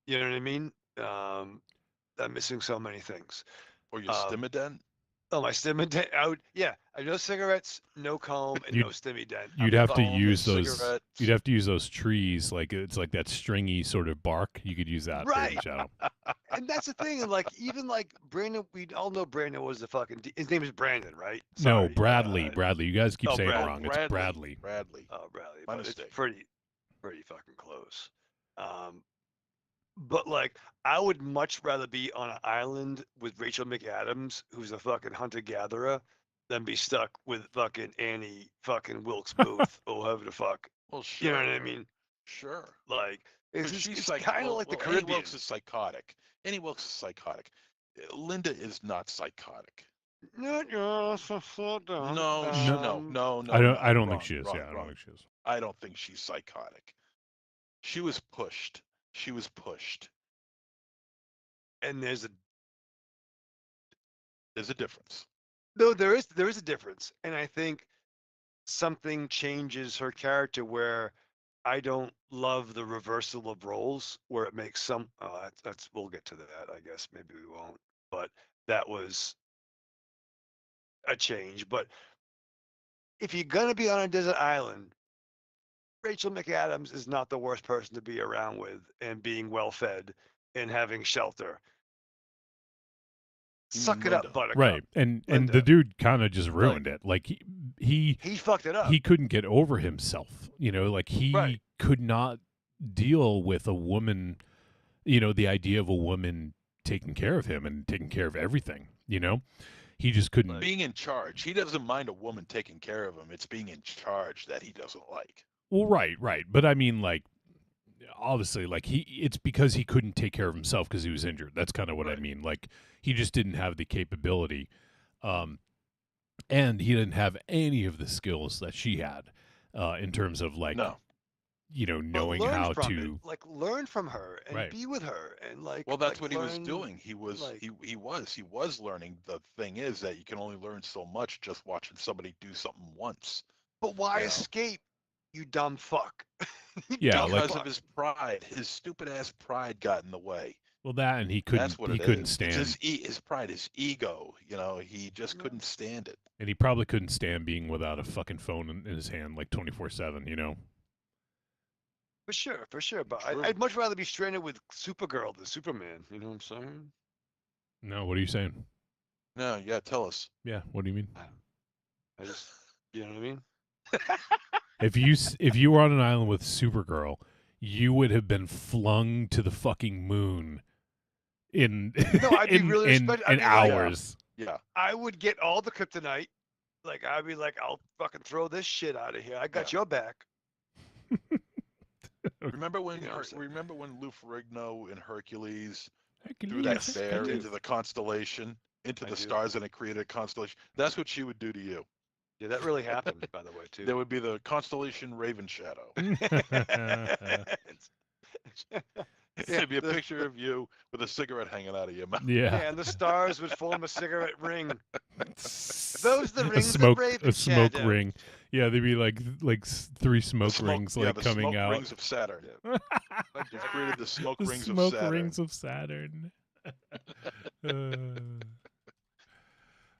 you know what I mean? I'm missing so many things. Or your Stimident? Oh, my Stimident. I no cigarettes, no comb, and no Stimident. You'd have to Comb and use those. cigarettes. You'd have to use those trees, like it's like that stringy sort of bark. You could use that there in Right. the shadow. And that's the thing. And like even like Brandon, we all know Brandon was the fucking. His name is Brandon, right? No, Sorry. Bradley. Bradley. You guys keep saying it Bradley. wrong. It's Bradley. Bradley. Oh, Bradley. My But it's mistake. pretty fucking close. But like, I would much rather be on an island with Rachel McAdams, who's a fucking hunter-gatherer, than be stuck with fucking Annie fucking Wilkes Booth or whoever the fuck. Well, sure. You know what I mean? Sure. Like, it's like, kind of like the Annie Caribbean. Wilkes is psychotic. Annie Wilkes is psychotic. Linda is not psychotic. No. No. I don't think wrong, she is. wrong, Yeah, I don't wrong. think she is. I don't think she's psychotic. She was pushed. And there's a difference. No, there is a difference, and I think something changes her character where I don't love the reversal of roles where it makes some. That's we'll get to that. I guess maybe we won't, but that was a change. But if you're gonna be on a desert island, Rachel McAdams is not the worst person to be around with, and being well fed and having shelter. Suck it up, Buttercup. Right, and the dude kind of just ruined it. Like he fucked it up. He couldn't get over himself. Like he could not deal with a woman. The idea of a woman taking care of him and taking care of everything. He just couldn't. Being in charge, he doesn't mind a woman taking care of him. It's being in charge that he doesn't like. Well, right, but I mean, like, obviously, like it's because he couldn't take care of himself because he was injured. That's kind of what I mean. Like he just didn't have the capability, and he didn't have any of the skills that she had, in terms of like, knowing how to learn from her and be with her and like. Well, that's what he was doing. He was learning. The thing is that you can only learn so much just watching somebody do something once. But why escape? You dumb fuck. Because of his pride. His stupid ass pride got in the way. Well, that and he couldn't. That's what He it couldn't is. stand. It's his pride, his ego. You know, he just couldn't stand it. And he probably couldn't stand being without a fucking phone in his hand like 24/7. You know. For sure. But True. I'd much rather be stranded with Supergirl than Superman. You know what I'm saying? No, what are you saying? No, yeah, tell us. Yeah, what do you mean? I just, you know what I mean? If you were on an island with Supergirl, you would have been flung to the fucking moon in No, I'd be really in I'd be hours. Like, yeah. I would get all the kryptonite. Like I'd be like, I'll fucking throw this shit out of here. I got your back. Remember when Lou Ferrigno in Hercules threw that bear into the constellation, into the stars, and it created a constellation? That's what she would do to you. Yeah, that really happened, by the way, too. There would be the constellation Raven Shadow. It'd be a picture of you with a cigarette hanging out of your mouth. Yeah. And the stars would form a cigarette ring. Those the rings smoke, of Raven a smoke Shadow. ring. Yeah, there'd be like three smoke rings yeah, like the coming smoke out. rings of Saturn. He created the smoke The rings smoke of Saturn. rings of Saturn.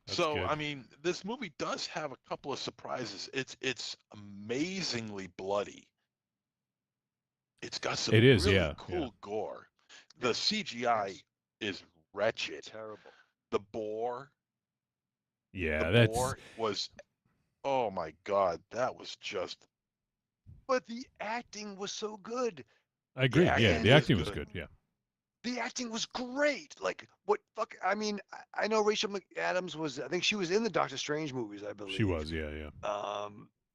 So, good. I mean, this movie does have a couple of surprises. It's amazingly bloody. It's got some It is, really yeah, cool yeah. gore. The CGI is wretched. Terrible. The boar. Yeah, the boar was. Oh my God, that was just. But the acting was so good. I agree. Yeah, the acting was good. Yeah. The acting was great. Like what? Fuck. I mean, I know Rachel McAdams was. I think she was in the Doctor Strange movies. I believe She was. Yeah, yeah.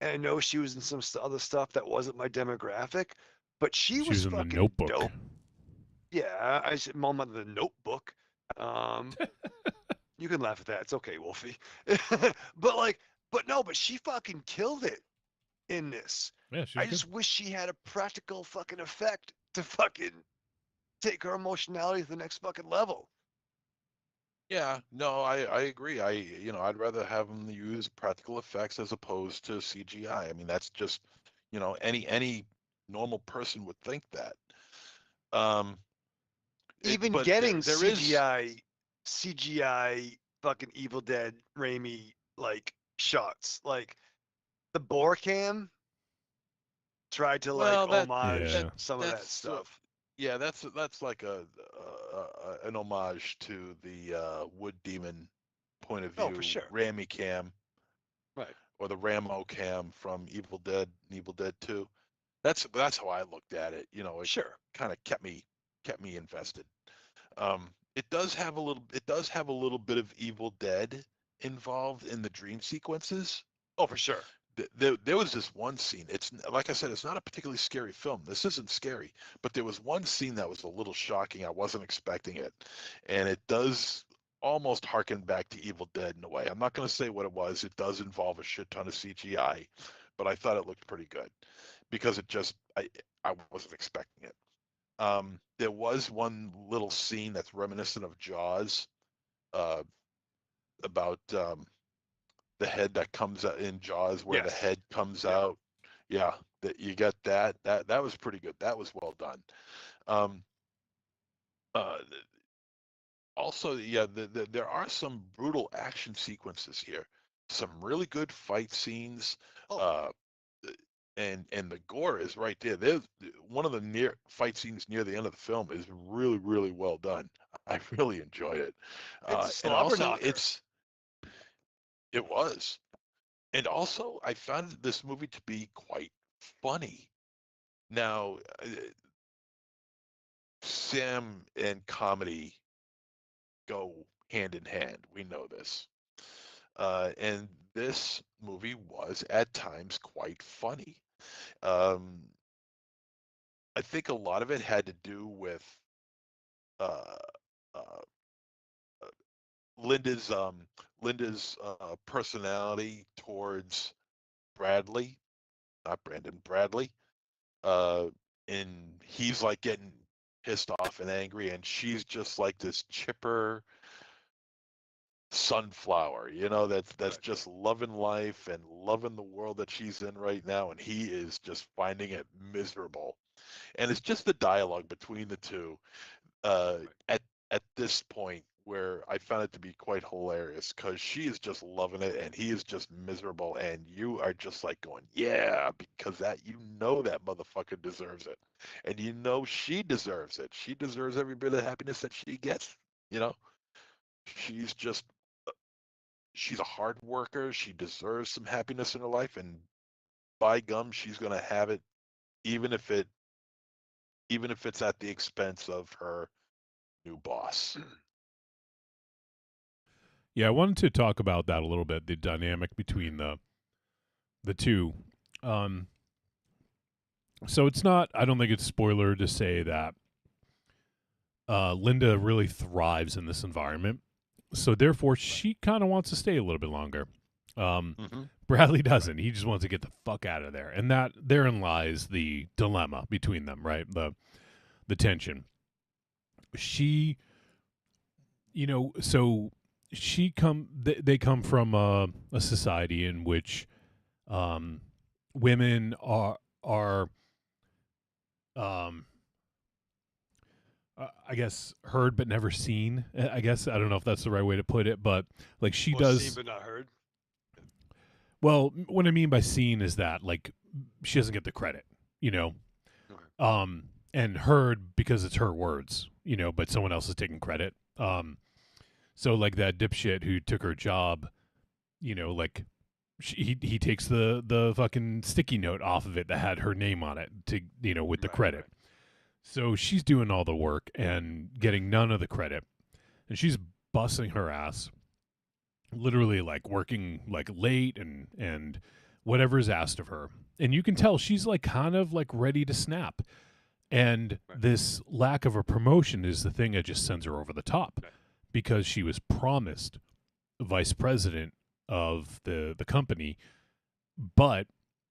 And I know she was in some other stuff that wasn't my demographic, but she was in fucking The Notebook. dope. Yeah, I said, "Mom, the Notebook." You can laugh at that. It's okay, Wolfie. But she fucking killed it in this. Yeah, she I was just wish she had a practical fucking effect to fucking take her emotionality to the next fucking level. Yeah, no, I agree. I'd rather have them use practical effects as opposed to CGI. I mean, that's just, any normal person would think that. Even but getting there is CGI fucking Evil Dead Raimi like shots, like the Boar Cam tried to homage some of that stuff. Yeah, that's like an homage to the Wood Demon point of view. Oh, for sure. Rami Cam, right? Or the Ramo Cam from Evil Dead and Evil Dead 2. That's how I looked at it. It kind of kept me invested. It does have a little bit of Evil Dead involved in the dream sequences. Oh, for sure. There was this one scene. It's like I said, it's not a particularly scary film. This isn't scary, but there was one scene that was a little shocking. I wasn't expecting it, and it does almost harken back to Evil Dead in a way. I'm not going to say what it was. It does involve a shit ton of CGI, but I thought it looked pretty good because I wasn't expecting it. There was one little scene that's reminiscent of Jaws, about the head that comes out in Jaws, where the head comes out. Yeah, that you got that. That was pretty good. That was well done. Also, yeah, there are some brutal action sequences here. Some really good fight scenes. And the gore is right there. There's one of the near fight scenes near the end of the film is really, really well done. I really enjoyed it. And also, it was. And also, I found this movie to be quite funny. Now, Sam and comedy go hand in hand. We know this. And this movie was at times quite funny. I think a lot of it had to do with Linda's personality towards Bradley, not Brandon, Bradley. And he's like getting pissed off and angry, and she's just like this chipper sunflower, that's just loving life and loving the world that she's in right now, and he is just finding it miserable. And it's just the dialogue between the two. at this point where I found it to be quite hilarious because she is just loving it and he is just miserable and you are just like going, yeah, because that that motherfucker deserves it. And she deserves it. She deserves every bit of happiness that she gets. You know, she's just she's a hard worker. She deserves some happiness in her life, and by gum, she's gonna have it, even if it's at the expense of her new boss. Yeah, I wanted to talk about that a little bit, the dynamic between the two. Um, so it's not, I don't think it's spoiler to say that Linda really thrives in this environment. So therefore, she kind of wants to stay a little bit longer. Bradley doesn't. He just wants to get the fuck out of there. And that therein lies the dilemma between them, right? The tension. She, so they come from a society in which women are I guess heard but never seen. I guess I don't know if that's the right way to put it, but like she does seen but not heard. Well, what I mean by seen is that like she doesn't get the credit, and heard because it's her words, but someone else is taking credit. So like that dipshit who took her job, like he takes the fucking sticky note off of it that had her name on it to with the credit. Right. So she's doing all the work and getting none of the credit, and she's busting her ass, literally like working like late and whatever is asked of her, and you can tell she's like kind of like ready to snap. And this lack of a promotion is the thing that just sends her over the top, because she was promised vice president of the company, but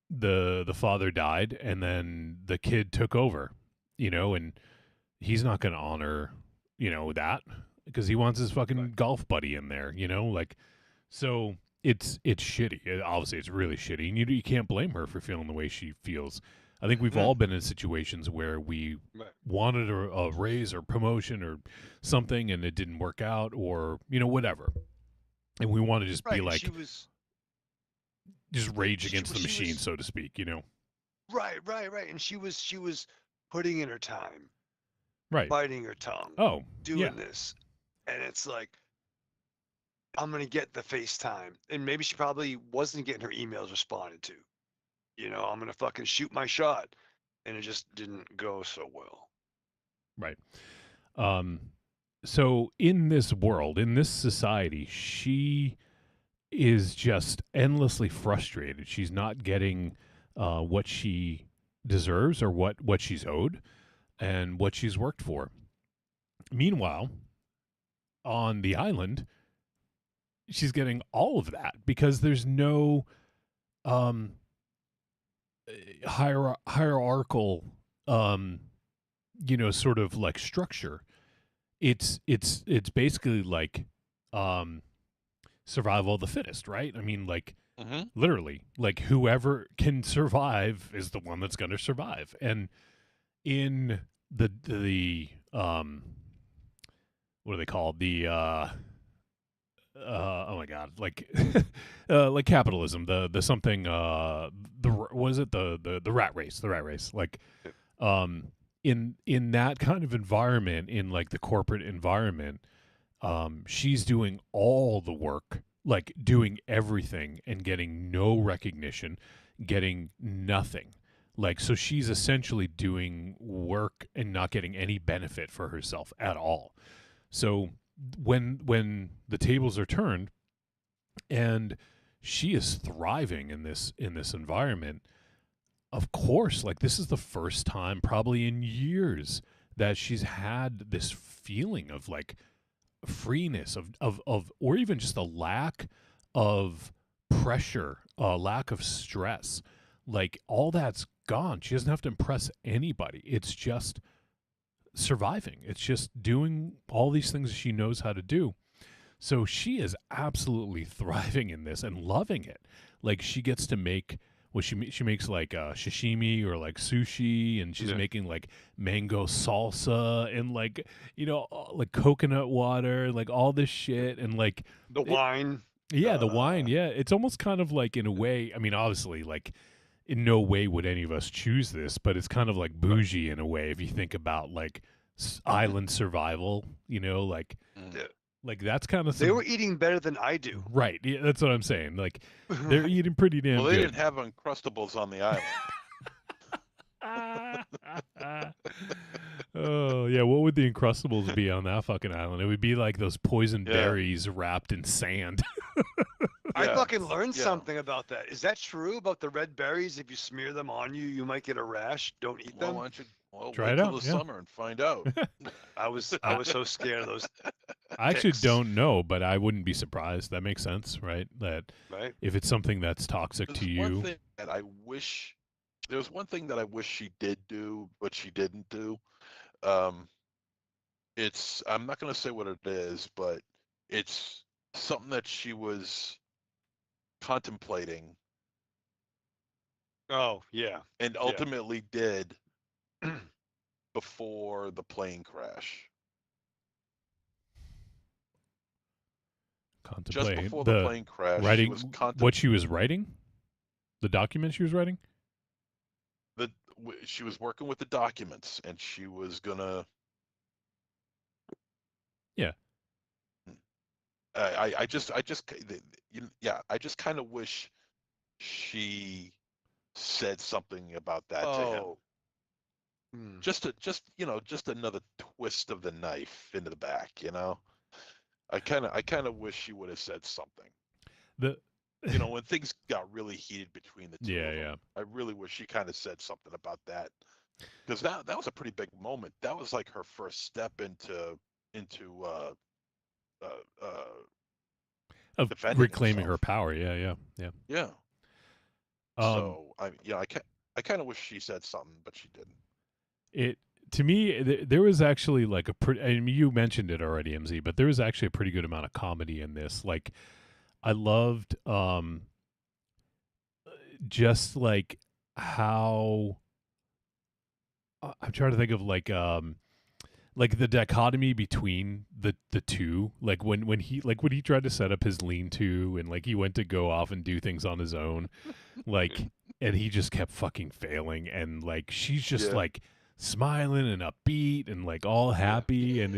the father died and then the kid took over, and he's not going to honor, that because he wants his fucking golf buddy in there, like, so it's shitty. Obviously it's really shitty, and you can't blame her for feeling the way she feels. I think we've all been in situations where we wanted a raise or promotion or something and it didn't work out, or, whatever. And we want to just be like, just rage against the machine, so to speak, Right. And she was putting in her time. Right. Biting her tongue. Oh, doing this. And it's like, I'm going to get the FaceTime. And maybe she probably wasn't getting her emails responded to. I'm going to fucking shoot my shot. And it just didn't go so well. Right. So in this world, in this society, she is just endlessly frustrated. She's not getting what she deserves or what she's owed and what she's worked for. Meanwhile, on the island, she's getting all of that because there's no hierarchical sort of like structure. It's basically like survival of the fittest, right? I mean, like, literally, like whoever can survive is the one that's going to survive. And in the what are they called? The oh my god, like like capitalism, the something what is it, the rat race, like in that kind of environment, in like the corporate environment, she's doing all the work, like doing everything and getting no recognition, getting nothing. Like, so she's essentially doing work and not getting any benefit for herself at all. So when the tables are turned and she is thriving in this environment, of course, like this is the first time probably in years that she's had this feeling of like freeness of or even just a lack of pressure, a lack of stress. Like all that's gone. She doesn't have to impress anybody. It's just surviving. It's just doing all these things she knows how to do. So she is absolutely thriving in this and loving it. Like she gets to make she makes like sashimi or like sushi, and she's making like mango salsa and like like coconut water, like all this shit, and like the wine. Yeah, the wine. Yeah, it's almost kind of like in a way. I mean, obviously, like in no way would any of us choose this, but it's kind of like bougie in a way if you think about like island survival. Like. Like that's kind of They were eating better than I do. Right. Yeah, that's what I'm saying. Like they're eating pretty damn Well, they good. didn't have Uncrustables on the island. Oh yeah, what would the Uncrustables be on that fucking island? It would be like those poison berries wrapped in sand. I fucking learned something about that. Is that true about the red berries? If you smear them on you, you might get a rash. Don't eat them. Why don't you Try wait it till out, the yeah. summer and find out. I was so scared of those. I actually ticks. don't know, but I wouldn't be surprised. That makes sense, right? That if it's something that's toxic to you. One thing that I wish there was one thing that I wish she did do, but she didn't do. It's I'm not going to say what it is, but it's something that she was contemplating Oh yeah, and ultimately did before the plane crash. Contemplate Just before the plane crash, writing she was what she was writing, the document she was writing. She was working with the documents, and she was gonna. Yeah. I just kind of wish she said something about that to him. Just another twist of the knife into the back, I kind of wish she would have said something. When things got really heated between the two of them, I really wish she kind of said something about that, because that was a pretty big moment. That was like her first step into of defending reclaiming herself. her power. Yeah. So I kind of wish she said something, but she didn't. It to me, there was actually like a pretty. I mean, you mentioned it already, MZ, but there was actually a pretty good amount of comedy in this. Like, I loved just like how I'm trying to think of like the dichotomy between the two, like when he tried to set up his lean-to and like he went to go off and do things on his own, like and he just kept fucking failing, and like she's just like smiling and upbeat and like all happy, and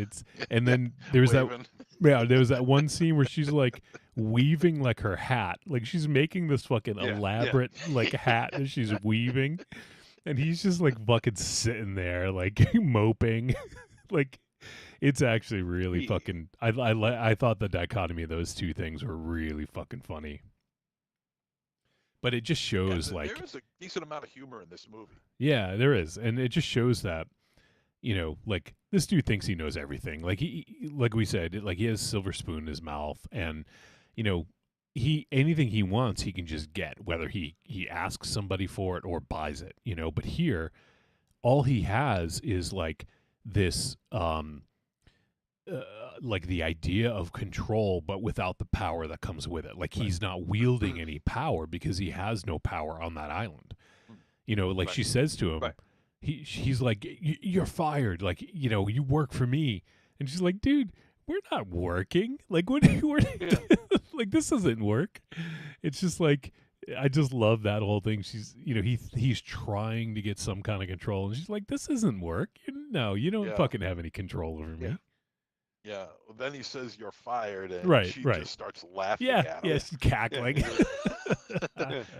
then there's that one scene where she's like weaving like her hat, like she's making this fucking elaborate like hat that she's weaving, and he's just like fucking sitting there like moping. Like it's actually really fucking I thought the dichotomy of those two things were really fucking funny. But it just shows like there is a decent amount of humor in this movie. Yeah, there is, and it just shows that like this dude thinks he knows everything. Like like we said, like he has a silver spoon in his mouth, and he anything he wants he can just get, whether he asks somebody for it or buys it. But here, all he has is like this like the idea of control, but without the power that comes with it. Like he's not wielding any power because he has no power on that island. Like she says to him, he's like, "You're fired. Like, you work for me." And she's like, "Dude, we're not working. Like, what? Like, this doesn't work." It's just like, I just love that whole thing. She's, he's trying to get some kind of control, and she's like, "This doesn't work. No, you don't fucking have any control over me." Yeah. Well, then he says you're fired, and she just starts laughing at him. Yeah, she's cackling.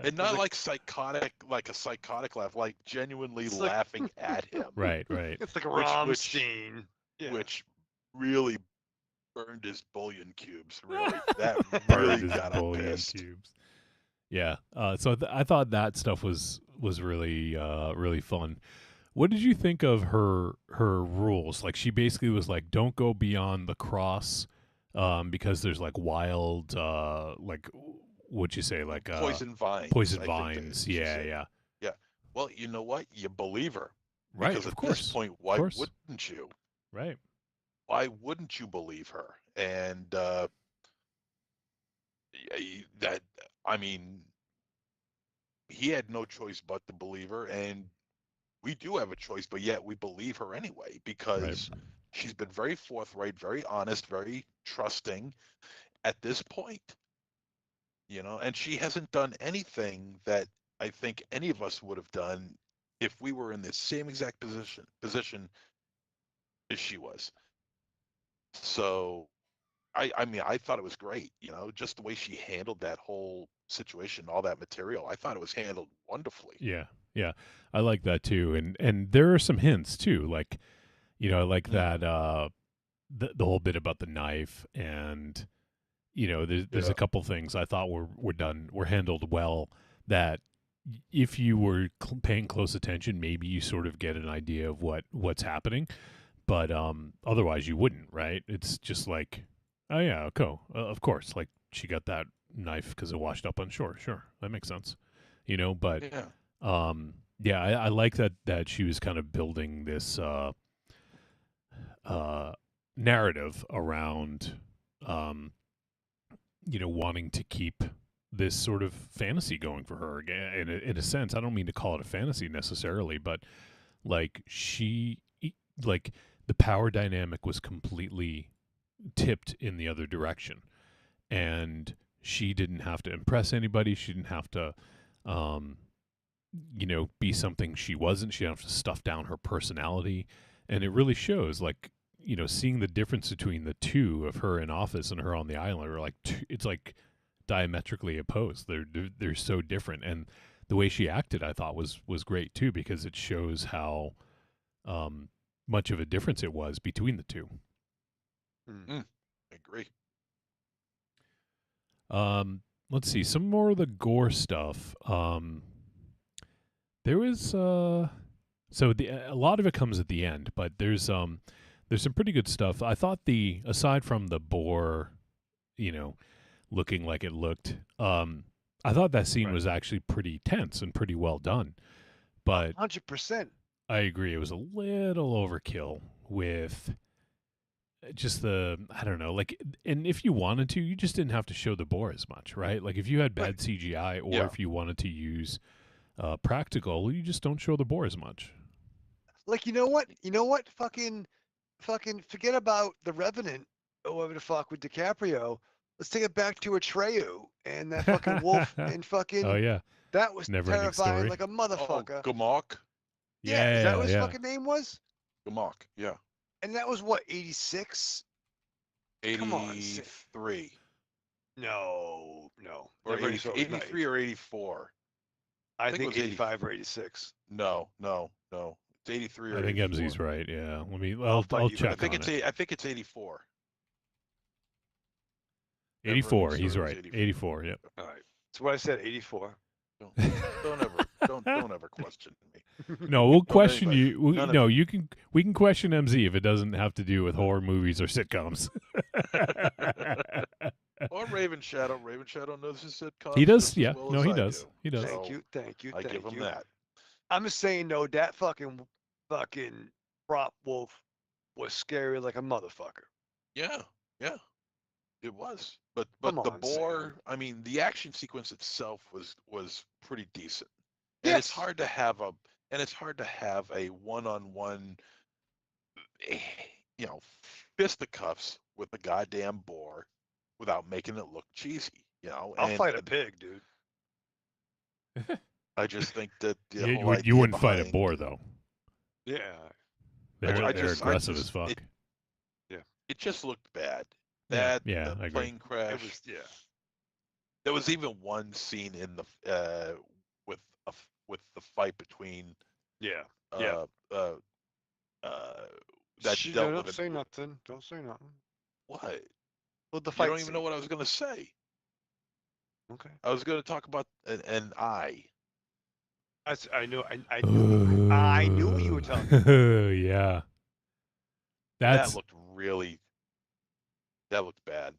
And not like a psychotic laugh, like genuinely laughing at him. Right. It's like a Rammstein. Which really burned his bullion cubes. Really, that really got him pissed. Cubes. Yeah. So I thought that stuff was really really fun. What did you think of her rules? Like she basically was like, don't go beyond the cross, because there's like wild, like what'd you say, like poison vines. Poison vines. Yeah. Well, you know what? You believe her, right? Because of at course. this point, why wouldn't you? Right. Why wouldn't you believe her? And he had no choice but to believe her, and we do have a choice, but yet we believe her anyway because she's been very forthright, very honest, very trusting at this point. And she hasn't done anything that I think any of us would have done if we were in the same exact position as she was. So I mean, I thought it was great, just the way she handled that whole situation, all that material. I thought it was handled wonderfully. Yeah, yeah, I like that too, and there are some hints too, like I like that the whole bit about the knife, and there's a couple things I thought were handled well. That if you were paying close attention, maybe you sort of get an idea of what's happening, but otherwise you wouldn't, right? It's just like, oh yeah, okay, of course, like she got that knife because it washed up on shore. Sure, that makes sense, But yeah, I like that she was kind of building this narrative around, wanting to keep this sort of fantasy going for her. In a sense, I don't mean to call it a fantasy necessarily, but like like the power dynamic was completely tipped in the other direction, and she didn't have to impress anybody. She didn't have to, be something she wasn't. She didn't have to stuff down her personality, and it really shows. Like, seeing the difference between the two of her in office and her on the island are like it's like diametrically opposed. They're so different, and the way she acted, I thought was great too, because it shows how much of a difference it was between the two. I agree. Let's see some more of the gore stuff. There was a lot of it comes at the end, but there's some pretty good stuff. I thought aside from the boar, looking like it looked, I thought that scene was actually pretty tense and pretty well done. But 100%. I agree, it was a little overkill with just I don't know, like, and if you wanted to, you just didn't have to show the boar as much, right? Like, if you had bad CGI, or if you wanted to use practical, you just don't show the boar as much. Like, you know what? Fucking forget about The Revenant or whatever the fuck with DiCaprio. Let's take it back to Atreyu and that fucking wolf and fucking. Oh yeah, that was Never-ending terrifying Story. like a motherfucker. Gamok. Yeah, is that what his fucking name was? Gamok. Yeah. And that was what, 86? 83. No. Or Never-ending 80, Story was not 83 or 84. I think 85 or 86. No. It's 83 or I think 84. MZ's right. Yeah. I'll check. I think it's 84. 84. He's right. 84. Yep. All right. That's what I said. 84. Don't ever question me. No, we'll question you. We can question MZ if it doesn't have to do with horror movies or sitcoms. Or Raven Shadow. Raven Shadow knows his sitcoms. He does. Yeah. Well no, as he I does. do. He does. Thank you. I give him that. I'm just saying, though, that fucking prop wolf was scary like a motherfucker. Yeah. It was. But the boar, Sam. I mean, the action sequence itself was pretty decent. And it's hard to have a one-on-one, fisticuffs with the goddamn boar without making it look cheesy. I'll fight a pig, dude. I just think that you wouldn't fight a boar, though. Yeah. They're aggressive as fuck. It just looked bad. The plane agree. crash. There was even one scene in the with the fight between that Don't say nothing. Don't say nothing. What? Well, the fight. You don't even know what I was going to say. Okay. I was going to talk about an eye. I knew what you were talking about. Yeah. That looked bad.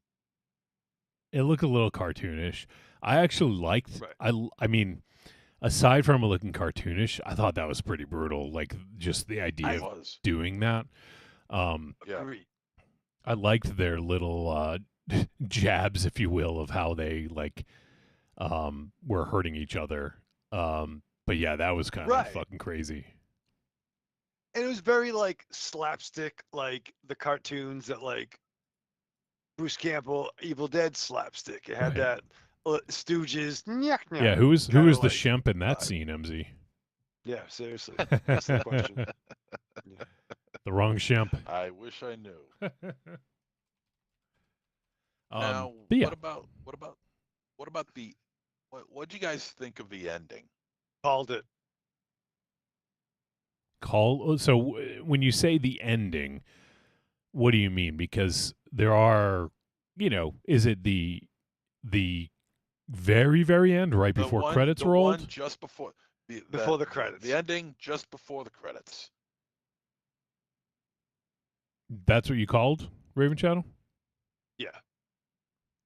It looked a little cartoonish. I actually liked. I mean, aside from it looking cartoonish, I thought that was pretty brutal. Like, just the idea of doing that. I liked their little jabs, if you will, of how they were hurting each other. But yeah, that was kind of Right. fucking crazy. And it was very like slapstick, like the cartoons that like Bruce Campbell, Evil Dead slapstick. It had Right. that Stooges. Nyah, Yeah, nyah, who was kinda the like Shemp in that vibe. scene, MZ? Yeah, seriously. That's the question. Yeah. The wrong Shemp. I wish I knew. Um, Now, but yeah. what about the what'd you guys think of the ending? Called it. So when you say the ending, what do you mean? Because there are, is it the very very end, right before credits the rolled? one just before the credits. The ending just before the credits. That's what you called Raven Shadow? Yeah.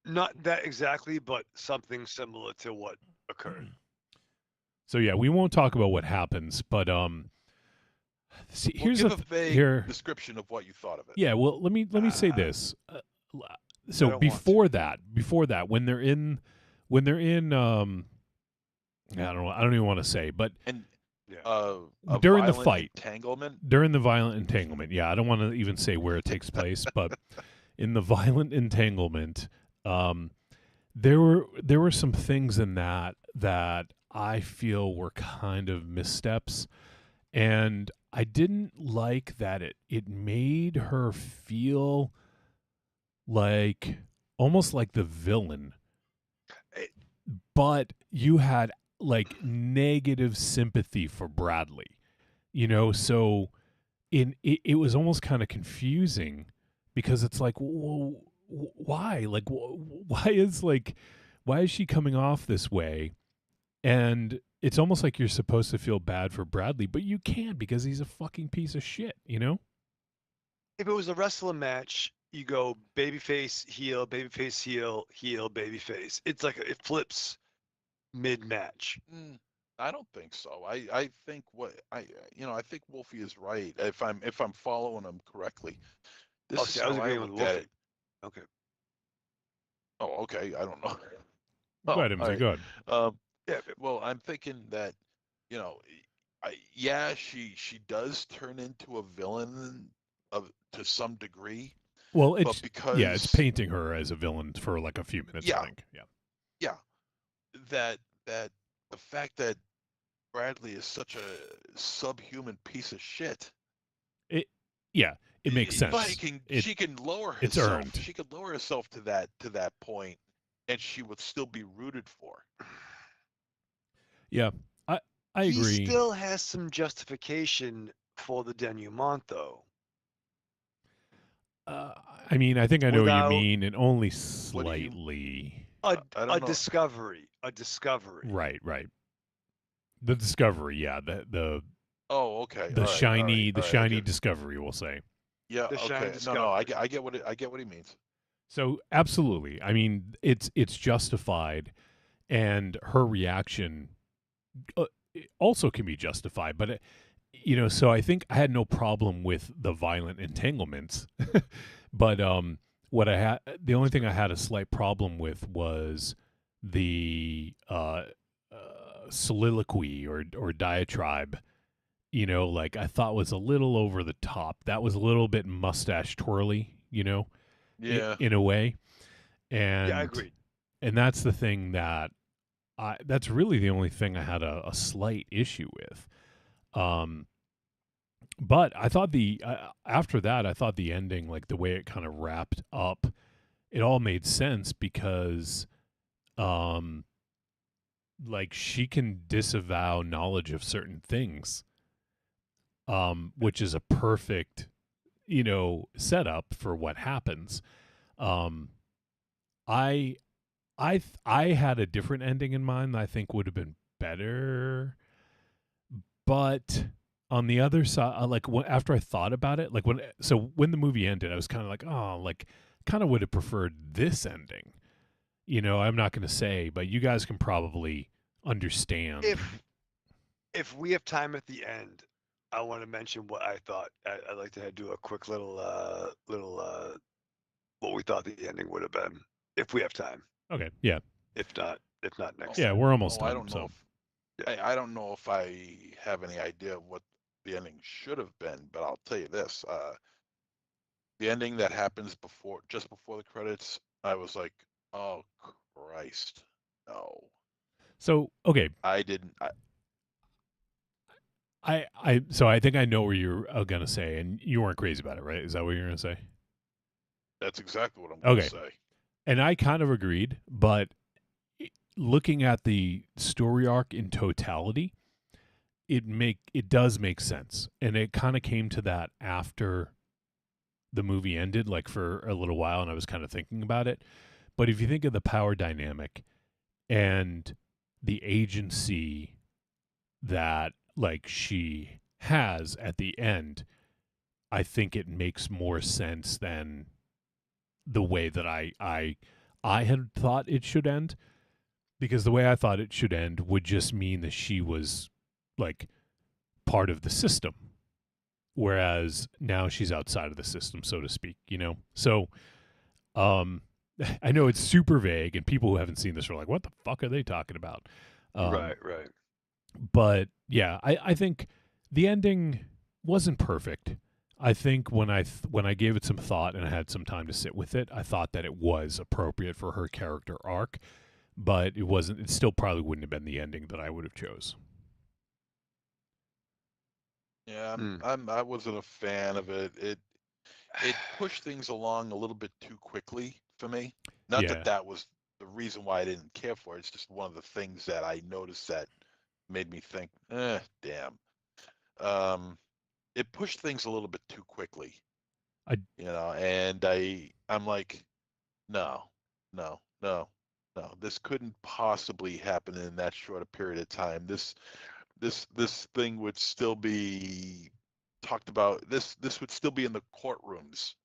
Not that exactly, but something similar to what occurred. So yeah, we won't talk about what happens, but see, Well, here's give the a vague here. description of what you thought of it. Yeah, well, let me say this. So don't want before that, when they're in, I don't know, I don't even want to say, but And yeah. during the violent fight, entanglement. during the violent entanglement, yeah, I don't want to even say where it takes place, but in the violent entanglement, there were some things in that I feel were kind of missteps, and I didn't like that it made her feel like almost like the villain, but you had like negative sympathy for Bradley, so it was almost kind of confusing because it's like, well, why? Like, why is she coming off this way? And it's almost like you're supposed to feel bad for Bradley, but you can't because he's a fucking piece of shit, If it was a wrestling match, you go babyface, heel, babyface. It's like it flips mid-match. I don't think so. I think I think Wolfie is right. If I'm following him correctly, this is I was how I agreeing with looked at Wolfie. it. Okay. Oh, okay. I don't know. Go ahead, all MZ, right. go ahead. Yeah. Well, I'm thinking that, she does turn into a villain to some degree. Well, but it's painting her as a villain for like a few minutes, Yeah. I think. Yeah, that the fact that Bradley is such a subhuman piece of shit. It makes sense. But she can lower it's herself. earned. She could lower herself to that point, and she would still be rooted for. Yeah, I agree. He still has some justification for the denouement, though. I mean, I think I know what you Without- mean, and only slightly. A know. discovery. Right. The discovery, yeah. The Oh, okay. the all right, shiny all right, shiny okay. discovery, we'll say. Yeah. The shiny Okay. No. discovery. I get what he means. So absolutely, I mean, it's justified, and her reaction also can be justified. But so I think I had no problem with the violent entanglements, but the only thing I had a slight problem with was the soliloquy or diatribe. Like I thought was a little over the top. That was a little bit mustache twirly, Yeah. in a way. And Yeah, I agree. And that's the thing that's really the only thing I had a slight issue with. But I thought after that, I thought the ending, like the way it kind of wrapped up, it all made sense because, like she can disavow knowledge of certain things, which is a perfect, setup for what happens. I had a different ending in mind that I think would have been better, but on the other side, like after I thought about it, like when the movie ended, I was kind of like, oh, like kind of would have preferred this ending. I'm not going to say, but you guys can probably understand. If we have time at the end, I want to mention what I thought. I'd like to do a quick little what we thought the ending would have been if we have time. Okay, yeah. If not next. Yeah, time. we're almost done. I don't know. I don't know if I have any idea of what the ending should have been, but I'll tell you this: the ending that happens just before the credits, I was like, "Oh Christ, no!" So okay, I didn't. so I think I know what you're gonna say, and you weren't crazy about it, right? Is that what you're gonna say? That's exactly what I'm going to Okay. say. And I kind of agreed, but looking at the story arc in totality, it does make sense, and it kind of came to that after the movie ended, like for a little while, and I was kind of thinking about it. But if you think of the power dynamic and the agency that like she has at the end, I think it makes more sense than the way that I had thought it should end, because the way I thought it should end would just mean that she was like part of the system, whereas now she's outside of the system, so to speak, you know? So I know it's super vague, and people who haven't seen this are like, what the fuck are they talking about? Right. But yeah, I think the ending wasn't perfect. I think when I gave it some thought and I had some time to sit with it, I thought that it was appropriate for her character arc, but it wasn't. It still probably wouldn't have been the ending that I would have chose. Yeah, I wasn't a fan of it. It pushed things along a little bit too quickly for me. Not Yeah. that was the reason why I didn't care for it. It's just one of the things that I noticed that made me think, damn. It pushed things a little bit too quickly. And I'm like, no. This couldn't possibly happen in that short a period of time. This thing would still be talked about. This would still be in the courtrooms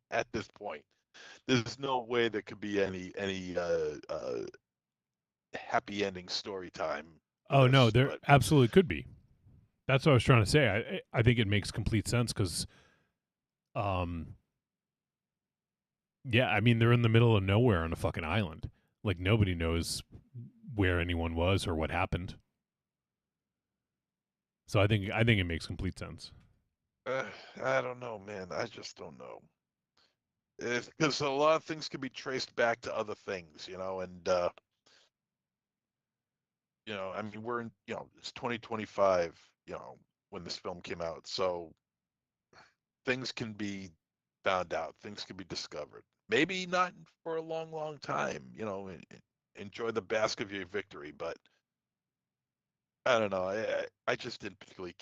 at this point. There's no way there could be any happy ending story time. Oh no, there absolutely could be. That's what I was trying to say. I think it makes complete sense because, yeah, I mean they're in the middle of nowhere on a fucking island. Like nobody knows where anyone was or what happened. So I think it makes complete sense. I don't know, man. I just don't know. Because a lot of things can be traced back to other things, and I mean, we're in, it's 2025, when this film came out. So things can be found out, things can be discovered. Maybe not for a long, long time, enjoy the bask of your victory, but I don't know. I just didn't particularly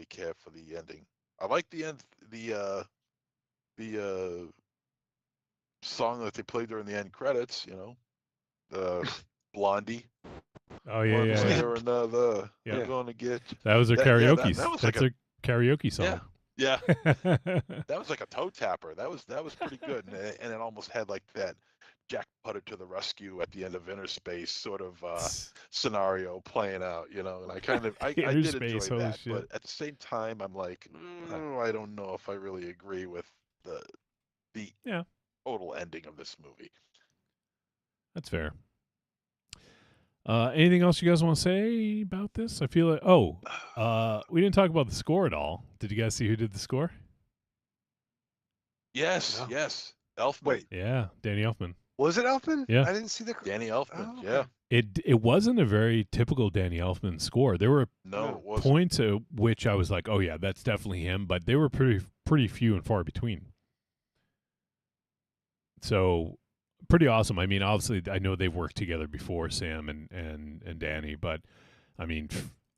care for the ending. I like the end, the song that they played during the end credits, Blondie. Oh yeah. Or another. Yeah. I'm gonna get you. That was a karaoke. That was That's like a karaoke song. Yeah. That was like a toe tapper. That was pretty good, and it almost had like that Jack Putter to the rescue at the end of Inner Space sort of scenario playing out, and I kind of I did enjoy that, shit. but at the same time I'm like, I don't know if I really agree with the total ending of this movie. That's fair. Anything else you guys want to say about this? I feel like we didn't talk about the score at all. Did you guys see who did the score? Yes. Elfman. Wait. Yeah, Danny Elfman. Was it Elfman? Yeah. I didn't see the Danny Elfman. Oh, okay. Yeah. It wasn't a very typical Danny Elfman score. There were it wasn't. points at which I was like, oh yeah, that's definitely him, but they were pretty few and far between. So pretty awesome. I mean, obviously, I know they've worked together before, Sam and Danny, but I mean,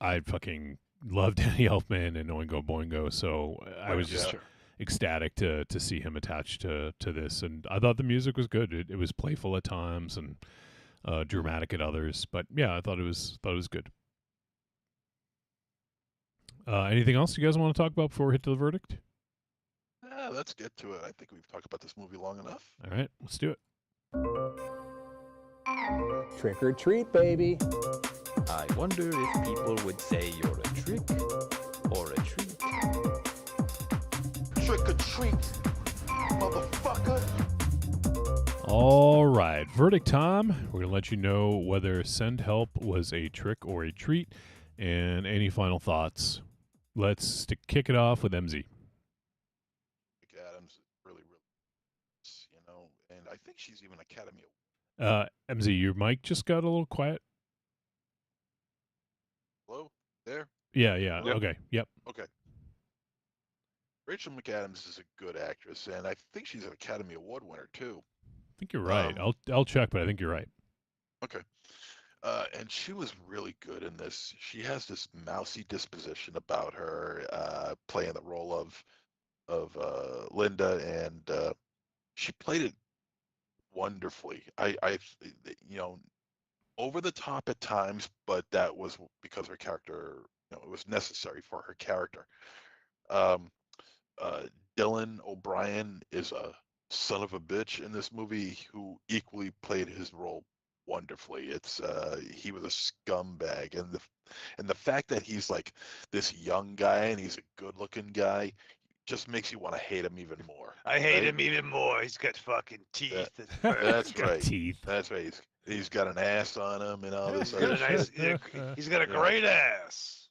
I fucking love Danny Elfman and Oingo Boingo, so I was just ecstatic to see him attached to this, and I thought the music was good. It was playful at times and dramatic at others, but yeah, I thought it was good. Anything else you guys want to talk about before we hit to the verdict? Let's get to it. I think we've talked about this movie long enough. All right, let's do it. Trick or treat, baby. I wonder if people would say you're a trick or a treat. Trick or treat, motherfucker. All right, verdict time. We're going to let you know whether Send Help was a trick or a treat, and any final thoughts. Let's kick it off with MZ. Adams is really, and I think she's even Academy Award. MZ, your mic just got a little quiet. Hello? There? Yeah. Hello? Okay. Yep. Okay. Rachel McAdams is a good actress, and I think she's an Academy Award winner too. I think you're right. I'll check, but I think you're right. Okay. And she was really good in this. She has this mousy disposition about her, playing the role of Linda, and she played it wonderfully. Over the top at times, but that was because her character, it was necessary for her character. Um, Dylan O'Brien is a son of a bitch in this movie who equally played his role wonderfully. He was a scumbag, and the fact that he's like this young guy and he's a good looking guy just makes you want to hate him even more. I hate right? him even more. He's got fucking teeth. That's got right. teeth. That's right. He's got an ass on him and all this He's got other a nice. shit. He's got a great ass.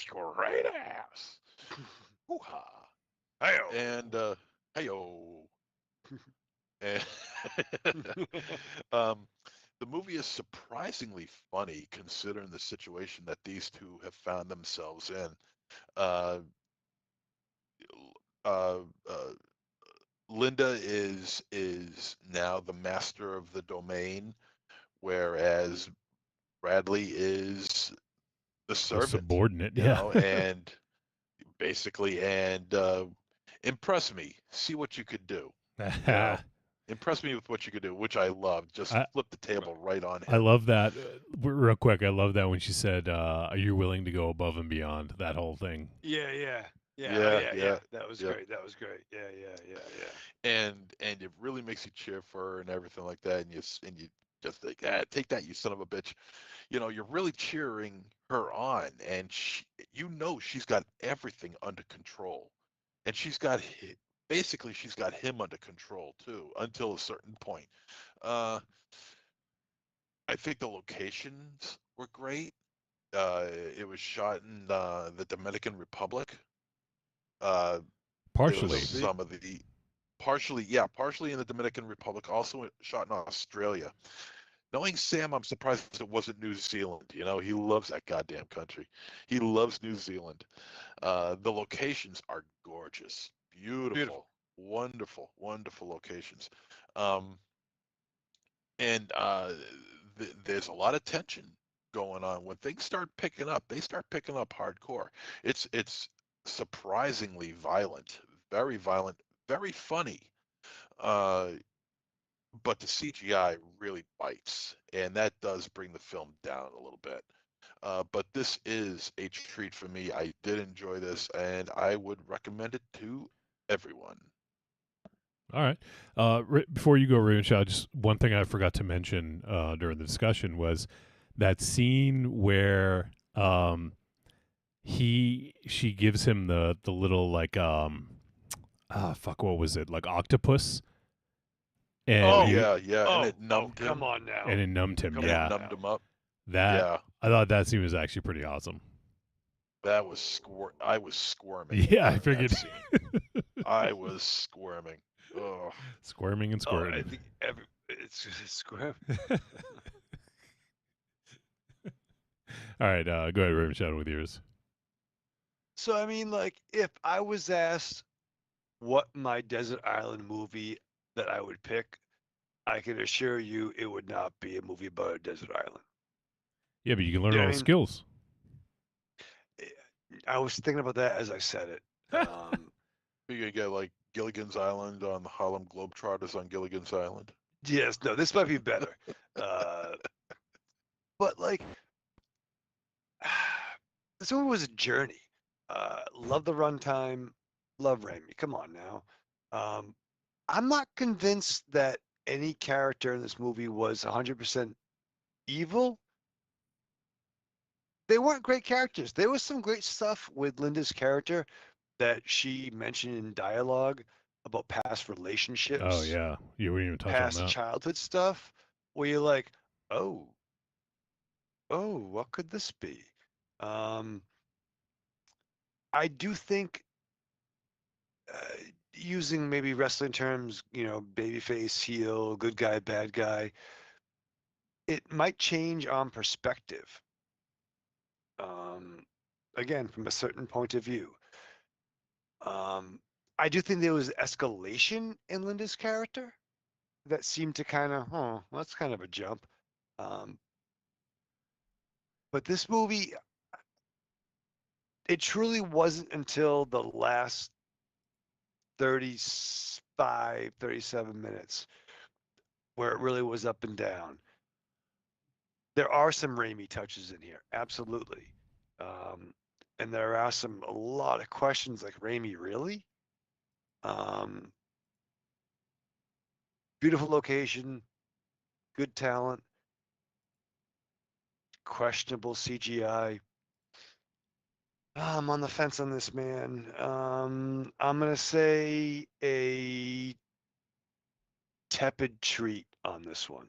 Great ass. Hoo-ha. Hey-o. And hey-o. And the movie is surprisingly funny considering the situation that these two have found themselves in. Uh, uh, uh, Linda is now the master of the domain, whereas Bradley is the servant, subordinate, and basically, impress me. See what you could do. Impress me with what you could do, which I love. Just flip the table right on him. I love that. Real quick, I love that when she said, "Are you willing to go above and beyond?" That whole thing. Yeah. Yeah. That was great. That was great. Yeah. And it really makes you cheer for her and everything like that. And you just think, take that, you son of a bitch. You're really cheering her on, and she's got everything under control, and she's got him under control too until a certain point. I think the locations were great. It was shot in the Dominican Republic. Partially. Partially in the Dominican Republic. Also shot in Australia. Knowing Sam, I'm surprised it wasn't New Zealand. He loves that goddamn country. He loves New Zealand. The locations are gorgeous, beautiful. Wonderful, wonderful locations. And there's a lot of tension going on. When things start picking up, they start picking up hardcore. It's surprisingly violent, very funny. But the CGI really bites, and that does bring the film down a little bit. But this is a treat for me. I did enjoy this, and I would recommend it to everyone. All right. Before you go, Raven, just one thing I forgot to mention during the discussion was that scene where she gives him the little like what was it, like octopus? And and it numbed him. Come on now. And it numbed him. It numbed him up. I thought that scene was actually pretty awesome. That was I was squirming. Yeah, I figured. I was squirming. Ugh. Squirming and squirming. I think it's squirming. All right, go ahead, Raven Shadow, with yours. So I mean, like, if I was asked what my desert island movie that I would pick, I can assure you it would not be a movie about a desert island. Yeah, but you can learn all the skills. I was thinking about that as I said it. You could get like Gilligan's Island on the Harlem Globetrotters on Gilligan's Island. Yes, no, this might be better. But like, this movie was a journey. Love the runtime. Love Raimi. Come on now. I'm not convinced that any character in this movie was 100% evil. They weren't great characters. There was some great stuff with Linda's character that she mentioned in dialogue. about past relationships. Oh yeah, you wouldn't even touch on Past that. childhood stuff, where you're like, oh, what could this be? I do think, using maybe wrestling terms, babyface, heel, good guy, bad guy, it might change on perspective. Again, from a certain point of view. I do think there was escalation in Linda's character that seemed to kind of, well, that's kind of a jump. But this movie, it truly wasn't until the last 35, 37 minutes where it really was up and down. There are some Raimi touches in here, absolutely. And there are a lot of questions like, Raimi, really? Beautiful location, good talent, questionable CGI. I'm on the fence on this, man. I'm going to say a tepid treat on this one.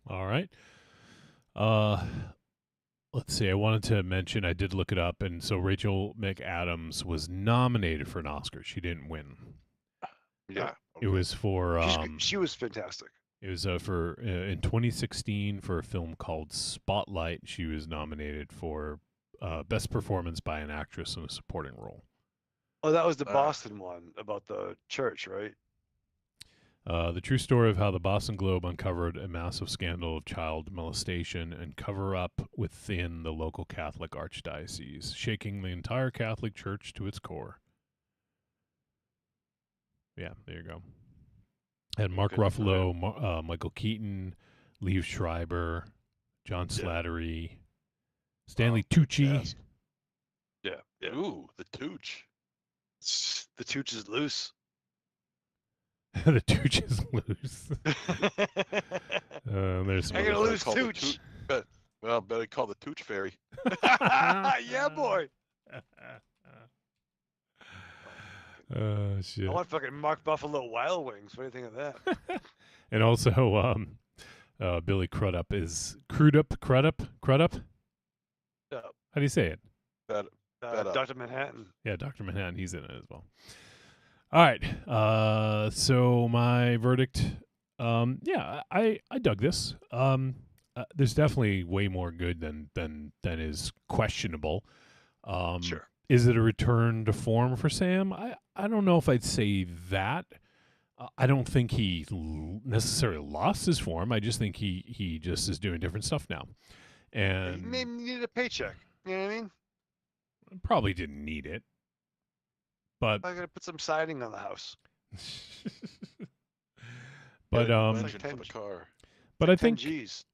All right. Let's see. I wanted to mention, I did look it up, and so Rachel McAdams was nominated for an Oscar. She didn't win. Yeah. It was for she was fantastic. It was for in 2016 for a film called Spotlight. She was nominated for Best Performance by an Actress in a Supporting Role. Oh, that was the Boston one about the church, right? The true story of how the Boston Globe uncovered a massive scandal of child molestation and cover-up within the local Catholic archdiocese, shaking the entire Catholic Church to its core. Yeah, there you go. Had Mark Ruffalo, Michael Keaton, Liev Schreiber, John Slattery, Stanley Tucci. Yeah. Ooh, the Tooch. The Tooch is loose. The Tooch is loose. There's some I'm gonna other lose stuff. Tooch. Well, better call the Tooch Fairy. Yeah, boy. Shit. I want fucking Mark Buffalo Wild Wings. What do you think of that? And also, Billy Crudup is Crudup. Yeah. How do you say it? Dr. Manhattan. Yeah, Dr. Manhattan. He's in it as well. All right. So my verdict. Yeah, I dug this. There's definitely way more good than is questionable. Sure. Is it a return to form for Sam? I don't know if I'd say that. I don't think he necessarily lost his form. I just think he just is doing different stuff now. And He maybe needed a paycheck. You know what I mean? Probably didn't need it. But I gotta put some siding on the house. But Engine for the car. But I think G's.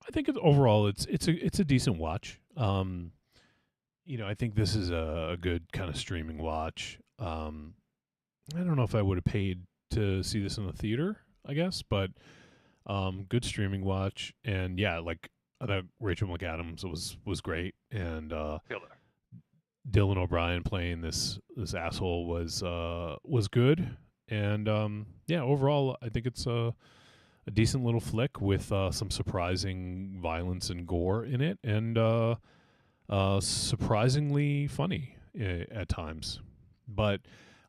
overall it's a decent watch. I think this is a good kind of streaming watch. I don't know if I would have paid to see this in the theater, I guess, but good streaming watch. And yeah, like I thought Rachel McAdams was great, and Dylan O'Brien playing this asshole was good. And yeah, overall I think it's a decent little flick with some surprising violence and gore in it, and surprisingly funny at times. But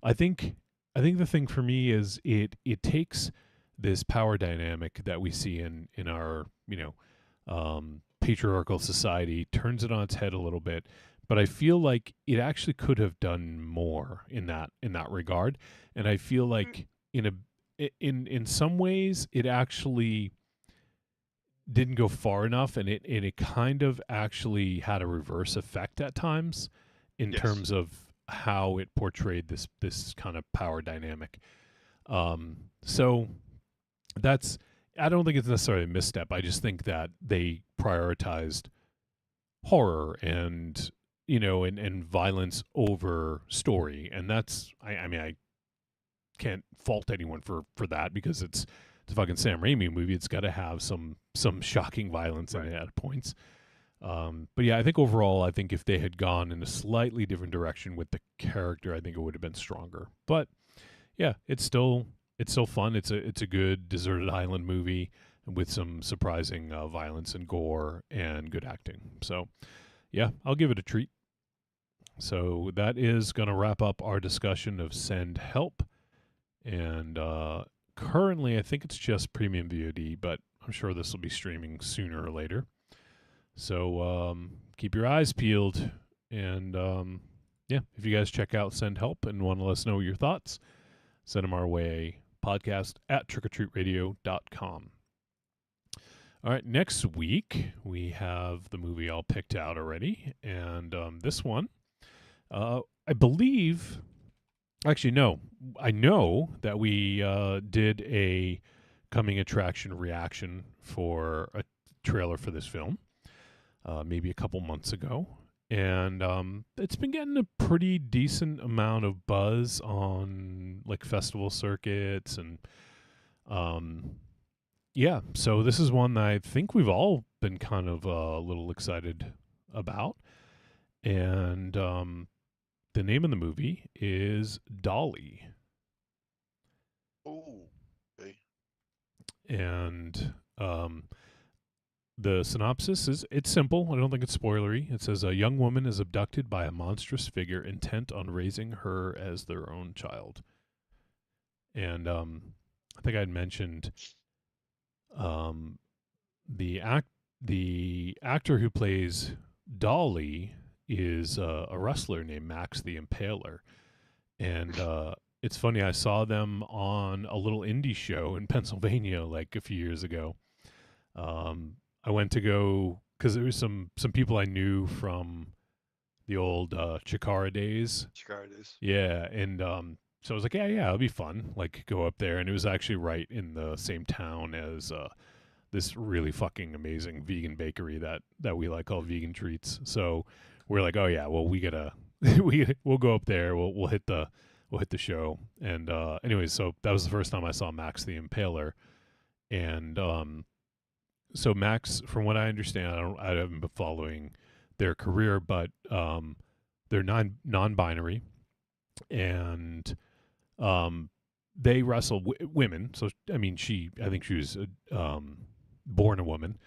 I think the thing for me is it takes this power dynamic that we see in our patriarchal society, turns it on its head a little bit. But I feel like it actually could have done more in that regard, and I feel like in some ways it actually didn't go far enough, and it kind of actually had a reverse effect at times in terms of how it portrayed this kind of power dynamic. So that's, I don't think it's necessarily a misstep. I just think that they prioritized horror and and violence over story, and that's I mean I can't fault anyone for that, because it's a fucking Sam Raimi movie. It's got to have some shocking violence in it at points. But yeah, I think overall, I think if they had gone in a slightly different direction with the character, I think it would have been stronger. But yeah, it's still fun. It's a good deserted island movie with some surprising violence and gore and good acting. So yeah, I'll give it a treat. So that is going to wrap up our discussion of Send Help. And currently, I think it's just premium VOD, but I'm sure this will be streaming sooner or later. So keep your eyes peeled. And yeah, if you guys check out Send Help and want to let us know your thoughts, send them our way. Podcast at trickortreatradio.com. All right, next week we have the movie all picked out already. And this one, I believe, actually, no, I know that we did a coming attraction reaction for a trailer for this film. Maybe a couple months ago. And it's been getting a pretty decent amount of buzz on like festival circuits. And yeah, so this is one that I think we've all been kind of a little excited about. And the name of the movie is Dolly. Oh, okay. And the synopsis is, it's simple. I don't think it's spoilery. It says a young woman is abducted by a monstrous figure intent on raising her as their own child. And I think I'd mentioned the actor who plays Dolly is a wrestler named Max the Impaler. And it's funny, I saw them on a little indie show in Pennsylvania like a few years ago. I went to go because there was some people I knew from the old Chikara days. Yeah, and so I was like, yeah, it'll be fun. Like, go up there, and it was actually right in the same town as this really fucking amazing vegan bakery that we like called Vegan Treats. So we're like, oh yeah, well we gotta we'll go up there. We'll hit the show. And anyways, so that was the first time I saw Max the Impaler, and so Max, from what I understand, I haven't been following their career, but they're non-binary, and they wrestle women. So I mean, I think she was born a woman,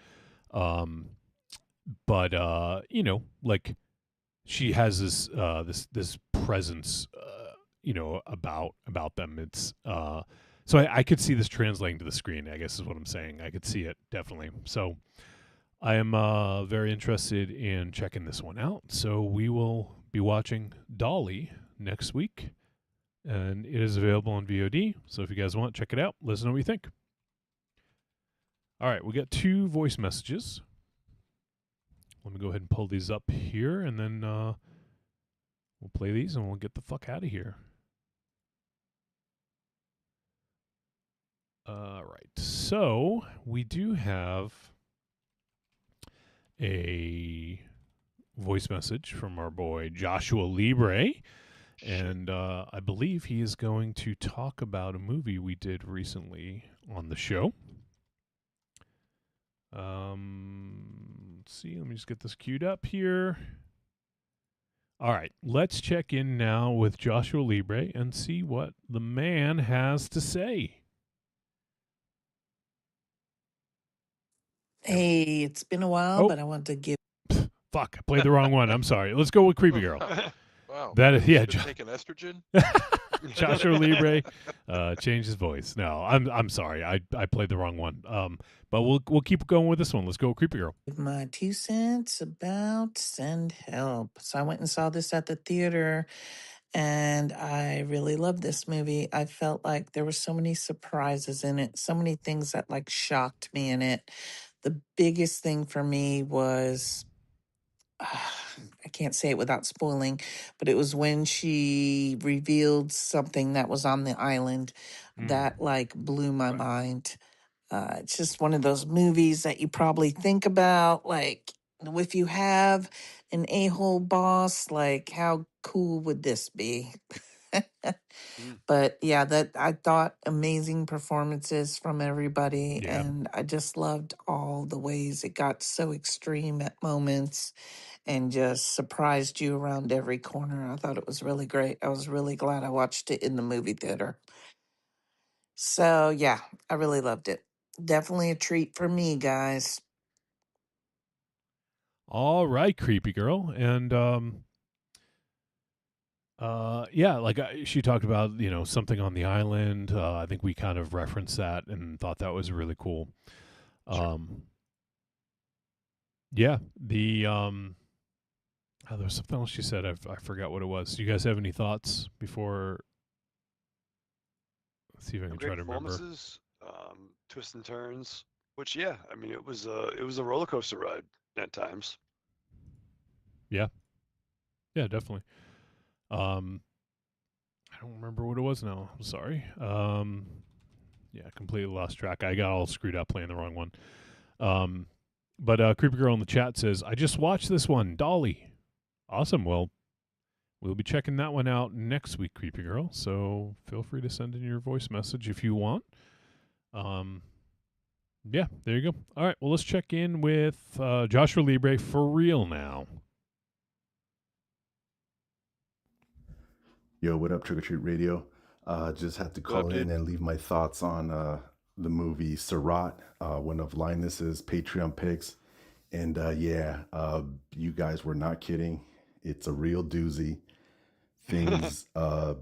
but you know, like she has this presence, you know, about them. It's so I could see this translating to the screen, I guess is what I'm saying. I could see it, definitely. So I am very interested in checking this one out. So we will be watching Dolly next week. And it is available on VOD. So if you guys want, check it out. Let us know what you think. All right, we got 2 voice messages. Let me go ahead and pull these up here, and then we'll play these, and we'll get the fuck out of here. All right, so we do have a voice message from our boy Joshua Libre, and I believe he is going to talk about a movie we did recently on the show. Let's see, let me just get this queued up here. All right, let's check in now with Joshua Libre and see what the man has to say. Hey, it's been a while, but I want to give. Fuck, I played the wrong one. I'm sorry. Let's go with Creepy Girl. Wow. That is, yeah. Taking estrogen. Joshua Libre changed his voice. No, I'm sorry. I played the wrong one. But we'll keep going with this one. Let's go with Creepy Girl. My 2 cents about Send Help. So I went and saw this at the theater, and I really loved this movie. I felt like there were so many surprises in it, so many things that like shocked me in it. The biggest thing for me was I can't say it without spoiling, but it was when she revealed something that was on the island that like blew my mind. It's just one of those movies that you probably think about, like if you have an a-hole boss, like how cool would this be? But yeah, that I thought amazing performances from everybody, Yeah. and I just loved all the ways it got so extreme at moments and just surprised you around every corner. I thought it was really great. I was really glad I watched it in the movie theater. So yeah, I really loved it. Definitely a treat for me, guys. All right, creepy girl. And yeah, like she talked about, something on the island. I think we kind of referenced that and thought that was really cool. Yeah, there was something else she said. I forgot what it was. Do you guys have any thoughts before? Let's see if I can Great try to remember. performances, twists and turns. Which, yeah, I mean, it was a roller coaster ride at times. Yeah, yeah, definitely. I don't remember what it was now. I'm sorry. Yeah, completely lost track. I got all screwed up playing the wrong one. But Creepy Girl in the chat says, I just watched this one, Dolly. Awesome. Well, we'll be checking that one out next week, Creepy Girl. So feel free to send in your voice message if you want. Yeah, there you go. All right, well, let's check in with Joshua Libre for real now. Yo, what up, Trick or Treat Radio? Just had to call in and leave my thoughts on the movie Surratt, one of Linus's Patreon picks. And you guys were not kidding. It's a real doozy. Things, there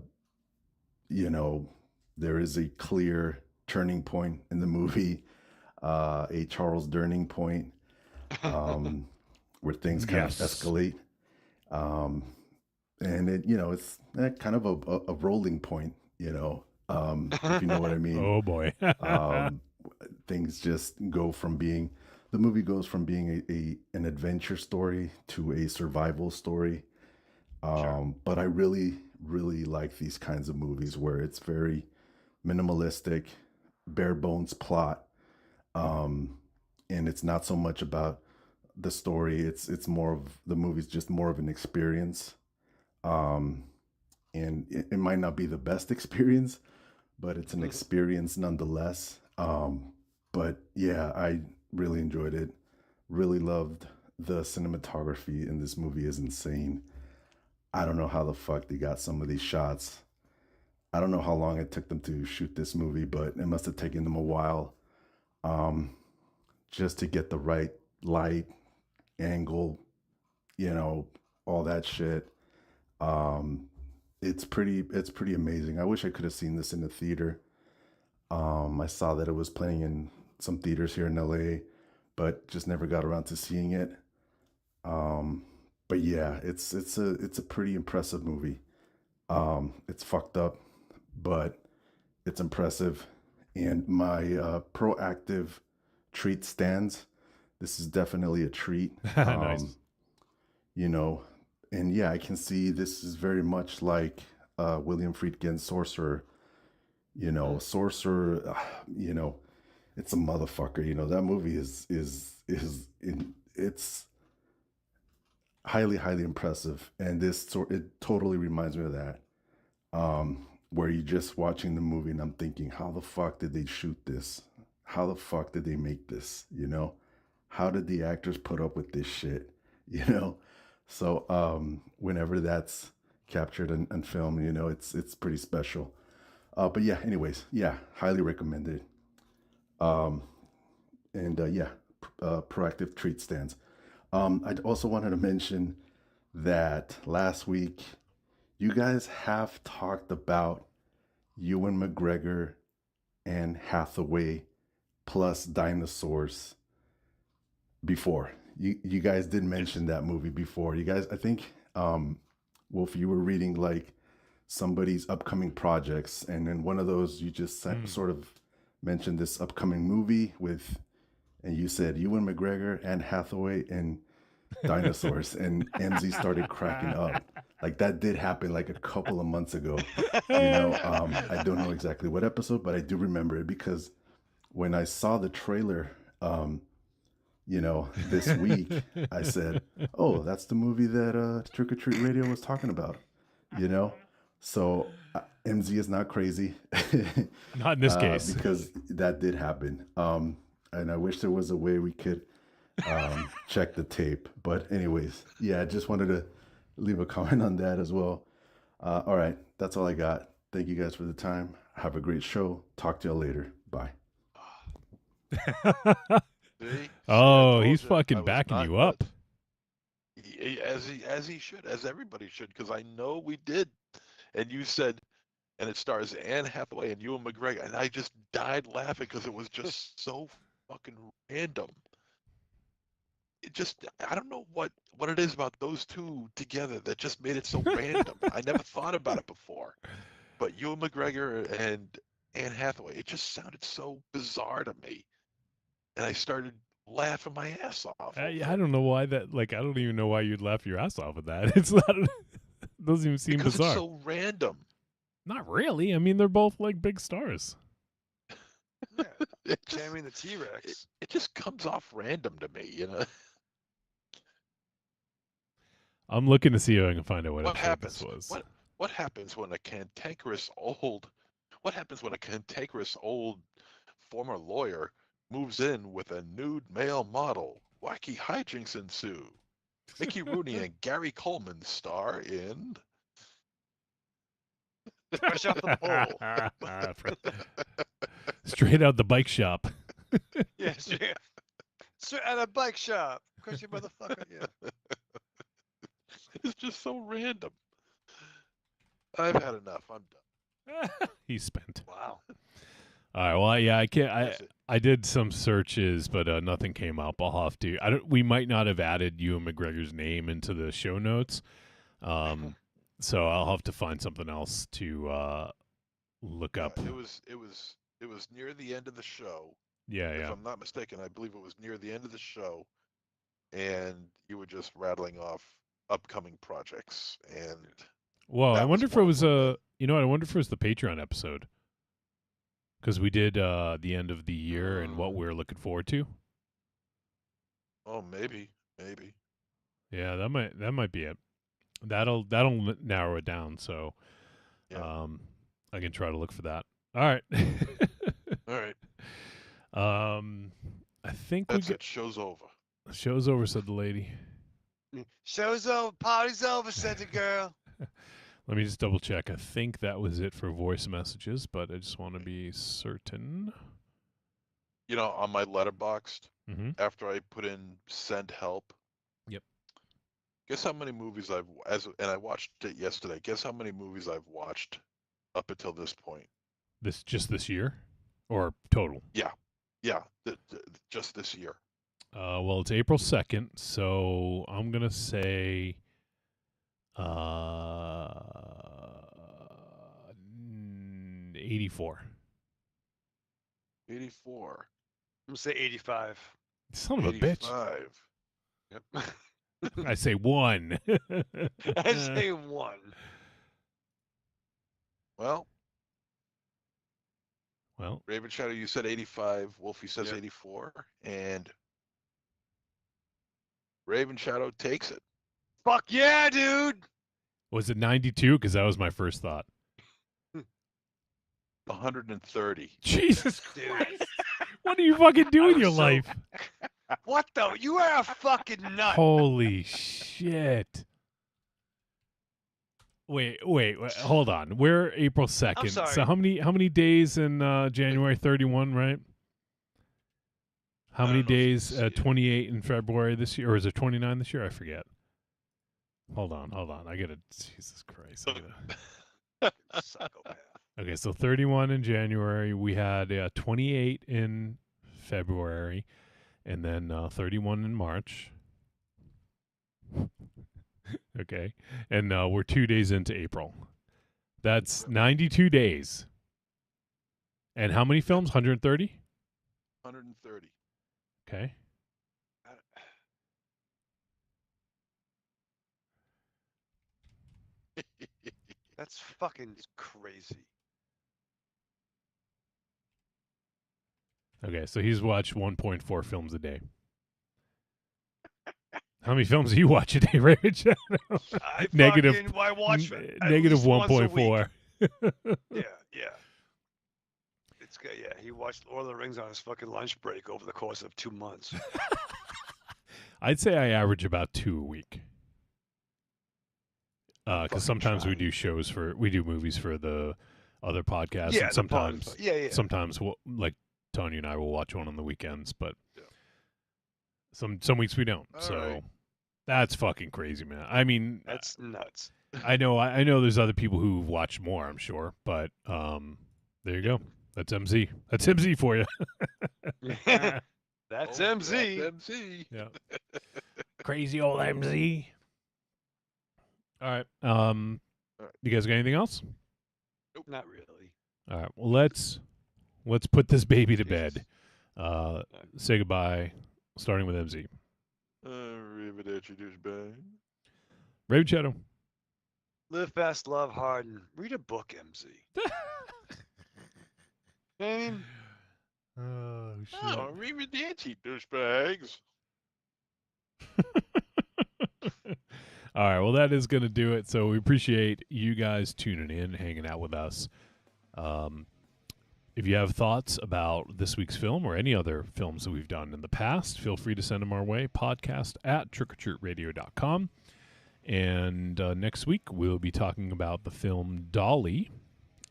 is a clear turning point in the movie, a Charles Durning point, where things kind of escalate. And it's kind of a rolling point, if you know what I mean. Oh boy. Things just go from being, the movie goes from being an adventure story to a survival story. But I really, really like these kinds of movies where it's very minimalistic, bare bones plot. And it's not so much about the story. It's more of, the movie's just more of an experience. And it might not be the best experience, but it's an experience nonetheless. But yeah, I really enjoyed it. Really loved the cinematography in this movie is insane. I don't know how the fuck they got some of these shots. I don't know how long it took them to shoot this movie, but it must have taken them a while, just to get the right light, angle, all that shit. It's pretty amazing. I wish I could have seen this in the theater. I saw that it was playing in some theaters here in LA, but just never got around to seeing it. But yeah, it's a pretty impressive movie. It's fucked up, but it's impressive. And my proactive treat stands. This is definitely a treat. Nice. And yeah, I can see this is very much like William Friedkin's Sorcerer. Sorcerer, it's a motherfucker. That movie it's highly, highly impressive. And it totally reminds me of that. Where you're just watching the movie and I'm thinking, how the fuck did they shoot this? How the fuck did they make this? How did the actors put up with this shit? So whenever that's captured and filmed, it's pretty special. But yeah, anyways, yeah, highly recommended. Proactive treat stands. I also wanted to mention that last week, you guys have talked about Ewan McGregor and Hathaway plus dinosaurs before. You guys did mention that movie before. You guys, I think, Wolf, you were reading like somebody's upcoming projects, and in one of those you just sort of mentioned this upcoming movie and you said Ewan McGregor and Hathaway and dinosaurs, and MZ started cracking up. Like that did happen like a couple of months ago. I don't know exactly what episode, but I do remember it because when I saw the trailer, this week, I said, "Oh, that's the movie that Trick or Treat Radio was talking about." So MZ is not crazy. Not in this case. Because that did happen. And I wish there was a way we could check the tape. But anyways, yeah, I just wanted to leave a comment on that as well. All right, that's all I got. Thank you guys for the time. Have a great show. Talk to y'all later. Bye. See, Oh, I he's told you I fucking was backing not you up. as he should, as everybody should, because I know we did. And you said, and it stars Anne Hathaway and Ewan McGregor, and I just died laughing because it was just so fucking random. It just, I don't know what it is about those two together that just made it so random. I never thought about it before, but Ewan McGregor and Anne Hathaway, it just sounded so bizarre to me, and I started laughing my ass off. I don't know why that. Like, I don't even know why you'd laugh your ass off at that. It's not. It doesn't even seem Because bizarre. it's so random. Not really. I mean, they're both like big stars. Yeah, Tammy the T-Rex. It just comes off random to me, you know. I'm looking to see if I can find out what What episode happens? this was. What happens when a cantankerous old? What happens when a cantankerous old former lawyer moves in with a nude male model? Wacky hijinks ensue. Mickey Rooney and Gary Coleman star in Fresh off the pole. Straight out the bike shop. Yeah, straight at a bike shop. Crush your motherfucker. Yeah. It's just so random. I've had enough. I'm done. He's spent. Wow. All right. Well, yeah, I can't. I did some searches, but nothing came up. I'll have to. We might not have added Ewan McGregor's name into the show notes, so I'll have to find something else to look up. It was near the end of the show. Yeah, if yeah. I'm not mistaken, I believe it was near the end of the show, and you were just rattling off upcoming projects. And Well, I that wonder was if it one of was them. you know what? I wonder if it was the Patreon episode because we did the end of the year and what we're looking forward to. Oh, maybe. Yeah, that might be it. That'll narrow it down. So, I can try to look for that. All right. All right. I think That's it. Show's over. Show's over, said the lady. Show's over. Party's over, said the girl. Let me just double check. I think that was it for voice messages, but I just want to be certain. You know, on my Letterboxd, Mhm. after I put in send help. Yep. Guess how many movies and I watched it yesterday. Guess how many movies I've watched up until this point? Just this year, or total? Yeah, just this year. Well, it's April 2nd, so I'm gonna say 84. 84. I'm gonna say 85. Son of a bitch. 85. Yep. I say 1. I say 1. Well, Well, Raven Shadow, you said 85. Wolfie says Yep. 84, and Raven Shadow takes it. Fuck yeah, dude. was it 92? Because that was my first thought. 130. Jesus Dude. Christ! What do you fucking do in your life? What the? You are a fucking nut. Holy shit! Wait, hold on. We're April 2nd. sorry. So how many days in January? 31, right? How many days? 28 in February this year, or is it 29 this year? I forget. Hold on. I gotta. Jesus Christ. Psychopath. Okay, so 31 in January. We had 28 in February, and then 31 in March. Okay, and we're 2 days into April. That's 92 days. And how many films? 130? 130. Okay. That's fucking crazy. Okay, so he's watched 1.4 films a day. How many films do you watch a day, Raven Shadow? I Negative. watch Negative least once a week. 1.4. Yeah. It's good. Yeah, he watched Lord of the Rings on his fucking lunch break over the course of 2 months. I'd say I average about 2 a week. Because sometimes we do movies for the other podcasts. Yeah, and sometimes, yeah. sometimes like Tony and I will watch one on the weekends, but some weeks we don't. All so right. that's fucking crazy, man. I mean, That's nuts. I know there's other people who've watched more, I'm sure, but there you go. That's MZ. That's MZ for you. That's MZ. That's MZ. Yeah. Crazy old MZ. All right. You guys got anything else? Nope. Not really. All right. Well, let's put this baby to bed. Say goodbye, starting with MZ. Arrivederci, douchebag. Raven Shadow. Live fast, love hard, and read a book, MZ. I mean, oh, shit. Oh, arrivederci, douchebags. All right, well, that is going to do it. So we appreciate you guys tuning in, hanging out with us. If you have thoughts about this week's film or any other films that we've done in the past, feel free to send them our way, podcast@trickortreatradio.com. And next week, we'll be talking about the film Dolly.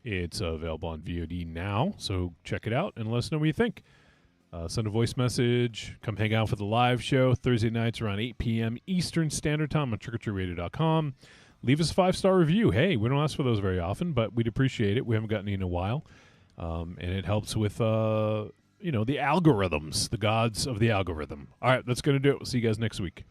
It's available on VOD now, so check it out and let us know what you think. Send a voice message. Come hang out for the live show Thursday nights around 8 p.m. Eastern Standard Time on trickortreatradio.com. Leave us a 5-star review. Hey, we don't ask for those very often, but we'd appreciate it. We haven't gotten any in a while. And it helps with, the algorithms, the gods of the algorithm. All right, that's going to do it. We'll see you guys next week.